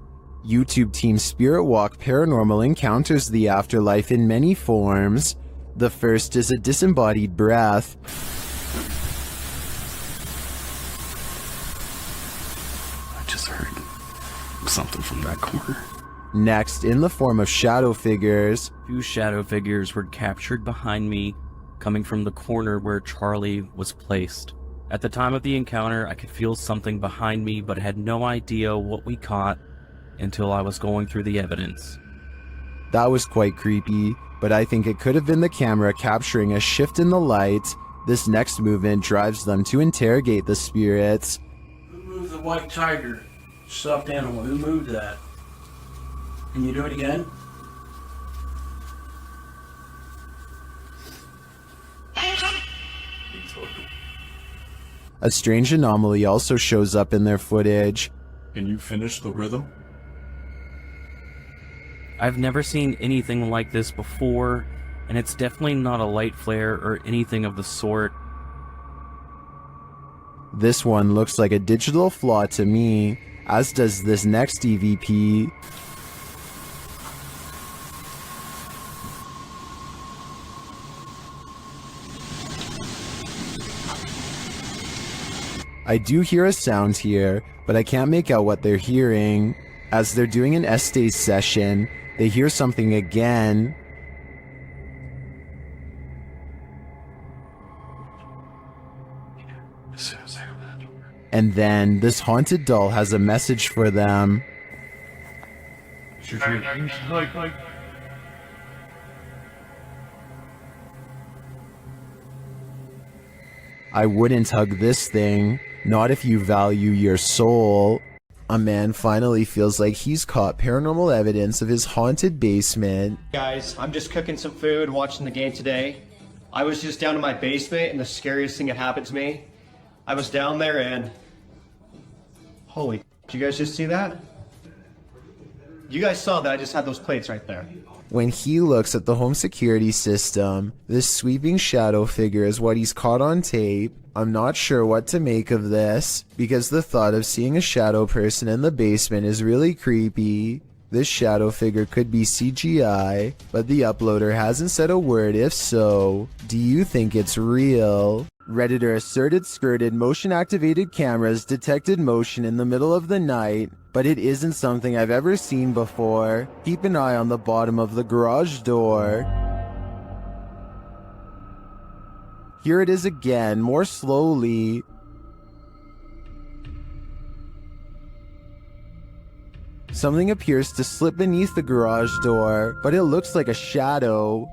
YouTube team Spirit Walk Paranormal encounters the afterlife in many forms. The first is a disembodied breath. I just heard something from that corner. Next, in the form of shadow figures. 2 shadow figures were captured behind me, coming from the corner where Charlie was placed. At the time of the encounter, I could feel something behind me, but had no idea what we caught until I was going through the evidence. That was quite creepy, but I think it could have been the camera capturing a shift in the light. This next movement drives them to interrogate the spirits. Who moved the white tiger? Stuffed animal, who moved that? Can you do it again? A strange anomaly also shows up in their footage. Can you finish the rhythm? I've never seen anything like this before, and it's definitely not a light flare or anything of the sort. This one looks like a digital flaw to me, as does this next EVP. I do hear a sound here, but I can't make out what they're hearing. As they're doing an Estes session, they hear something again. And then this haunted doll has a message for them. I wouldn't hug this thing, not if you value your soul. A man finally feels like he's caught paranormal evidence of his haunted basement. Guys, I'm just cooking some food, watching the game today. I was just down in my basement, and the scariest thing that happened to me, I was down there and... Holy, did you guys just see that? You guys saw that I just had those plates right there. When he looks at the home security system, this sweeping shadow figure is what he's caught on tape. I'm not sure what to make of this, because the thought of seeing a shadow person in the basement is really creepy. This shadow figure could be CGI, but the uploader hasn't said a word if so. Do you think it's real? Redditor asserted skirted motion-activated cameras detected motion in the middle of the night, but it isn't something I've ever seen before. Keep an eye on the bottom of the garage door. Here it is again, more slowly. Something appears to slip beneath the garage door, but it looks like a shadow.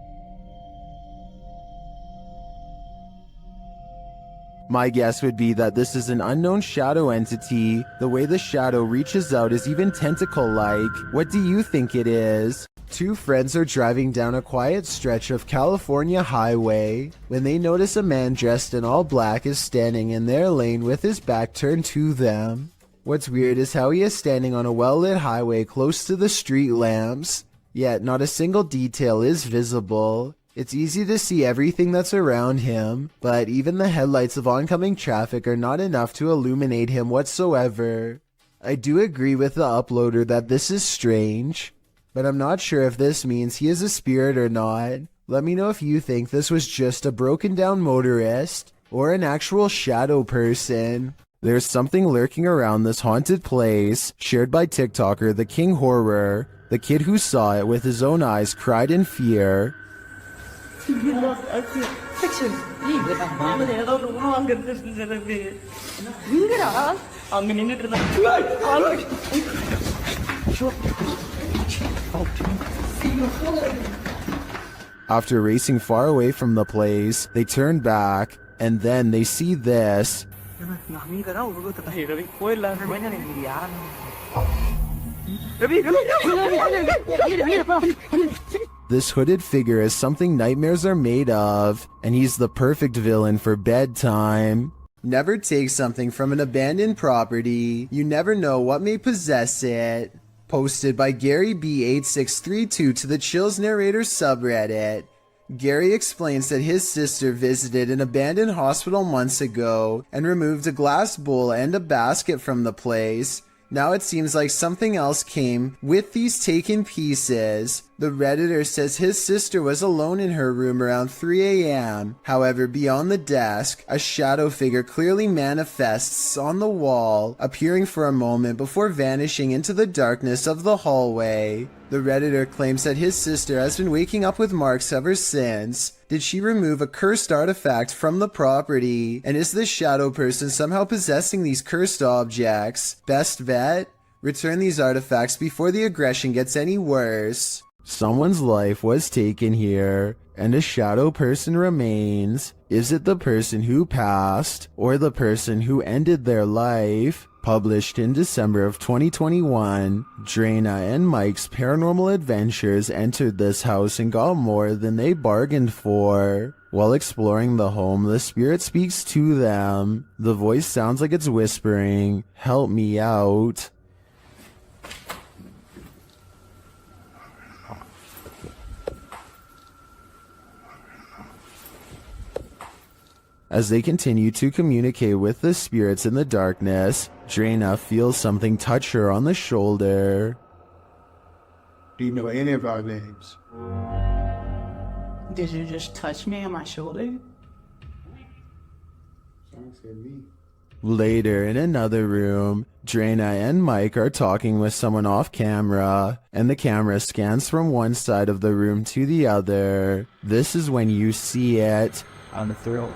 My guess would be that this is an unknown shadow entity. The way the shadow reaches out is even tentacle-like. What do you think it is? Two friends are driving down a quiet stretch of California highway when they notice a man dressed in all black is standing in their lane with his back turned to them. What's weird is how he is standing on a well-lit highway close to the street lamps, yet not a single detail is visible. It's easy to see everything that's around him, but even the headlights of oncoming traffic are not enough to illuminate him whatsoever. I do agree with the uploader that this is strange, but I'm not sure if this means he is a spirit or not. Let me know if you think this was just a broken down motorist or an actual shadow person. There's something lurking around this haunted place, shared by TikToker The King Horror. The kid who saw it with his own eyes cried in fear. After racing far away from the place, they turn back, and then they see this. This hooded figure is something nightmares are made of, and he's the perfect villain for bedtime. Never take something from an abandoned property. You never know what may possess it. Posted by Gary B8632 to the Chills Narrator subreddit. Gary explains that his sister visited an abandoned hospital months ago and removed a glass bowl and a basket from the place. Now it seems like something else came with these taken pieces. The Redditor says his sister was alone in her room around 3 a.m. However, beyond the desk, a shadow figure clearly manifests on the wall, appearing for a moment before vanishing into the darkness of the hallway. The Redditor claims that his sister has been waking up with marks ever since. Did she remove a cursed artifact from the property? And is this shadow person somehow possessing these cursed objects? Best bet? Return these artifacts before the aggression gets any worse. Someone's life was taken here, and a shadow person remains. Is it the person who passed, or the person who ended their life? Published in December of 2021, Drana and Mike's paranormal adventures entered this house and got more than they bargained for. While exploring the home, the spirit speaks to them. The voice sounds like it's whispering, "Help me out." As they continue to communicate with the spirits in the darkness, Drana feels something touch her on the shoulder. Do you know any of our names? Did you just touch me on my shoulder? Someone said me. Later, in another room, Drana and Mike are talking with someone off camera, and the camera scans from one side of the room to the other. This is when you see it. On the thrill.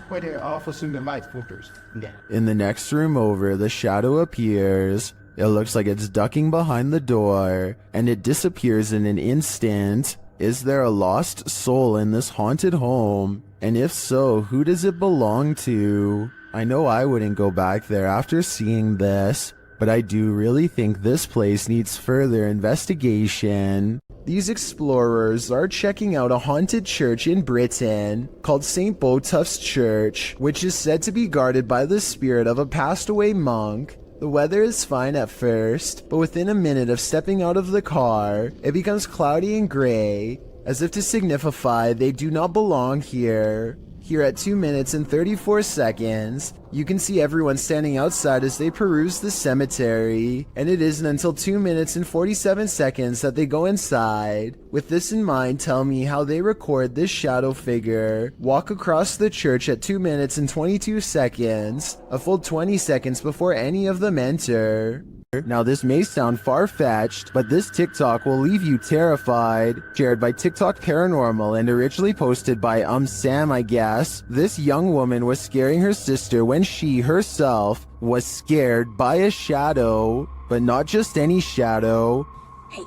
Where they're awful soon the light filters. Yeah. In the next room over, the shadow appears. It looks like it's ducking behind the door, and it disappears in an instant. Is there a lost soul in this haunted home? And if so, who does it belong to? I know I wouldn't go back there after seeing this, but I do really think this place needs further investigation. These explorers are checking out a haunted church in Britain called St. Botolph's Church, which is said to be guarded by the spirit of a passed away monk. The weather is fine at first, but within a minute of stepping out of the car, it becomes cloudy and gray, as if to signify they do not belong here. Here at 2 minutes and 34 seconds, you can see everyone standing outside as they peruse the cemetery, and it isn't until 2 minutes and 47 seconds that they go inside. With this in mind, tell me how they record this shadow figure walk across the church at 2 minutes and 22 seconds, a full 20 seconds before any of them enter. Now this may sound far-fetched, but this TikTok will leave you terrified. Shared by TikTok Paranormal and originally posted by Sam, I guess. This young woman was scaring her sister when she herself was scared by a shadow, but not just any shadow. Hey,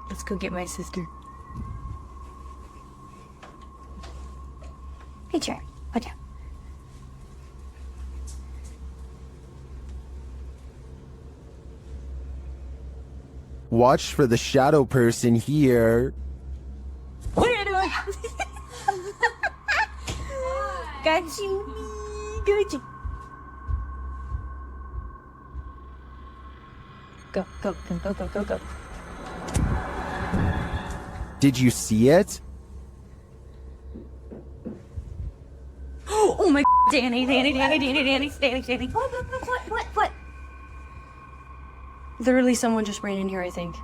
let's go get my sister. Hey, Charlie, watch out. Watch for the shadow person here. What are you doing? Got you. Got you. Go, go, go, go, go, go, go. Did you see it? Oh my Danny. What? Literally, someone just ran in here, I think.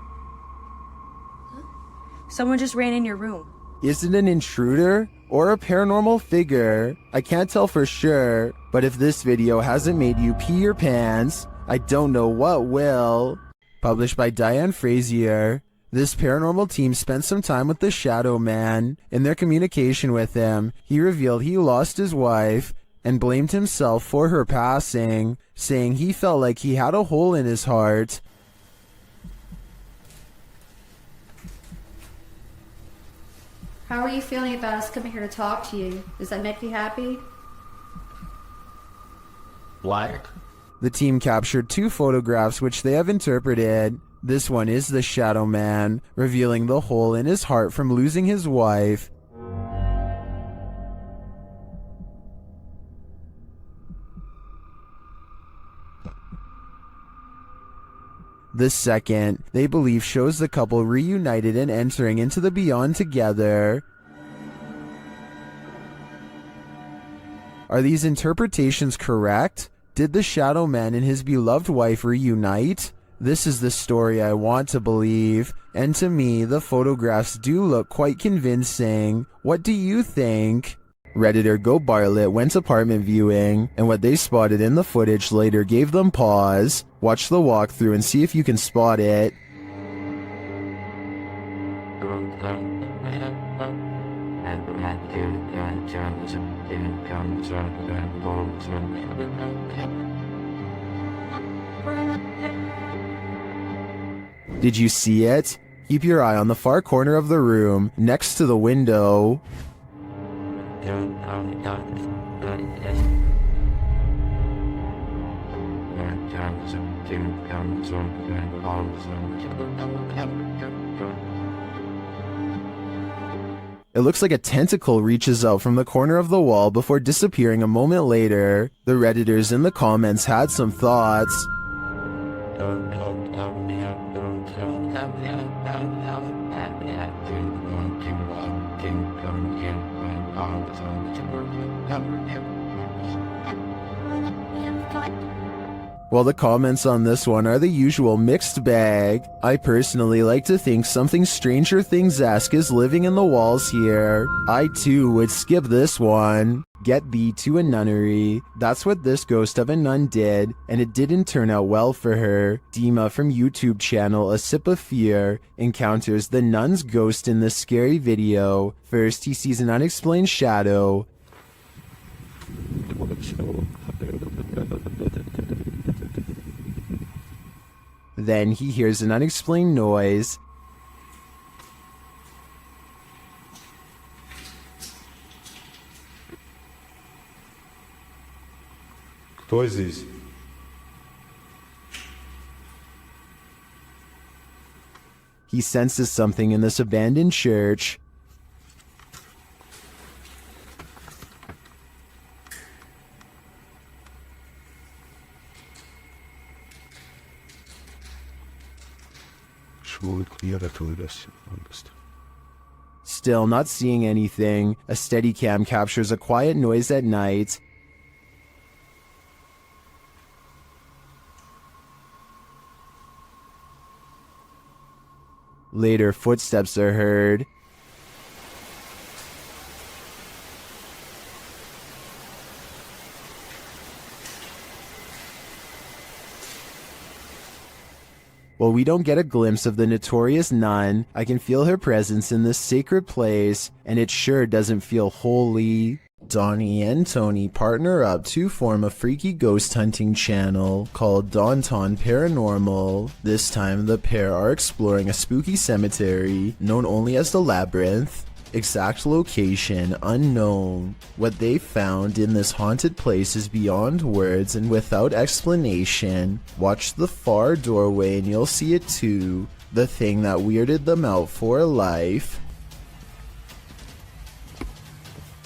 Someone just ran in your room. Is it an intruder or a paranormal figure? I can't tell for sure, but if this video hasn't made you pee your pants, I don't know what will. Published by Diane Frazier. This paranormal team spent some time with the Shadow Man. In their communication with him, he revealed he lost his wife and blamed himself for her passing, saying he felt like he had a hole in his heart. How are you feeling about us coming here to talk to you? Does that make you happy? Black. The team captured 2 photographs which they have interpreted. This one is the Shadow Man, revealing the hole in his heart from losing his wife. The second, they believe, shows the couple reunited and entering into the beyond together. Are these interpretations correct? Did the Shadow Man and his beloved wife reunite? This is the story I want to believe, and to me, the photographs do look quite convincing. What do you think? Redditor Go Bartlett went apartment viewing, and what they spotted in the footage later gave them pause. Watch the walkthrough and see if you can spot it. Did you see it? Keep your eye on the far corner of the room, next to the window. It looks like a tentacle reaches out from the corner of the wall before disappearing a moment later. The Redditors in the comments had some thoughts. Well, the comments on this one are the usual mixed bag. I personally like to think something Stranger Things-esque is living in the walls here. I too would skip this one. Get thee to a nunnery. That's what this ghost of a nun did, and it didn't turn out well for her. Dima from YouTube channel A Sip of Fear encounters the nun's ghost in this scary video. First, he sees an unexplained shadow. Then he hears an unexplained noise. Кто здесь? He senses something in this abandoned church. Still not seeing anything. A Steadicam captures a quiet noise at night. Later, footsteps are heard. While we don't get a glimpse of the notorious nun, I can feel her presence in this sacred place, and it sure doesn't feel holy. Donnie and Tony partner up to form a freaky ghost hunting channel called Daunton Paranormal. This time the pair are exploring a spooky cemetery known only as the Labyrinth. Exact location unknown. What they found in this haunted place is beyond words and without explanation. Watch the far doorway and you'll see it too. The thing that weirded them out for life.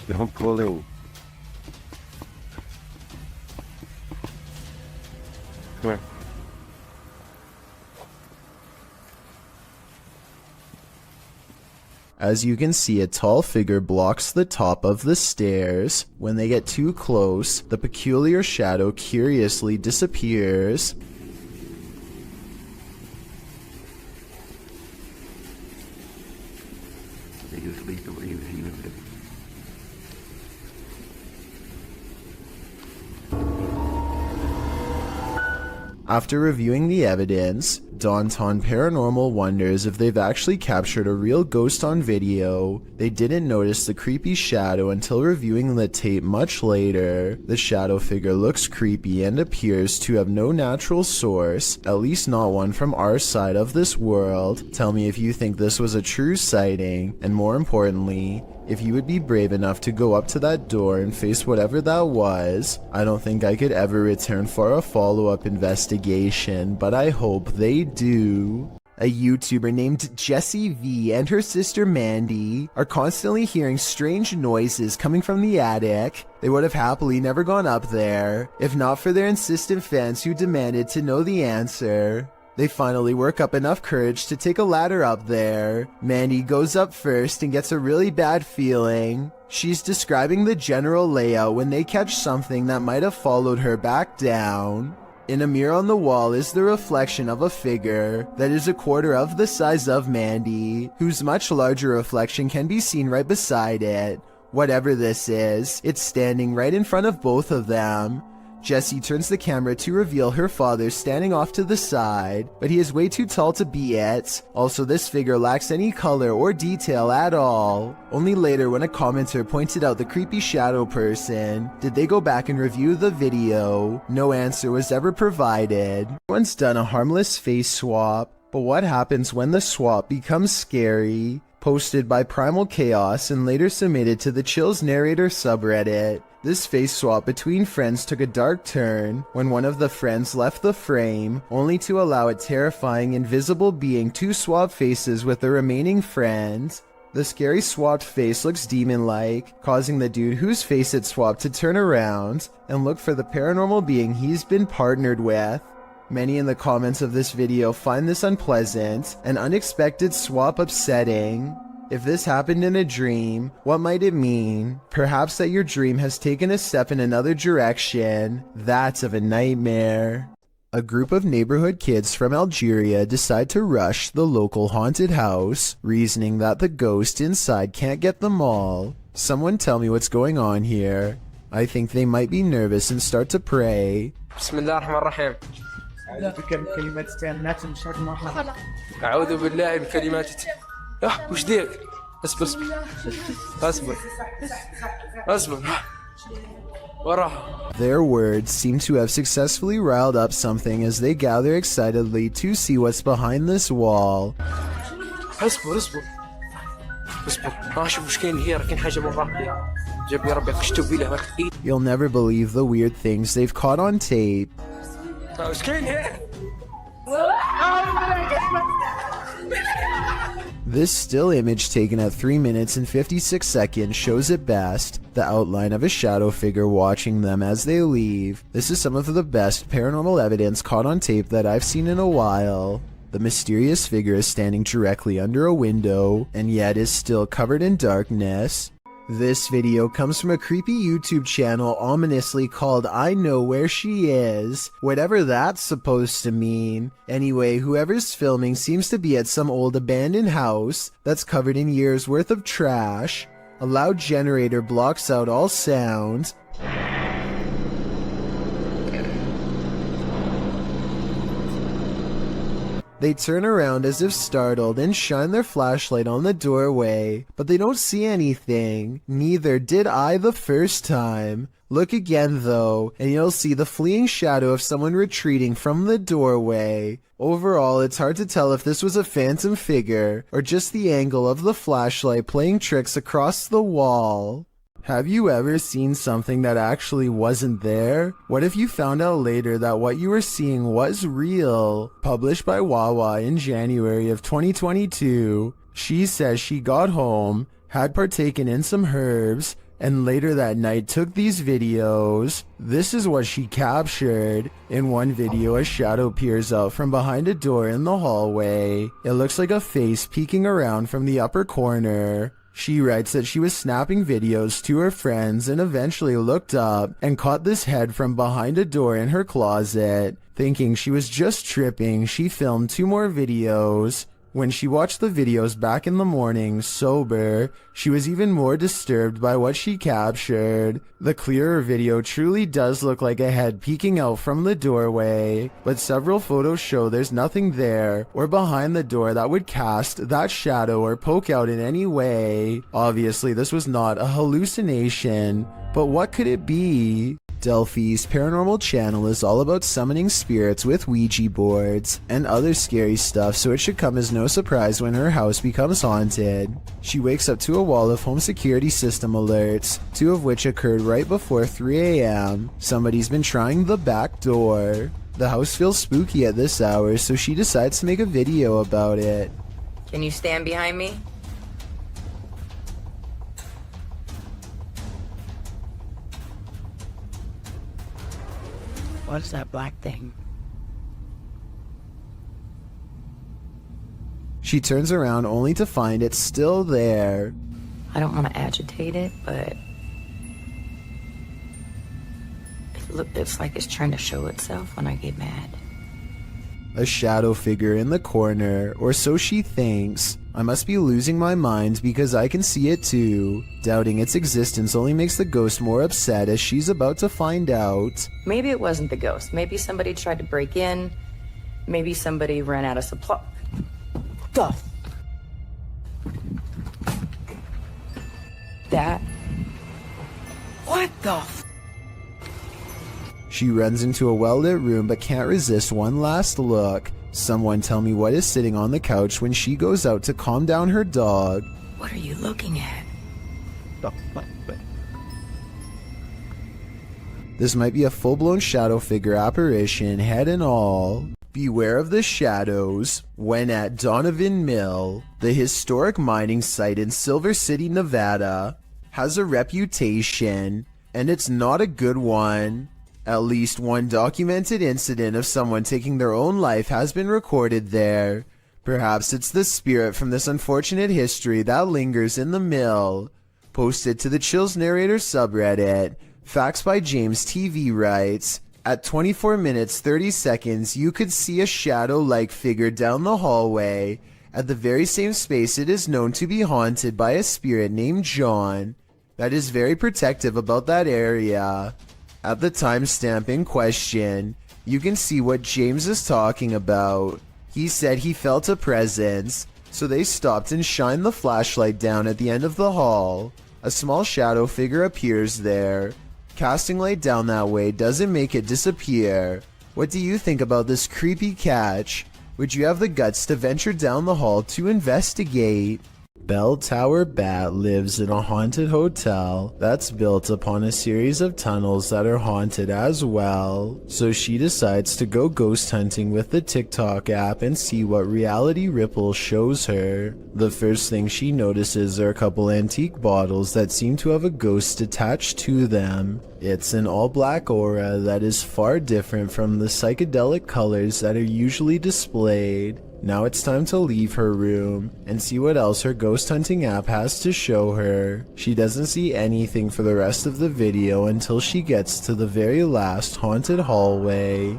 Don't pull in. Come here. As you can see, a tall figure blocks the top of the stairs. When they get too close, the peculiar shadow curiously disappears. After reviewing the evidence, Daunton Paranormal wonders if they've actually captured a real ghost on video. They didn't notice the creepy shadow until reviewing the tape much later. The shadow figure looks creepy and appears to have no natural source, at least not one from our side of this world. Tell me if you think this was a true sighting, and more importantly, if you would be brave enough to go up to that door and face whatever that was. I don't think I could ever return for a follow-up investigation, but I hope they do. A YouTuber named Jessie V and her sister Mandy are constantly hearing strange noises coming from the attic. They would have happily never gone up there, if not for their insistent fans who demanded to know the answer. They finally work up enough courage to take a ladder up there. Mandy goes up first and gets a really bad feeling. She's describing the general layout when they catch something that might have followed her back down. In a mirror on the wall is the reflection of a figure that is a quarter of the size of Mandy, whose much larger reflection can be seen right beside it. Whatever this is, it's standing right in front of both of them. Jessie turns the camera to reveal her father standing off to the side, but he is way too tall to be it. Also, this figure lacks any color or detail at all. Only later, when a commenter pointed out the creepy shadow person, did they go back and review the video. No answer was ever provided. Everyone's done a harmless face swap, but what happens when the swap becomes scary? Posted by Primal Chaos and later submitted to the Chills Narrator subreddit. This face swap between friends took a dark turn when one of the friends left the frame, only to allow a terrifying invisible being to swap faces with the remaining friend. The scary swapped face looks demon-like, causing the dude whose face it swapped to turn around and look for the paranormal being he's been partnered with. Many in the comments of this video find this unpleasant and unexpected swap upsetting. If this happened in a dream, what might it mean? Perhaps that your dream has taken a step in another direction. That's of a nightmare. A group of neighborhood kids from Algeria decide to rush the local haunted house, reasoning that the ghost inside can't get them all. Someone tell me what's going on here. I think they might be nervous and start to pray. Bismillahirrahmanirrahim. أعوذ بالله بكلمات وش ديك؟ اصبر اصبر اصبر وراها. Their words seem to have successfully riled up something as they gather excitedly to see what's behind this wall. اصبر اصبر اصبر اشوف وش كاين هي، راه كاين حاجه من ربي جاب لي ربي خشتو بيه لها. You'll never believe the weird things they've caught on tape. وش كاين هي؟ This still image taken at 3 minutes and 56 seconds shows at best the outline of a shadow figure watching them as they leave. This is some of the best paranormal evidence caught on tape that I've seen in a while. The mysterious figure is standing directly under a window and yet is still covered in darkness. This video comes from a creepy YouTube channel ominously called I Know Where She Is, whatever that's supposed to mean. Anyway, whoever's filming seems to be at some old abandoned house that's covered in years worth of trash. A loud generator blocks out all sound. They turn around as if startled and shine their flashlight on the doorway, but they don't see anything. Neither did I the first time. Look again though, and you'll see the fleeing shadow of someone retreating from the doorway. Overall, it's hard to tell if this was a phantom figure, or just the angle of the flashlight playing tricks across the wall. Have you ever seen something that actually wasn't there? What if you found out later that what you were seeing was real? Published by Wawa in January of 2022, she says she got home, had partaken in some herbs, and later that night took these videos. This is what she captured. In one video, a shadow peers out from behind a door in the hallway. It looks like a face peeking around from the upper corner. She writes that she was snapping videos to her friends and eventually looked up and caught this head from behind a door in her closet. Thinking she was just tripping, she filmed 2 more videos. When she watched the videos back in the morning, sober, she was even more disturbed by what she captured. The clearer video truly does look like a head peeking out from the doorway, but several photos show there's nothing there or behind the door that would cast that shadow or poke out in any way. Obviously, this was not a hallucination, but what could it be? Delphi's paranormal channel is all about summoning spirits with Ouija boards and other scary stuff, so it should come as no surprise when her house becomes haunted. She wakes up to a wall of home security system alerts, 2 of which occurred right before 3 a.m. Somebody's been trying the back door. The house feels spooky at this hour, so she decides to make a video about it. Can you stand behind me? What's that black thing? She turns around only to find it's still there. I don't want to agitate it, but it's like it's trying to show itself when I get mad. A shadow figure in the corner, or so she thinks. I must be losing my mind because I can see it too. Doubting its existence only makes the ghost more upset as she's about to find out. Maybe it wasn't the ghost. Maybe somebody tried to break in. Maybe somebody ran out of supply. That? What the f? She runs into a well-lit room but can't resist one last look. Someone tell me what is sitting on the couch when she goes out to calm down her dog. What are you looking at? This might be a full-blown shadow figure apparition, head and all. Beware of the shadows. When at Donovan Mill, the historic mining site in Silver City, Nevada, has a reputation, and it's not a good one. At least one documented incident of someone taking their own life has been recorded there. Perhaps it's the spirit from this unfortunate history that lingers in the mill. Posted to the Chills Narrator subreddit, Facts by James TV writes, at 24 minutes 30 seconds you could see a shadow-like figure down the hallway at the very same space it is known to be haunted by a spirit named John that is very protective about that area. At the timestamp in question, you can see what James is talking about. He said he felt a presence, so they stopped and shined the flashlight down at the end of the hall. A small shadow figure appears there. Casting light down that way doesn't make it disappear. What do you think about this creepy catch? Would you have the guts to venture down the hall to investigate? Bell Tower Bat lives in a haunted hotel that's built upon a series of tunnels that are haunted as well. So she decides to go ghost hunting with the TikTok app and see what reality Ripple shows her. The first thing she notices are a couple antique bottles that seem to have a ghost attached to them. It's an all-black aura that is far different from the psychedelic colors that are usually displayed. Now it's time to leave her room and see what else her ghost hunting app has to show her. She doesn't see anything for the rest of the video until she gets to the very last haunted hallway.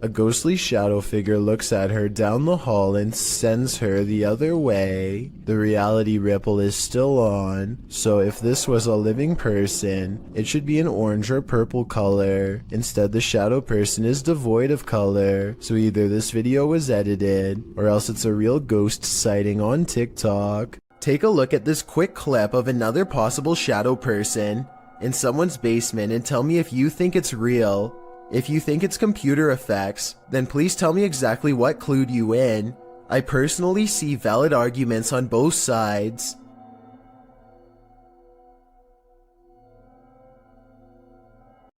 A ghostly shadow figure looks at her down the hall and sends her the other way. The reality ripple is still on, so if this was a living person, it should be an orange or purple color. Instead, the shadow person is devoid of color, so either this video was edited, or else it's a real ghost sighting on TikTok. Take a look at this quick clip of another possible shadow person in someone's basement and tell me if you think it's real. If you think it's computer effects, then please tell me exactly what clued you in. I personally see valid arguments on both sides.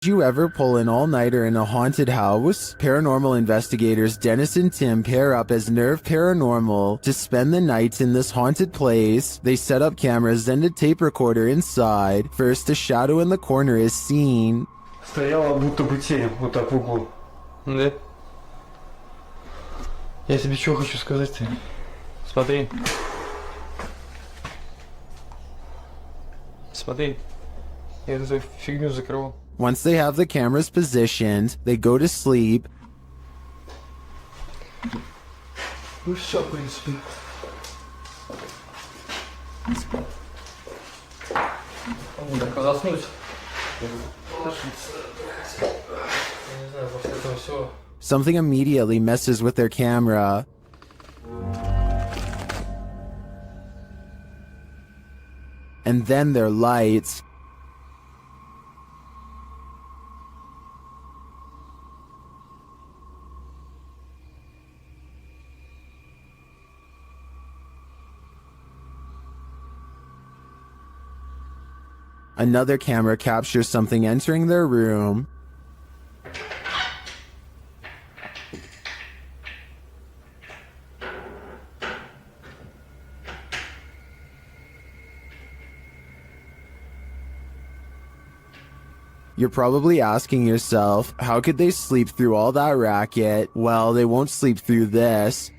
Did you ever pull an all-nighter in a haunted house? Paranormal investigators Dennis and Tim pair up as Nerve Paranormal to spend the nights in this haunted place. They set up cameras and a tape recorder inside. First, a shadow in the corner is seen. Стояла будто бы тень вот так в углу. Да? Я тебе что хочу сказать-то? Смотри. Смотри. Я эту фигню закрывал. Once they have the cameras positioned, they go to sleep. Where's Shotgun Speak? O, tak zasnąć. Właśnie to się. Something immediately messes with their camera. And then their lights. Another camera captures something entering their room. You're probably asking yourself, how could they sleep through all that racket? Well, they won't sleep through this.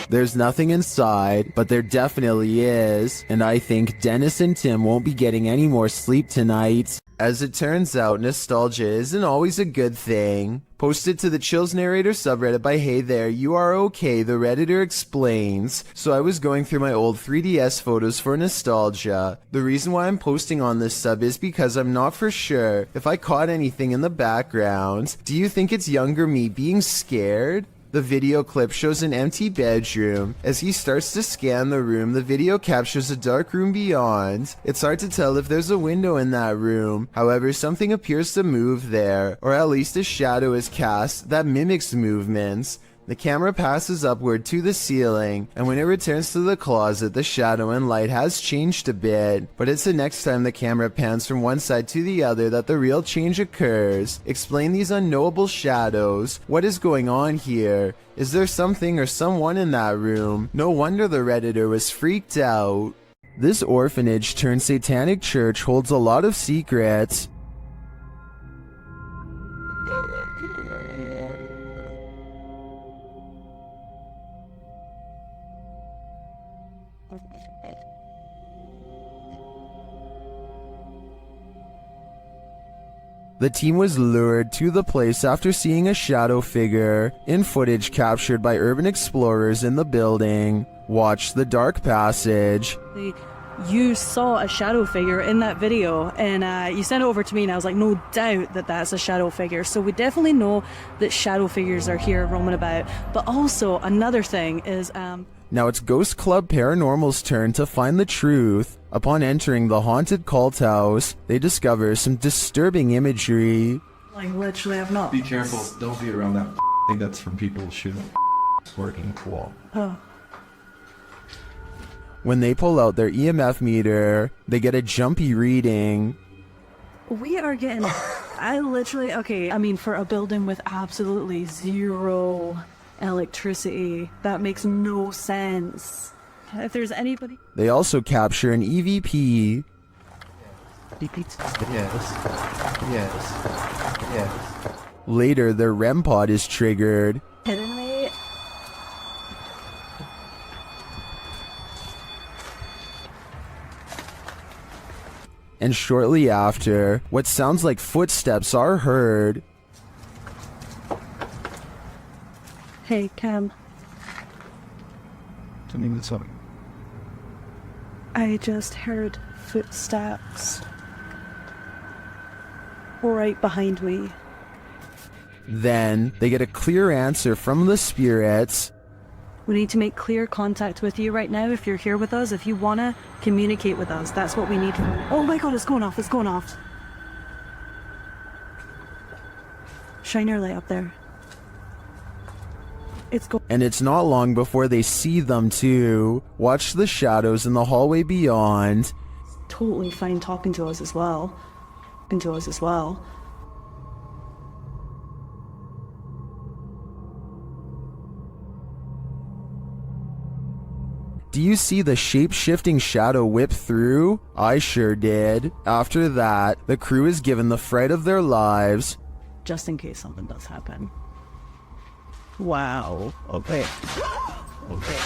There's nothing inside, but there definitely is, and I think Dennis and Tim won't be getting any more sleep tonight. As it turns out, nostalgia isn't always a good thing. Posted to the Chills Narrator subreddit by Hey There, You Are Okay, the Redditor explains. So I was going through my old 3DS photos for nostalgia. The reason why I'm posting on this sub is because I'm not for sure if I caught anything in the background. Do you think it's younger me being scared? The video clip shows an empty bedroom. As he starts to scan the room, the video captures a dark room beyond. It's hard to tell if there's a window in that room. However, something appears to move there, or at least a shadow is cast that mimics movements. The camera passes upward to the ceiling, and when it returns to the closet, the shadow and light has changed a bit. But it's the next time the camera pans from one side to the other that the real change occurs. Explain these unknowable shadows. What is going on here? Is there something or someone in that room? No wonder the Redditor was freaked out. This orphanage turned satanic church holds a lot of secrets. The team was lured to the place after seeing a shadow figure in footage captured by urban explorers in the building. Watch the dark passage. You saw a shadow figure in that video, and you sent it over to me, and I was like, no doubt that that's a shadow figure. So we definitely know that shadow figures are here roaming about. But also another thing is now it's Ghost Club Paranormal's turn to find the truth. Upon entering the haunted cult house, they discover some disturbing imagery. like literally I've not. Be careful, don't be around that thing that's from people shooting working wall. Oh. When they pull out their EMF meter, they get a jumpy reading. We are getting, I literally, okay, I mean, for a building with absolutely zero electricity, that makes no sense. If there's anybody... They also capture an EVP. Yes. Later, their REM pod is triggered. Kidding me? And shortly after, what sounds like footsteps are heard. Hey, Cam. I just heard footsteps right behind me. Then, they get a clear answer from the spirits. We need to make clear contact with you right now if you're here with us. If you want to communicate with us, that's what we need. Oh my god, it's going off, it's going off. Shine your light up there. And it's not long before they see them too. Watch the shadows in the hallway beyond. Totally fine talking to us as well. Do you see the shape-shifting shadow whip through? I sure did. After that, the crew is given the fright of their lives. Just in case something does happen. Wow. Okay. Okay.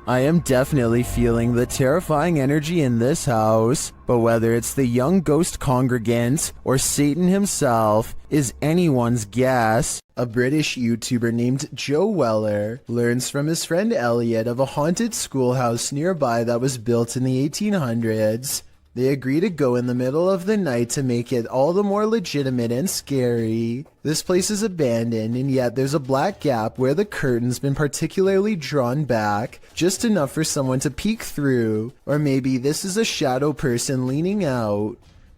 I am definitely feeling the terrifying energy in this house, but whether it's the young ghost congregant or Satan himself is anyone's guess. A British YouTuber named Joe Weller learns from his friend Elliot of a haunted schoolhouse nearby that was built in the 1800s. They agree to go in the middle of the night to make it all the more legitimate and scary. This place is abandoned, and yet there's a black gap where the curtain's been particularly drawn back, just enough for someone to peek through. Or maybe this is a shadow person leaning out.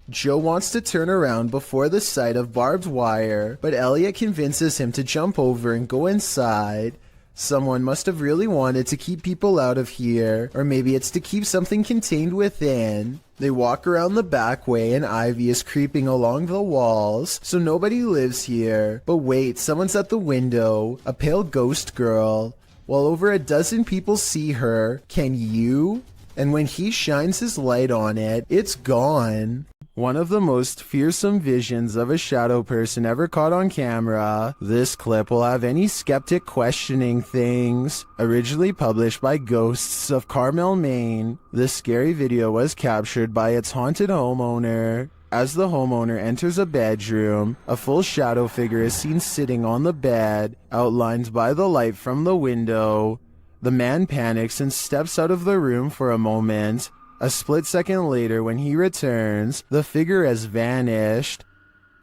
Joe wants to turn around before the sight of barbed wire, but Elliot convinces him to jump over and go inside. Someone must have really wanted to keep people out of here, or maybe it's to keep something contained within. They walk around the back way and ivy is creeping along the walls, so nobody lives here. But wait, someone's at the window, a pale ghost girl. While over a dozen people see her, can you? And when he shines his light on it, it's gone. One of the most fearsome visions of a shadow person ever caught on camera. This clip will have any skeptic questioning things. Originally published by Ghosts of Carmel, Maine, this scary video was captured by its haunted homeowner. As the homeowner enters a bedroom, a full shadow figure is seen sitting on the bed, outlined by the light from the window. The man panics and steps out of the room for a moment. A split second later, when he returns, the figure has vanished.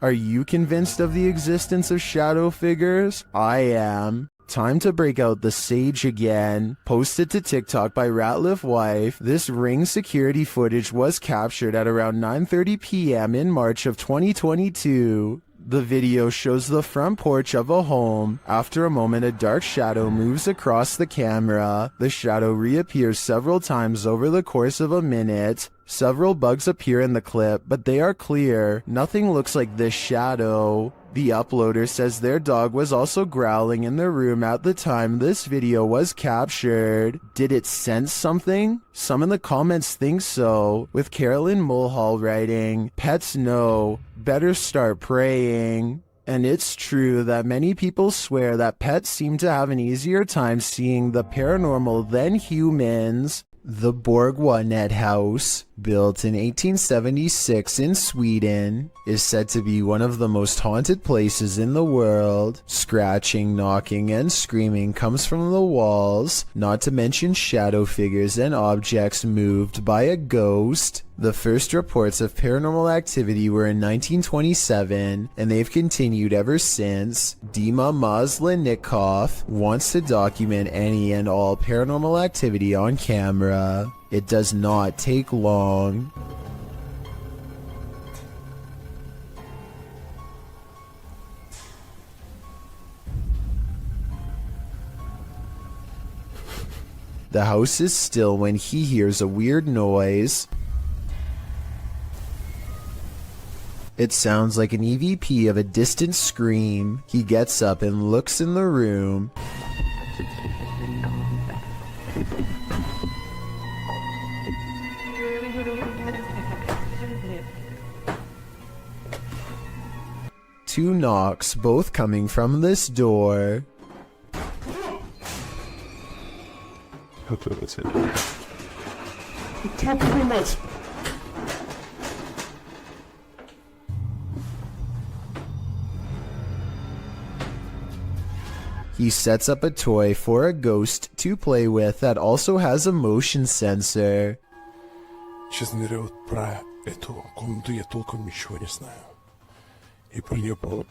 Are you convinced of the existence of shadow figures? I am. Time to break out the sage again. Posted to TikTok by Ratliff Wife, this Ring security footage was captured at around 9:30 p.m. in March of 2022. The video shows the front porch of a home. After a moment, a dark shadow moves across the camera. The shadow reappears several times over the course of a minute. Several bugs appear in the clip, but they are clear. Nothing looks like this shadow. The uploader says their dog was also growling in the room at the time this video was captured. Did it sense something? Some in the comments think so, with Carolyn Mulhall writing, "Pets know, better start praying." And it's true that many people swear that pets seem to have an easier time seeing the paranormal than humans. The Borgwanet House, built in 1876 in Sweden, is said to be one of the most haunted places in the world. Scratching, knocking, and screaming comes from the walls, not to mention shadow figures and objects moved by a ghost. The first reports of paranormal activity were in 1927, and they've continued ever since. Dima Maslenikov wants to document any and all paranormal activity on camera. It does not take long. The house is still when he hears a weird noise. It sounds like an EVP of a distant scream. He gets up and looks in the room. Two knocks, both coming from this door. He sets up a toy for a ghost to play with that also has a motion sensor. Сейчас ныряют про эту комнату, я толком ничего не знаю. И про нее было...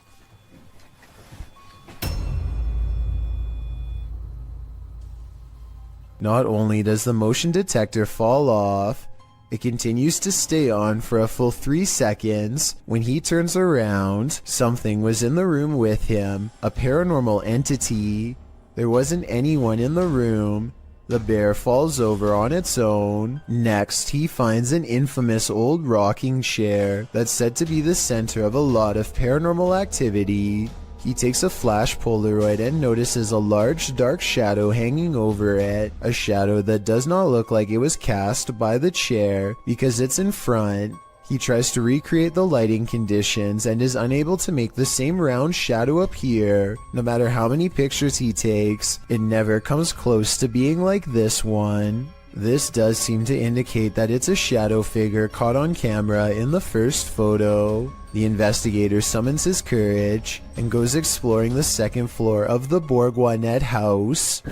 Not only does the motion detector fall off, it continues to stay on for a full 3 seconds. When he turns around, something was in the room with him, a paranormal entity. There wasn't anyone in the room. The bear falls over on its own. Next, he finds an infamous old rocking chair that's said to be the center of a lot of paranormal activity. He takes a flash Polaroid and notices a large dark shadow hanging over it, a shadow that does not look like it was cast by the chair because it's in front. He tries to recreate the lighting conditions and is unable to make the same round shadow appear. No matter how many pictures he takes, it never comes close to being like this one. This does seem to indicate that it's a shadow figure caught on camera in the first photo. The investigator summons his courage and goes exploring the second floor of the Bourgoinet house.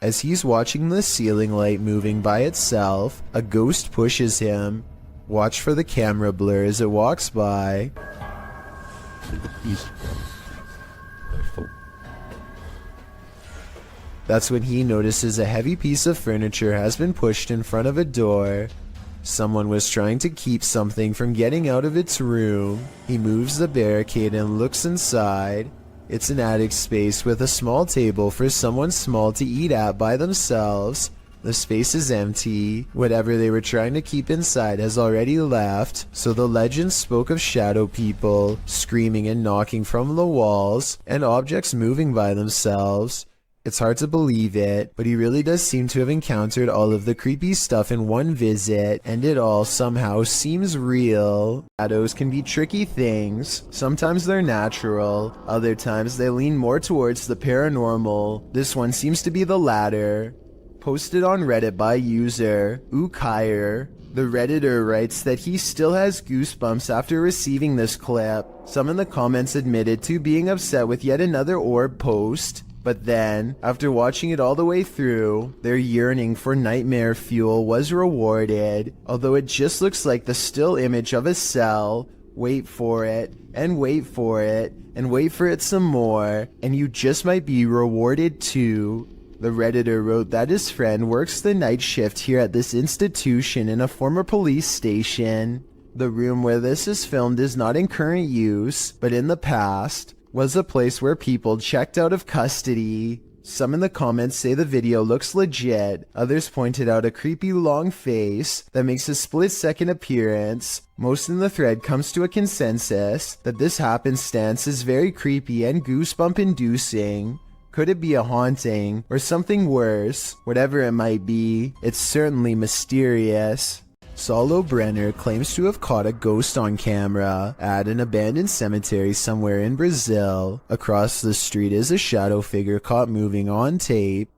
As he's watching the ceiling light moving by itself, a ghost pushes him. Watch for the camera blur as it walks by. That's when he notices a heavy piece of furniture has been pushed in front of a door. Someone was trying to keep something from getting out of its room. He moves the barricade and looks inside. It's an attic space with a small table for someone small to eat at by themselves. The space is empty. Whatever they were trying to keep inside has already left, so the legend spoke of shadow people screaming and knocking from the walls and objects moving by themselves. It's hard to believe it, but he really does seem to have encountered all of the creepy stuff in one visit, and it all somehow seems real. Shadows can be tricky things. Sometimes they're natural, other times they lean more towards the paranormal. This one seems to be the latter. Posted on Reddit by user Ukire. The Redditor writes that he still has goosebumps after receiving this clip. Some in the comments admitted to being upset with yet another orb post. But then, after watching it all the way through, their yearning for nightmare fuel was rewarded. Although it just looks like the still image of a cell. Wait for it, and wait for it, and wait for it some more, and you just might be rewarded too. The Redditor wrote that his friend works the night shift here at this institution in a former police station. The room where this is filmed is not in current use, but in the past was a place where people checked out of custody. Some in the comments say the video looks legit. Others pointed out a creepy long face that makes a split-second appearance. Most in the thread comes to a consensus that this happenstance is very creepy and goosebump-inducing. Could it be a haunting or something worse? Whatever it might be, it's certainly mysterious. Saulo Brenner claims to have caught a ghost on camera at an abandoned cemetery somewhere in Brazil. Across the street is a shadow figure caught moving on tape.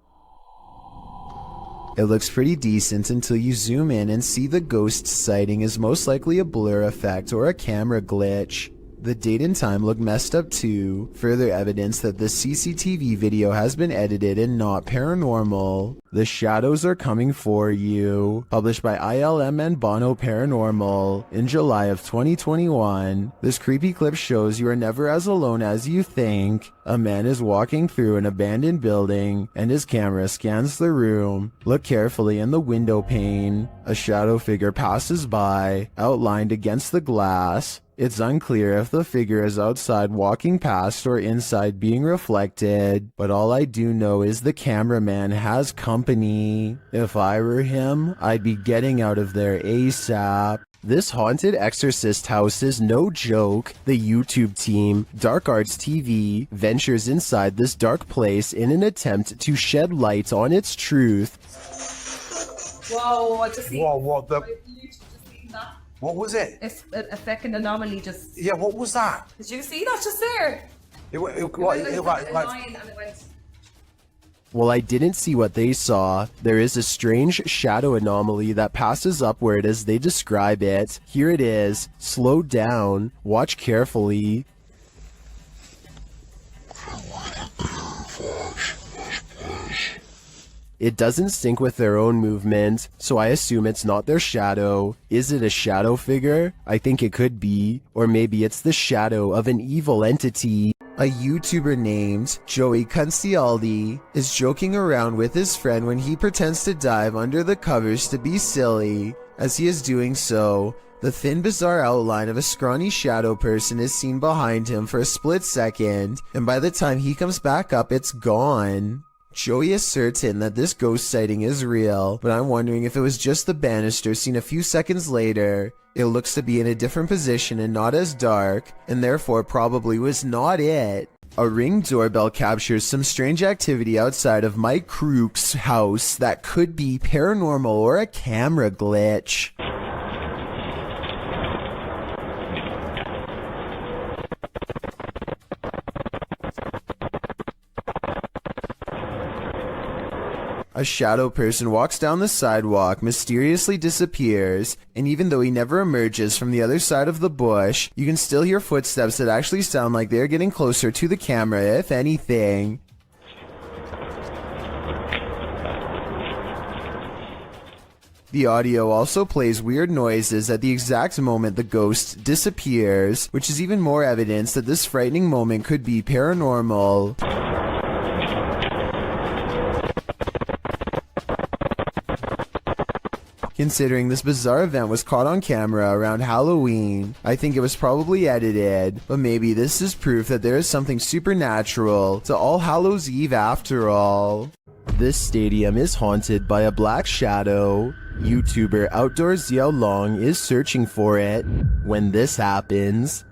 It looks pretty decent until you zoom in and see the ghost sighting is most likely a blur effect or a camera glitch. The date and time look messed up too, further evidence that the CCTV video has been edited and not paranormal. The Shadows Are Coming For You, published by ILM and Bono Paranormal in July of 2021. This creepy clip shows you are never as alone as you think. A man is walking through an abandoned building and his camera scans the room. Look carefully in the window pane. A shadow figure passes by, outlined against the glass. It's unclear if the figure is outside walking past or inside being reflected, but all I do know is the cameraman has company. If I were him, I'd be getting out of there ASAP. This haunted exorcist house is no joke. The YouTube team, Dark Arts TV, ventures inside this dark place in an attempt to shed light on its truth. Whoa, I just see. Whoa, what the? What was it? It's a fucking anomaly just. Yeah, what was that? Did you see that just there? It went like, a line and it went. Well, I didn't see what they saw. There is a strange shadow anomaly that passes upward as they describe it. Here it is. Slow down. Watch carefully. It doesn't sync with their own movement, so I assume it's not their shadow. Is it a shadow figure? I think it could be. Or maybe it's the shadow of an evil entity. A YouTuber named Joey Cuncialdi is joking around with his friend when he pretends to dive under the covers to be silly. As he is doing so, the thin, bizarre outline of a scrawny shadow person is seen behind him for a split second, and by the time he comes back up, it's gone. Joey is certain that this ghost sighting is real, but I'm wondering if it was just the banister seen a few seconds later. It looks to be in a different position and not as dark, and therefore probably was not it. A Ring doorbell captures some strange activity outside of Mike Crook's house that could be paranormal or a camera glitch. A shadow person walks down the sidewalk, mysteriously disappears, and even though he never emerges from the other side of the bush, you can still hear footsteps that actually sound like they're getting closer to the camera, if anything. The audio also plays weird noises at the exact moment the ghost disappears, which is even more evidence that this frightening moment could be paranormal. Considering this bizarre event was caught on camera around Halloween, I think it was probably edited, but maybe this is proof that there is something supernatural to All Hallows Eve after all. This stadium is haunted by a black shadow. YouTuber Outdoors Xiao Long is searching for it when this happens.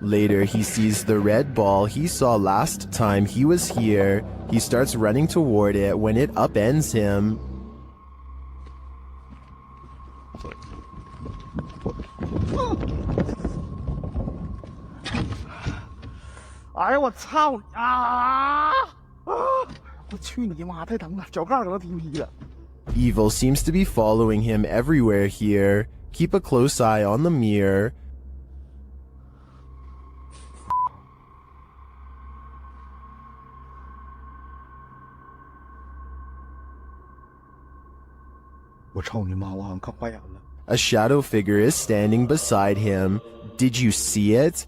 Later, he sees the red ball he saw last time he was here. He starts running toward it when it upends him. Evil seems to be following him everywhere here. Keep a close eye on the mirror. A shadow figure is standing beside him. Did you see it?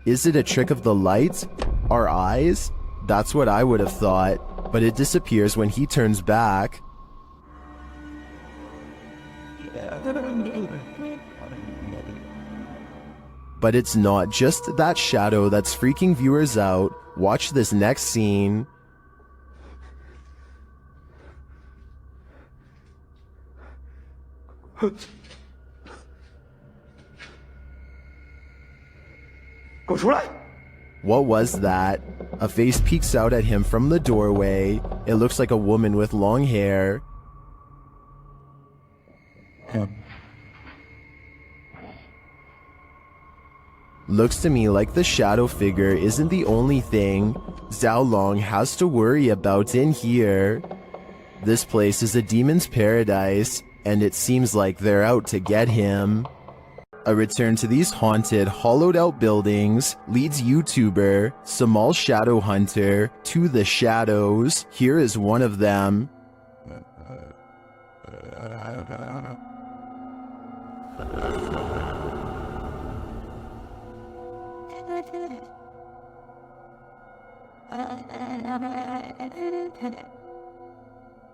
Is it a trick of the light? Our eyes? That's what I would have thought, but it disappears when he turns back. But it's not just that shadow that's freaking viewers out. Watch this next scene. What was that? A face peeks out at him from the doorway. It looks like a woman with long hair. Looks to me like the shadow figure isn't the only thing Xiao Long has to worry about in here. This place is a demon's paradise, and it seems like they're out to get him. A return to these haunted, hollowed-out buildings leads YouTuber Samal Shadow Hunter to the shadows. Here is one of them.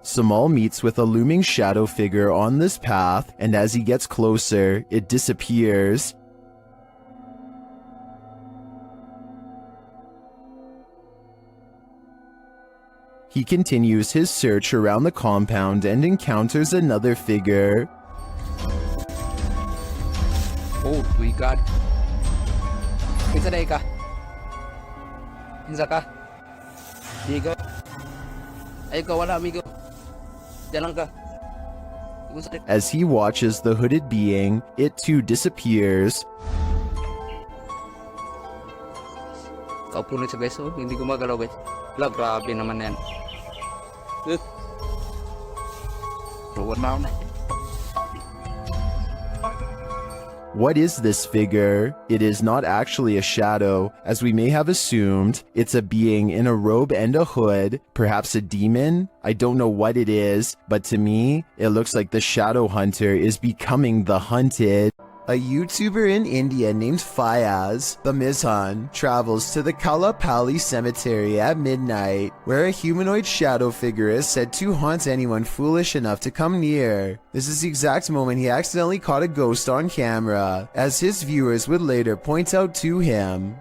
Samal meets with a looming shadow figure on this path, and as he gets closer, it disappears. He continues his search around the compound and encounters another figure. Oh, we got. Kinsa day ka? Kinsa ka? Amigo. Ay ka wala amigo. Diyan lang ka. As he watches the hooded being, it too disappears. Kaupunit sa beso, hindi gumagalaw guys. La, grabe naman yan. What is this figure? It is not actually a shadow, as we may have assumed. It's a being in a robe and a hood, perhaps a demon? I don't know what it is, but to me, it looks like the shadow hunter is becoming the hunted. A YouTuber in India named Fayaz, the Mizhan, travels to the Kalapali cemetery at midnight, where a humanoid shadow figure is said to haunt anyone foolish enough to come near. This is the exact moment he accidentally caught a ghost on camera, as his viewers would later point out to him.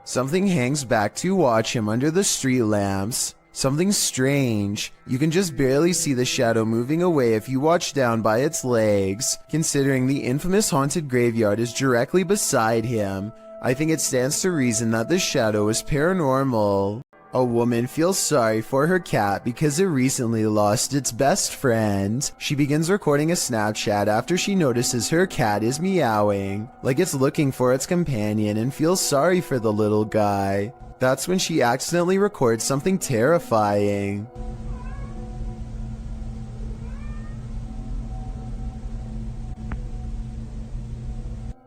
Something hangs back to watch him under the street lamps. Something strange. You can just barely see the shadow moving away if you watch down by its legs. Considering the infamous haunted graveyard is directly beside him, I think it stands to reason that the shadow is paranormal. A woman feels sorry for her cat because it recently lost its best friend. She begins recording a Snapchat after she notices her cat is meowing, like it's looking for its companion, and feels sorry for the little guy. That's when she accidentally records something terrifying.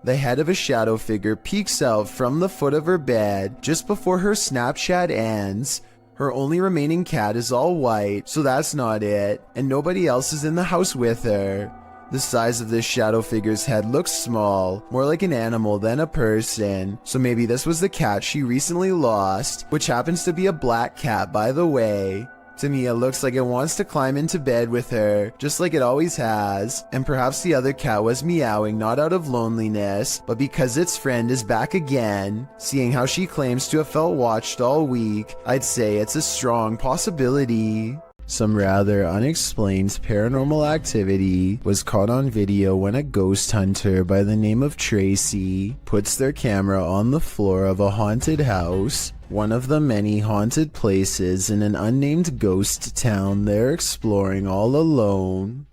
The head of a shadow figure peeks out from the foot of her bed just before her Snapchat ends. Her only remaining cat is all white, so that's not it, and nobody else is in the house with her. The size of this shadow figure's head looks small, more like an animal than a person, so maybe this was the cat she recently lost, which happens to be a black cat, by the way. To me, it looks like it wants to climb into bed with her, just like it always has, and perhaps the other cat was meowing not out of loneliness, but because its friend is back again. Seeing how she claims to have felt watched all week, I'd say it's a strong possibility. Some rather unexplained paranormal activity was caught on video when a ghost hunter by the name of Tracy puts their camera on the floor of a haunted house, one of the many haunted places in an unnamed ghost town they're exploring all alone.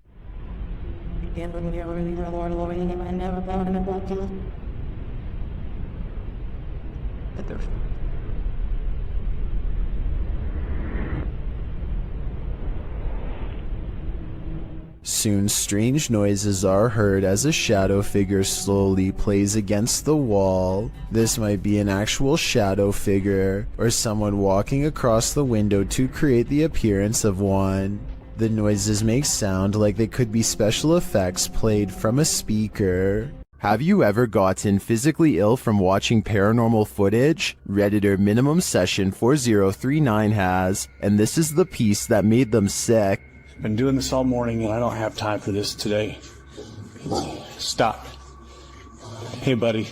Soon strange noises are heard as a shadow figure slowly plays against the wall. This might be an actual shadow figure, or someone walking across the window to create the appearance of one. The noises make sound like they could be special effects played from a speaker. Have you ever gotten physically ill from watching paranormal footage? Redditor Minimum Session 4039 has, and this is the piece that made them sick. Been doing this all morning and I don't have time for this today. Stop. Hey buddy,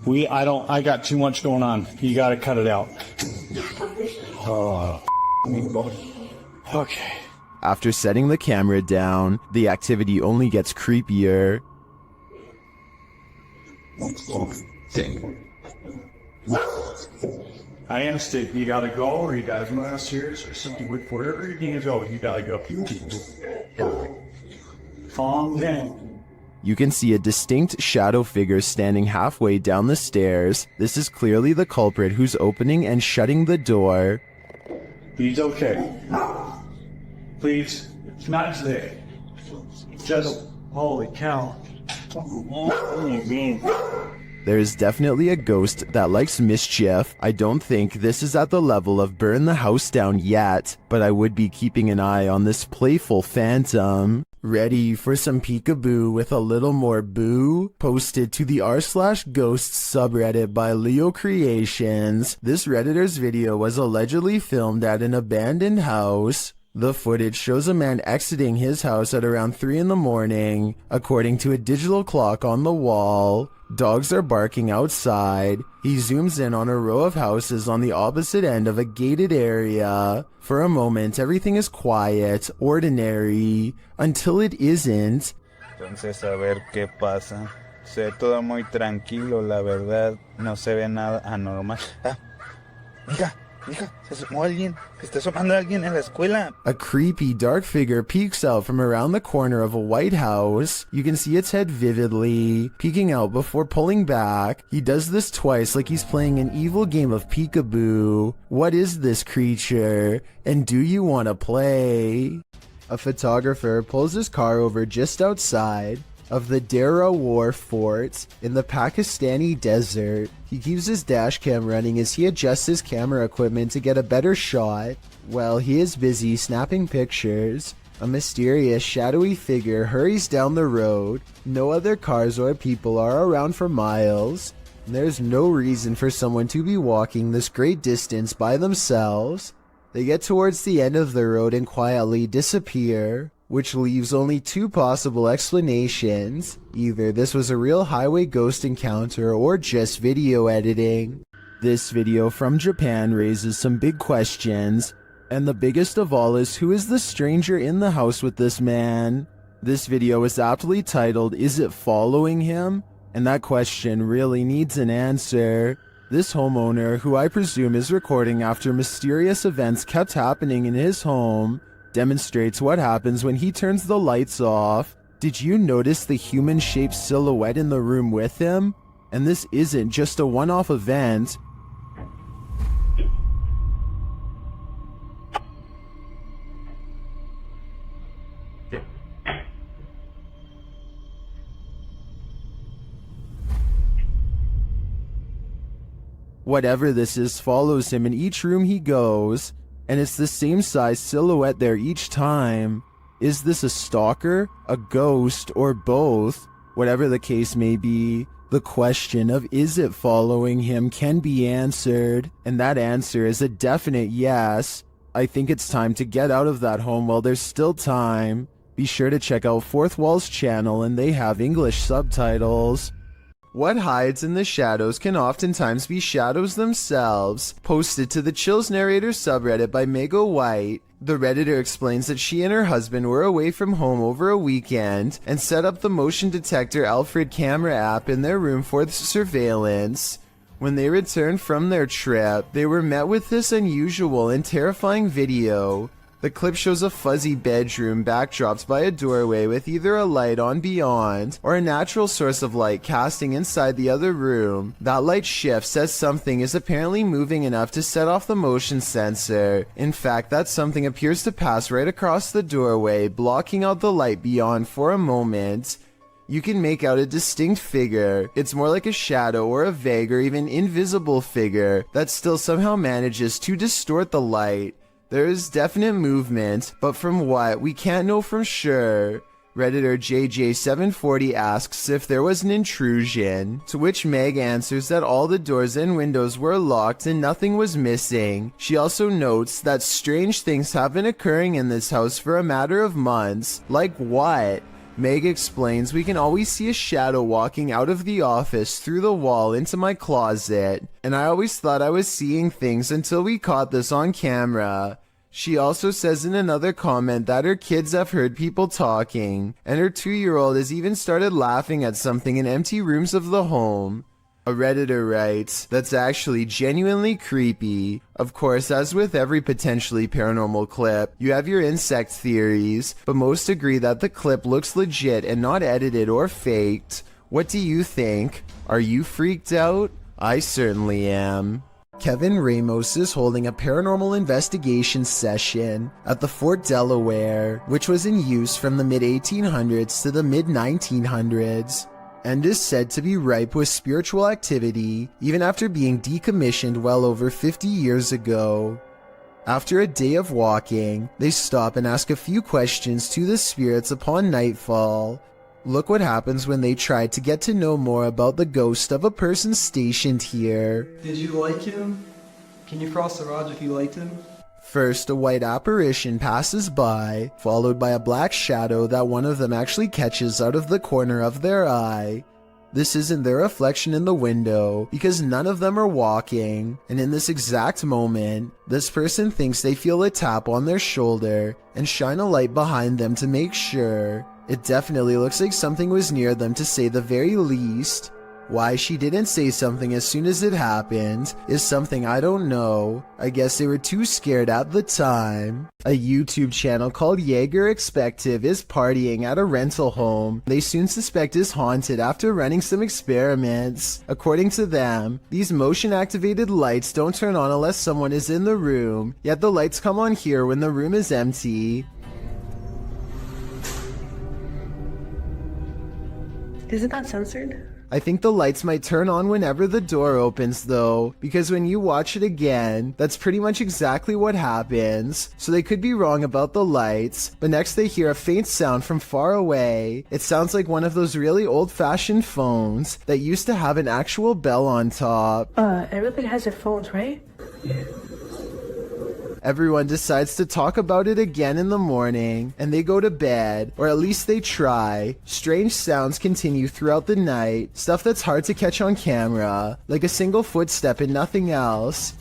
I got too much going on. You gotta cut it out. Oh, okay. After setting the camera down, the activity only gets creepier. I understand. You gotta go, or you gotta come downstairs, or something. Wherever you need to go, you gotta go. Calm down. You can see a distinct shadow figure standing halfway down the stairs. This is clearly the culprit who's opening and shutting the door. He's okay. Please, it's not today. Just, holy cow. There is definitely a ghost that likes mischief. I don't think this is at the level of burn the house down yet, but I would be keeping an eye on this playful phantom. Ready for some peekaboo with a little more boo? Posted to the r/ghosts subreddit by Leo Creations. This Redditor's video was allegedly filmed at an abandoned house. The footage shows a man exiting his house at around 3 in the morning, according to a digital clock on the wall. Dogs are barking outside. He zooms in on a row of houses on the opposite end of a gated area. For a moment, everything is quiet, ordinary, until it isn't. Entonces, a ver qué pasa. Se ve todo muy tranquilo, la verdad. No se ve nada anormal. Mija, se asomó alguien. Se está asomando alguien en la escuela. A creepy dark figure peeks out from around the corner of a white house. You can see its head vividly, peeking out before pulling back. He does this twice like he's playing an evil game of peekaboo. What is this creature? And do you want to play? A photographer pulls his car over just outside of the Dera War Fort in the Pakistani desert. He keeps his dash cam running as he adjusts his camera equipment to get a better shot. While he is busy snapping pictures, A mysterious, shadowy figure hurries down the road. No other cars or people are around for miles. There's no reason for someone to be walking this great distance by themselves. They get towards the end of the road and quietly disappear, which leaves only two possible explanations. Either this was a real highway ghost encounter or just video editing. This video from Japan raises some big questions, and the biggest of all is, who is the stranger in the house with this man? This video is aptly titled, "Is it following him?" And that question really needs an answer. This homeowner, who I presume is recording after mysterious events kept happening in his home, demonstrates what happens when he turns the lights off. Did you notice the human-shaped silhouette in the room with him? And this isn't just a one-off event. Whatever this is follows him in each room he goes, and it's the same size silhouette there each time. Is this a stalker, a ghost, or both? Whatever the case may be, the question of is it following him can be answered, and that answer is a definite yes. I think it's time to get out of that home while there's still time. Be sure to check out Fourth Wall's channel, and they have English subtitles. What hides in the shadows can oftentimes be shadows themselves. Posted to the Chills Narrator subreddit by Mego White, the Redditor explains that she and her husband were away from home over a weekend and set up the motion detector Alfred camera app in their room for surveillance. When they returned from their trip, they were met with this unusual and terrifying video. The clip shows a fuzzy bedroom backdropped by a doorway with either a light on beyond or a natural source of light casting inside the other room. That light shifts as something is apparently moving enough to set off the motion sensor. In fact, that something appears to pass right across the doorway, blocking out the light beyond for a moment. You can make out a distinct figure. It's more like a shadow or a vague or even invisible figure that still somehow manages to distort the light. There is definite movement, but from what, we can't know for sure. Redditor JJ740 asks if there was an intrusion, to which Meg answers that all the doors and windows were locked and nothing was missing. She also notes that strange things have been occurring in this house for a matter of months. Like what? Meg explains we can always see a shadow walking out of the office through the wall into my closet, and I always thought I was seeing things until we caught this on camera. She also says in another comment that her kids have heard people talking, and her 2-year-old has even started laughing at something in empty rooms of the home. A Redditor writes, "That's actually genuinely creepy." Of course, as with every potentially paranormal clip, you have your insect theories, but most agree that the clip looks legit and not edited or faked. What do you think? Are you freaked out? I certainly am. Kevin Ramos is holding a paranormal investigation session at the Fort Delaware, which was in use from the mid-1800s to the mid-1900s. And is said to be ripe with spiritual activity, even after being decommissioned well over 50 years ago. After a day of walking, they stop and ask a few questions to the spirits upon nightfall. Look what happens when they try to get to know more about the ghost of a person stationed here. Did you like him? Can you cross the rods if you liked him? First, a white apparition passes by, followed by a black shadow that one of them actually catches out of the corner of their eye. This isn't their reflection in the window, because none of them are walking, and in this exact moment, this person thinks they feel a tap on their shoulder and shine a light behind them to make sure. It definitely looks like something was near them, to say the very least. Why she didn't say something as soon as it happened is something I don't know. I guess they were too scared at the time. A YouTube channel called Jaeger Expective is partying at a rental home they soon suspect is haunted after running some experiments. According to them, these motion-activated lights don't turn on unless someone is in the room, yet the lights come on here when the room is empty. Isn't that censored? I think the lights might turn on whenever the door opens though, because when you watch it again, that's pretty much exactly what happens. So they could be wrong about the lights, but next they hear a faint sound from far away. It sounds like one of those really old-fashioned phones that used to have an actual bell on top. Everybody has their phones, right? Everyone decides to talk about it again in the morning, and they go to bed, or at least they try. Strange sounds continue throughout the night, stuff that's hard to catch on camera, like a single footstep and nothing else.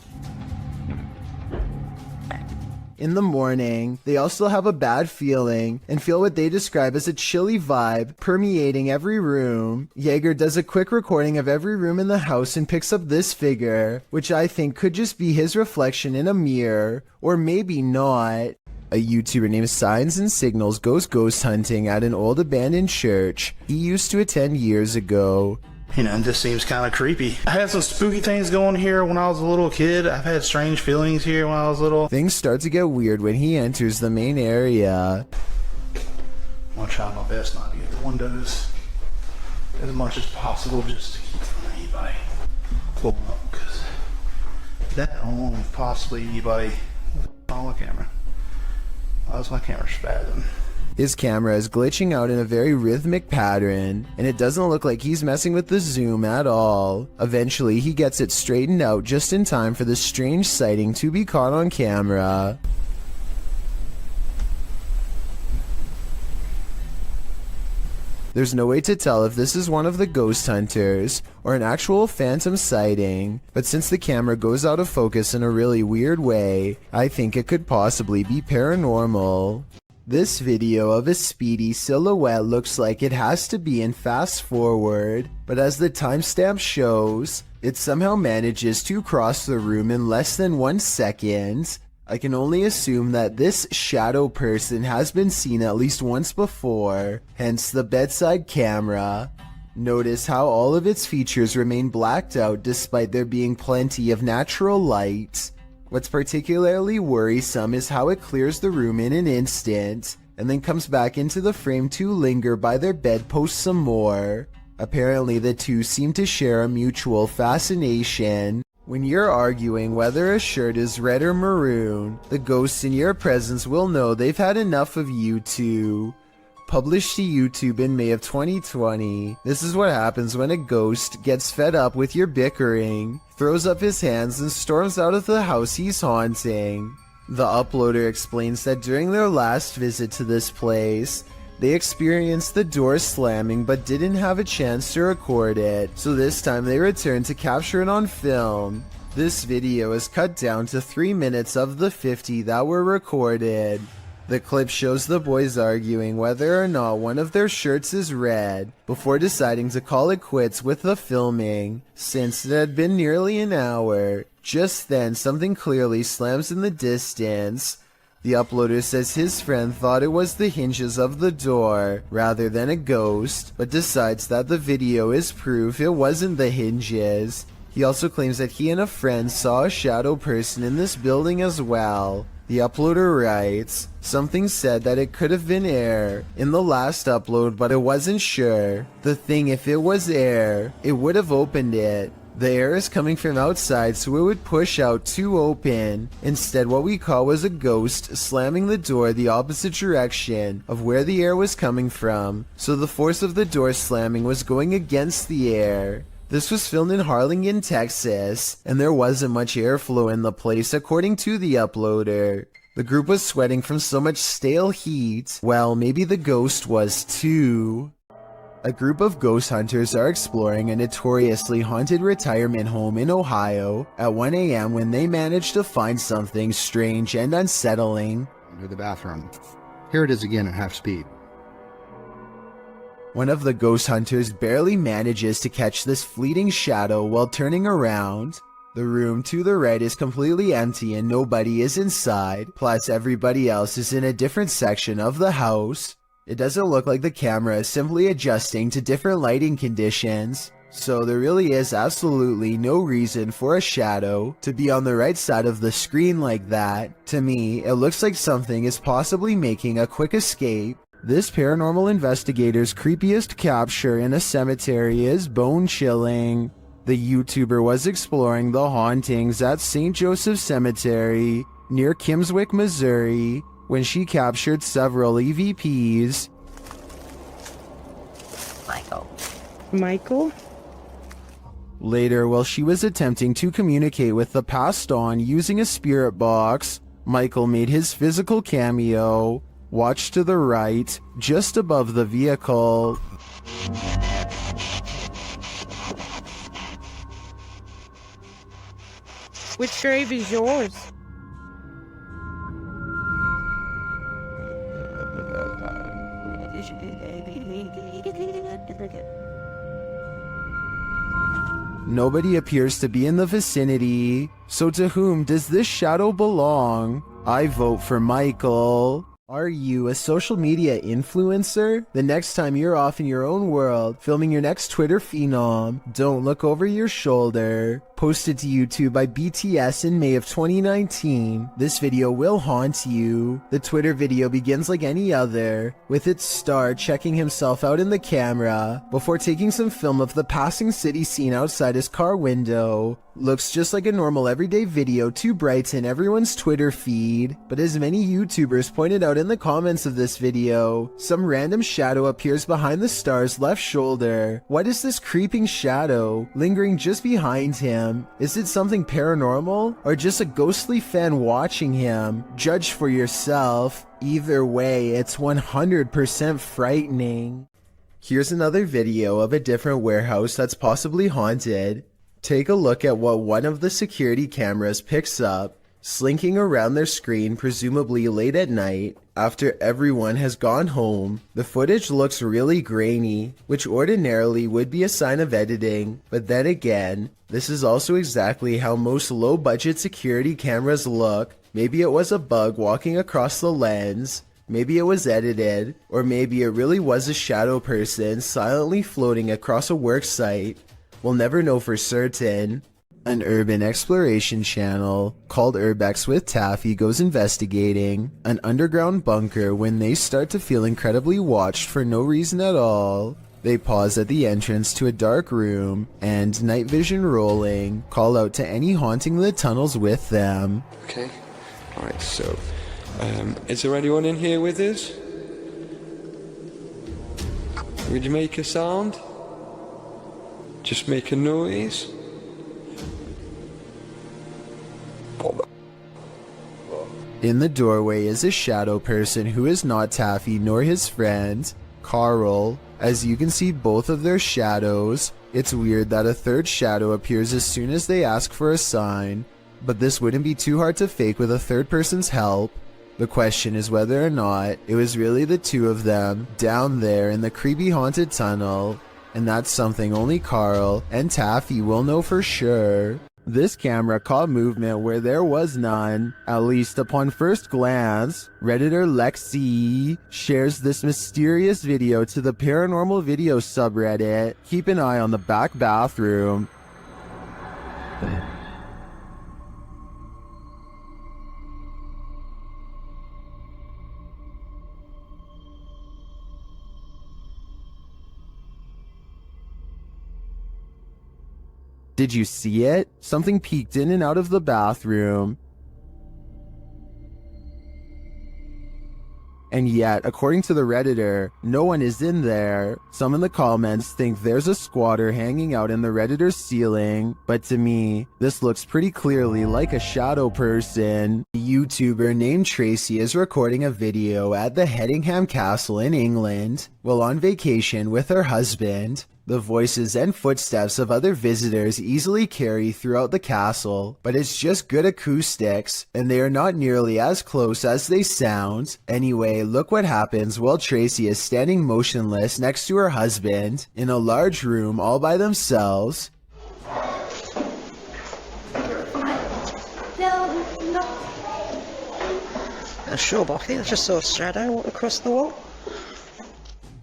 In the morning, they all still have a bad feeling and feel what they describe as a chilly vibe permeating every room. Jaeger does a quick recording of every room in the house and picks up this figure, which I think could just be his reflection in a mirror, or maybe not. A YouTuber named Signs and Signals goes ghost hunting at an old abandoned church he used to attend years ago. You know, it just seems kind of creepy. I had some spooky things going here when I was a little kid. I've had strange feelings here when I was little. Things start to get weird when he enters the main area. I'm gonna try my best not to get the windows as much as possible just to keep from anybody pulling up, because that alone, possibly anybody on the camera. Why is my camera spazzing? His camera is glitching out in a very rhythmic pattern, and it doesn't look like he's messing with the zoom at all. Eventually, he gets it straightened out just in time for this strange sighting to be caught on camera. There's no way to tell if this is one of the ghost hunters or an actual phantom sighting, but since the camera goes out of focus in a really weird way, I think it could possibly be paranormal. This video of a speedy silhouette looks like it has to be in fast forward, but as the timestamp shows, it somehow manages to cross the room in less than 1 second. I can only assume that this shadow person has been seen at least once before, hence the bedside camera. Notice how all of its features remain blacked out despite there being plenty of natural light. What's particularly worrisome is how it clears the room in an instant, and then comes back into the frame to linger by their bedpost some more. Apparently the two seem to share a mutual fascination. When you're arguing whether a shirt is red or maroon, the ghosts in your presence will know they've had enough of you two. Published to YouTube in May of 2020, this is what happens when a ghost gets fed up with your bickering, throws up his hands and storms out of the house he's haunting. The uploader explains that during their last visit to this place, they experienced the door slamming but didn't have a chance to record it, so this time they returned to capture it on film. This video is cut down to 3 minutes of the 50 that were recorded. The clip shows the boys arguing whether or not one of their shirts is red, before deciding to call it quits with the filming, since it had been nearly an hour. Just then, something clearly slams in the distance. The uploader says his friend thought it was the hinges of the door, rather than a ghost, but decides that the video is proof it wasn't the hinges. He also claims that he and a friend saw a shadow person in this building as well. The uploader writes, "Something said that it could have been air in the last upload, but it wasn't sure. The thing, if it was air, it would have opened it. The air is coming from outside, so it would push out to open. Instead, what we caught was a ghost slamming the door the opposite direction of where the air was coming from, so the force of the door slamming was going against the air." This was filmed in Harlingen, Texas, and there wasn't much airflow in the place according to the uploader. The group was sweating from so much stale heat. Well, maybe the ghost was too. A group of ghost hunters are exploring a notoriously haunted retirement home in Ohio at 1 a.m. when they manage to find something strange and unsettling. Into the bathroom. Here it is again at half speed. One of the ghost hunters barely manages to catch this fleeting shadow while turning around. The room to the right is completely empty and nobody is inside, plus everybody else is in a different section of the house. It doesn't look like the camera is simply adjusting to different lighting conditions, so there really is absolutely no reason for a shadow to be on the right side of the screen like that. To me, it looks like something is possibly making a quick escape. This paranormal investigator's creepiest capture in a cemetery is bone-chilling. The YouTuber was exploring the hauntings at St. Joseph Cemetery near Kimswick, Missouri, when she captured several EVPs. Michael? Later, while she was attempting to communicate with the passed on using a spirit box, Michael made his physical cameo. Watch to the right, just above the vehicle. Which grave is yours? Nobody appears to be in the vicinity, so to whom does this shadow belong? I vote for Michael. Are you a social media influencer? The next time you're off in your own world, filming your next Twitter phenom, don't look over your shoulder. Posted to YouTube by BTS in May of 2019, this video will haunt you. The Twitter video begins like any other, with its star checking himself out in the camera before taking some film of the passing city scene outside his car window. Looks just like a normal everyday video to brighten everyone's Twitter feed, but as many YouTubers pointed out in the comments of this video, some random shadow appears behind the star's left shoulder. What is this creeping shadow lingering just behind him? Is it something paranormal or just a ghostly fan watching him? Judge for yourself. Either way, it's 100% frightening. Here's another video of a different warehouse that's possibly haunted. Take a look at what one of the security cameras picks up, slinking around their screen presumably late at night after everyone has gone home. The footage looks really grainy, which ordinarily would be a sign of editing, but then again, this is also exactly how most low-budget security cameras look. Maybe it was a bug walking across the lens, maybe it was edited, or maybe it really was a shadow person silently floating across a work site. We'll never know for certain. An urban exploration channel called Urbex with Taffy goes investigating an underground bunker when they start to feel incredibly watched for no reason at all. They pause at the entrance to a dark room and, night vision rolling, call out to any haunting the tunnels with them. Okay, alright, so, is there anyone in here with us? Would you make a sound? Just make a noise? In the doorway is a shadow person who is not Taffy nor his friend, Carl. As you can see both of their shadows, it's weird that a third shadow appears as soon as they ask for a sign, but this wouldn't be too hard to fake with a third person's help. The question is whether or not it was really the two of them down there in the creepy haunted tunnel, and that's something only Carl and Taffy will know for sure. This camera caught movement where there was none, at least upon first glance. Redditor Lexi shares this mysterious video to the paranormal video subreddit. Keep an eye on the back bathroom. Did you see it? Something peeked in and out of the bathroom. And yet, according to the Redditor, no one is in there. Some in the comments think there's a squatter hanging out in the Redditor's ceiling, but to me, this looks pretty clearly like a shadow person. A YouTuber named Tracy is recording a video at the Hedingham Castle in England while on vacation with her husband. The voices and footsteps of other visitors easily carry throughout the castle, but it's just good acoustics, and they are not nearly as close as they sound. Anyway, look what happens while Tracy is standing motionless next to her husband in a large room all by themselves. Sure, but I think I just saw a shadow across the wall.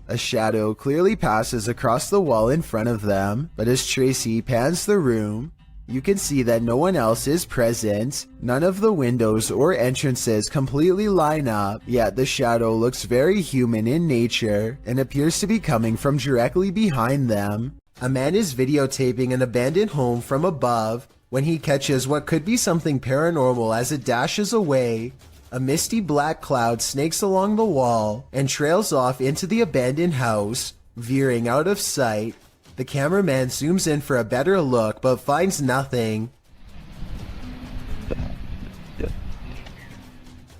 A shadow clearly passes across the wall in front of them, but as Tracy pans the room, You can see that no one else is present. None of the windows or entrances completely line up, yet the shadow looks very human in nature and appears to be coming from directly behind them. A man is videotaping an abandoned home from above when he catches what could be something paranormal as it dashes away. A misty black cloud snakes along the wall and trails off into the abandoned house, veering out of sight. The cameraman zooms in for a better look but finds nothing.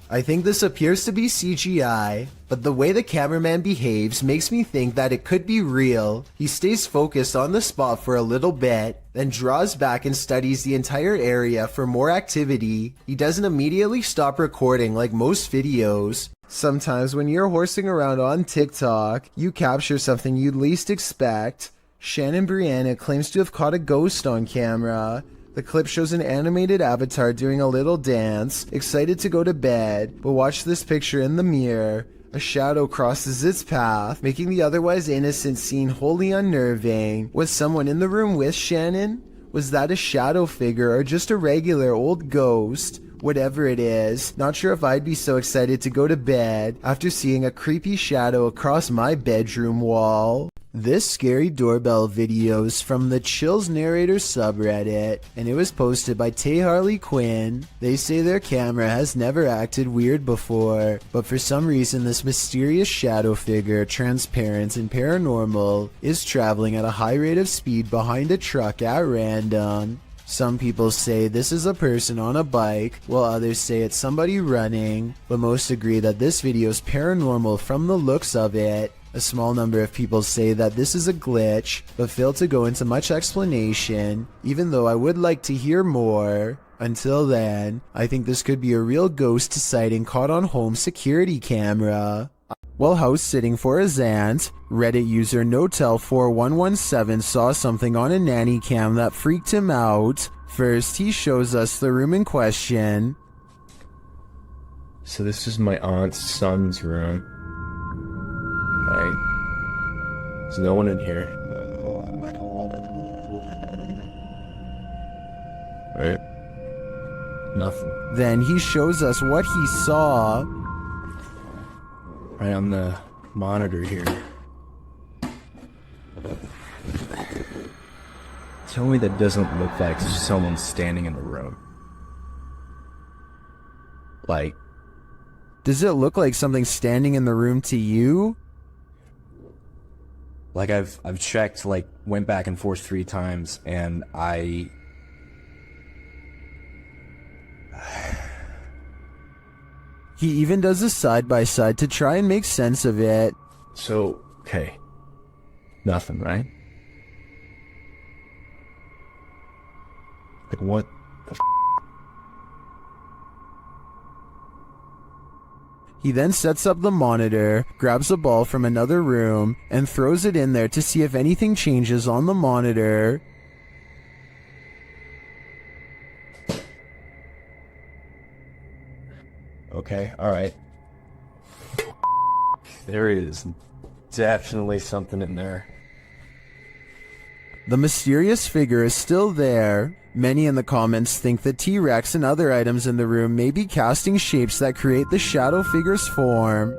I think this appears to be CGI, but the way the cameraman behaves makes me think that it could be real. He stays focused on the spot for a little bit, then draws back and studies the entire area for more activity. He doesn't immediately stop recording like most videos. Sometimes when you're horsing around on TikTok, you capture something you'd least expect. Shannon Brianna claims to have caught a ghost on camera. The clip shows an animated avatar doing a little dance, excited to go to bed, but watch this picture in the mirror. A shadow crosses its path, making the otherwise innocent scene wholly unnerving. Was someone in the room with Shannon? Was that a shadow figure or just a regular old ghost? Whatever it is, not sure if I'd be so excited to go to bed after seeing a creepy shadow across my bedroom wall. This scary doorbell video is from the Chills Narrator subreddit, and it was posted by Tay Harley Quinn. They say their camera has never acted weird before, but for some reason this mysterious shadow figure, transparent and paranormal, is traveling at a high rate of speed behind a truck at random. Some people say this is a person on a bike, while others say it's somebody running, but most agree that this video is paranormal from the looks of it. A small number of people say that this is a glitch, but fail to go into much explanation, even though I would like to hear more. Until then, I think this could be a real ghost sighting caught on home security camera. While house sitting for his aunt, Reddit user Notel4117 saw something on a nanny cam that freaked him out. First, he shows us the room in question. So this is my aunt's son's room. Right. There's no one in here. Right. Nothing. Then he shows us what he saw. Right on the monitor here. Tell me that doesn't look like someone standing in the room. Like, does it look like something standing in the room to you? Like I've checked, like went back and forth 3 times, and He even does a side-by-side to try and make sense of it. So, okay. Nothing, right? Like what the f***? He then sets up the monitor, grabs a ball from another room, and throws it in there to see if anything changes on the monitor. Okay, alright. There is definitely something in there. The mysterious figure is still there. Many in the comments think the T-Rex and other items in the room may be casting shapes that create the shadow figure's form.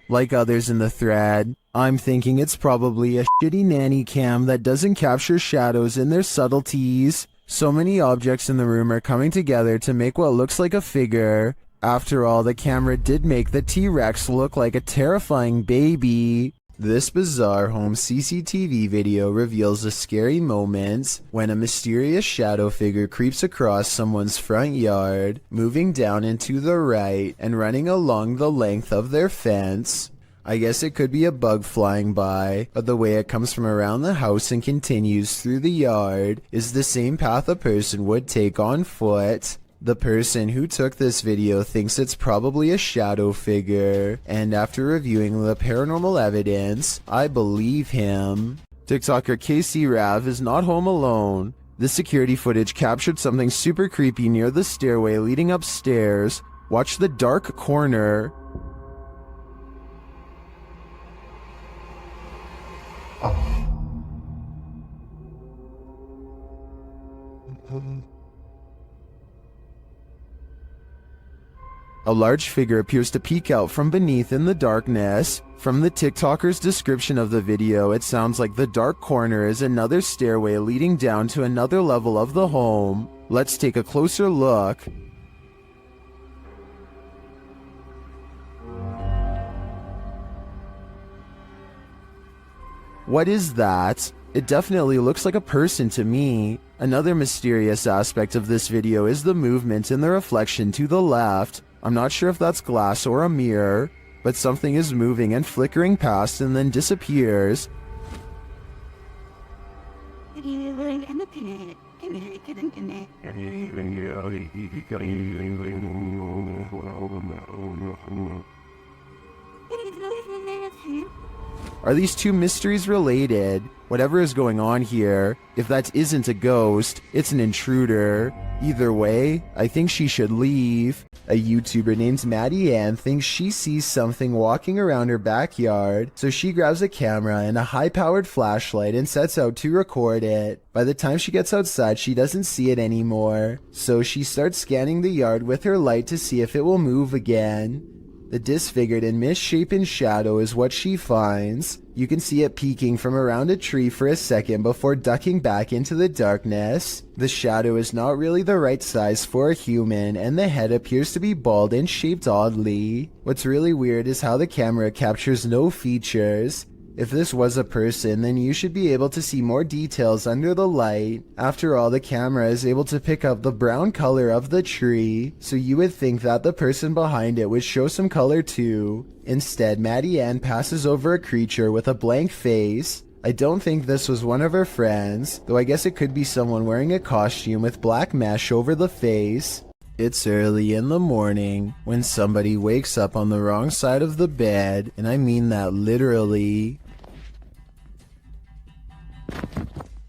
Like others in the thread, I'm thinking it's probably a shitty nanny cam that doesn't capture shadows in their subtleties. So many objects in the room are coming together to make what looks like a figure. After all, the camera did make the T-Rex look like a terrifying baby. This bizarre home CCTV video reveals a scary moment when a mysterious shadow figure creeps across someone's front yard, moving down and to the right and running along the length of their fence. I guess it could be a bug flying by, but the way it comes from around the house and continues through the yard is the same path a person would take on foot. The person who took this video thinks it's probably a shadow figure, and after reviewing the paranormal evidence, I believe him. TikToker KC Rav is not home alone. The security footage captured something super creepy near the stairway leading upstairs. Watch the dark corner. A large figure appears to peek out from beneath in the darkness. From the TikToker's description of the video, it sounds like the dark corner is another stairway leading down to another level of the home. Let's take a closer look. What is that? It definitely looks like a person to me. Another mysterious aspect of this video is the movement in the reflection to the left. I'm not sure if that's glass or a mirror, but something is moving and flickering past and then disappears. Are these two mysteries related? Whatever is going on here, if that isn't a ghost, it's an intruder. Either way, I think she should leave. A YouTuber named Maddie Ann thinks she sees something walking around her backyard, so she grabs a camera and a high-powered flashlight and sets out to record it. By the time she gets outside, she doesn't see it anymore, so she starts scanning the yard with her light to see if it will move again. The disfigured and misshapen shadow is what she finds. You can see it peeking from around a tree for a second before ducking back into the darkness. The shadow is not really the right size for a human, and the head appears to be bald and shaped oddly. What's really weird is how the camera captures no features. If this was a person, then you should be able to see more details under the light. After all, the camera is able to pick up the brown color of the tree, so you would think that the person behind it would show some color too. Instead, Maddie Ann passes over a creature with a blank face. I don't think this was one of her friends, though I guess it could be someone wearing a costume with black mesh over the face. It's early in the morning when somebody wakes up on the wrong side of the bed, and I mean that literally.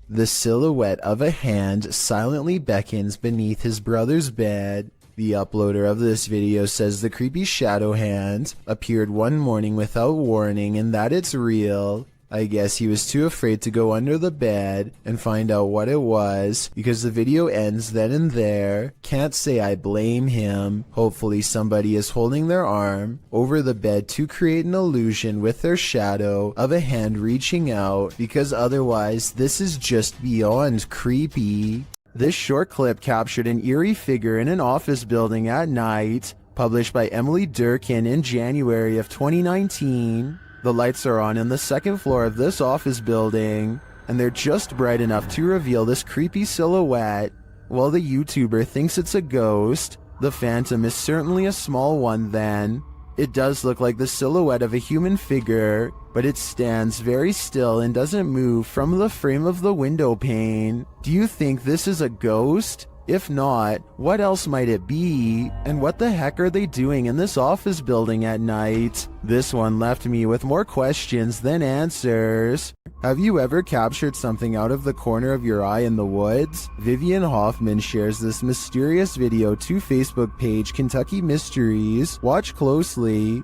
The silhouette of a hand silently beckons beneath his brother's bed. The uploader of this video says the creepy shadow hand appeared one morning without warning and that it's real. I guess he was too afraid to go under the bed and find out what it was, because the video ends then and there. Can't say I blame him. Hopefully somebody is holding their arm over the bed to create an illusion with their shadow of a hand reaching out, because otherwise this is just beyond creepy. This short clip captured an eerie figure in an office building at night, published by Emily Durkin in January of 2019. The lights are on in the second floor of this office building, and they're just bright enough to reveal this creepy silhouette. While the YouTuber thinks it's a ghost, the phantom is certainly a small one then. It does look like the silhouette of a human figure, but it stands very still and doesn't move from the frame of the window pane. Do you think this is a ghost? If not, what else might it be? And what the heck are they doing in this office building at night? This one left me with more questions than answers. Have you ever captured something out of the corner of your eye in the woods? Vivian Hoffman shares this mysterious video to Facebook page Kentucky Mysteries. Watch closely.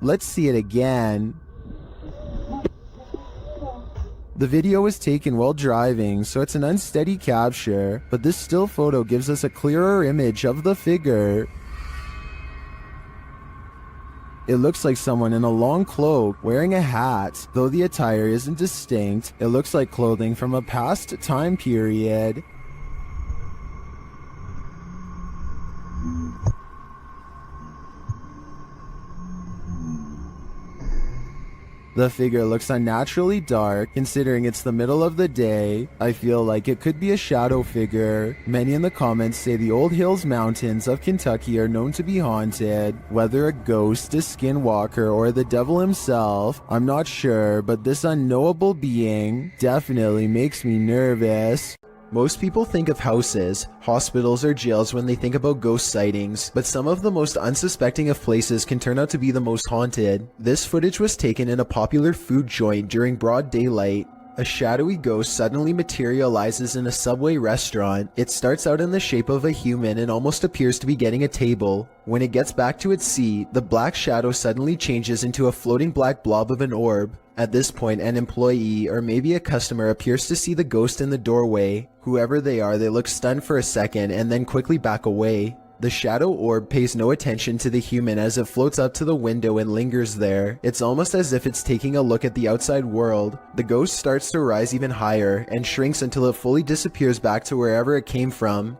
Let's see it again. The video was taken while driving, so it's an unsteady capture, but this still photo gives us a clearer image of the figure. It looks like someone in a long cloak wearing a hat. Though the attire isn't distinct, it looks like clothing from a past time period. The figure looks unnaturally dark, considering it's the middle of the day. I feel like it could be a shadow figure. Many in the comments say the Old Hills Mountains of Kentucky are known to be haunted. Whether a ghost, a skinwalker, or the devil himself, I'm not sure, but this unknowable being definitely makes me nervous. Most people think of houses, hospitals, or jails when they think about ghost sightings, but some of the most unsuspecting of places can turn out to be the most haunted. This footage was taken in a popular food joint during broad daylight. A shadowy ghost suddenly materializes in a Subway restaurant. It starts out in the shape of a human and almost appears to be getting a table. When it gets back to its seat, the black shadow suddenly changes into a floating black blob of an orb. At this point, an employee or maybe a customer appears to see the ghost in the doorway. Whoever they are, they look stunned for a second and then quickly back away. The shadow orb pays no attention to the human as it floats up to the window and lingers there. It's almost as if it's taking a look at the outside world. The ghost starts to rise even higher and shrinks until it fully disappears back to wherever it came from.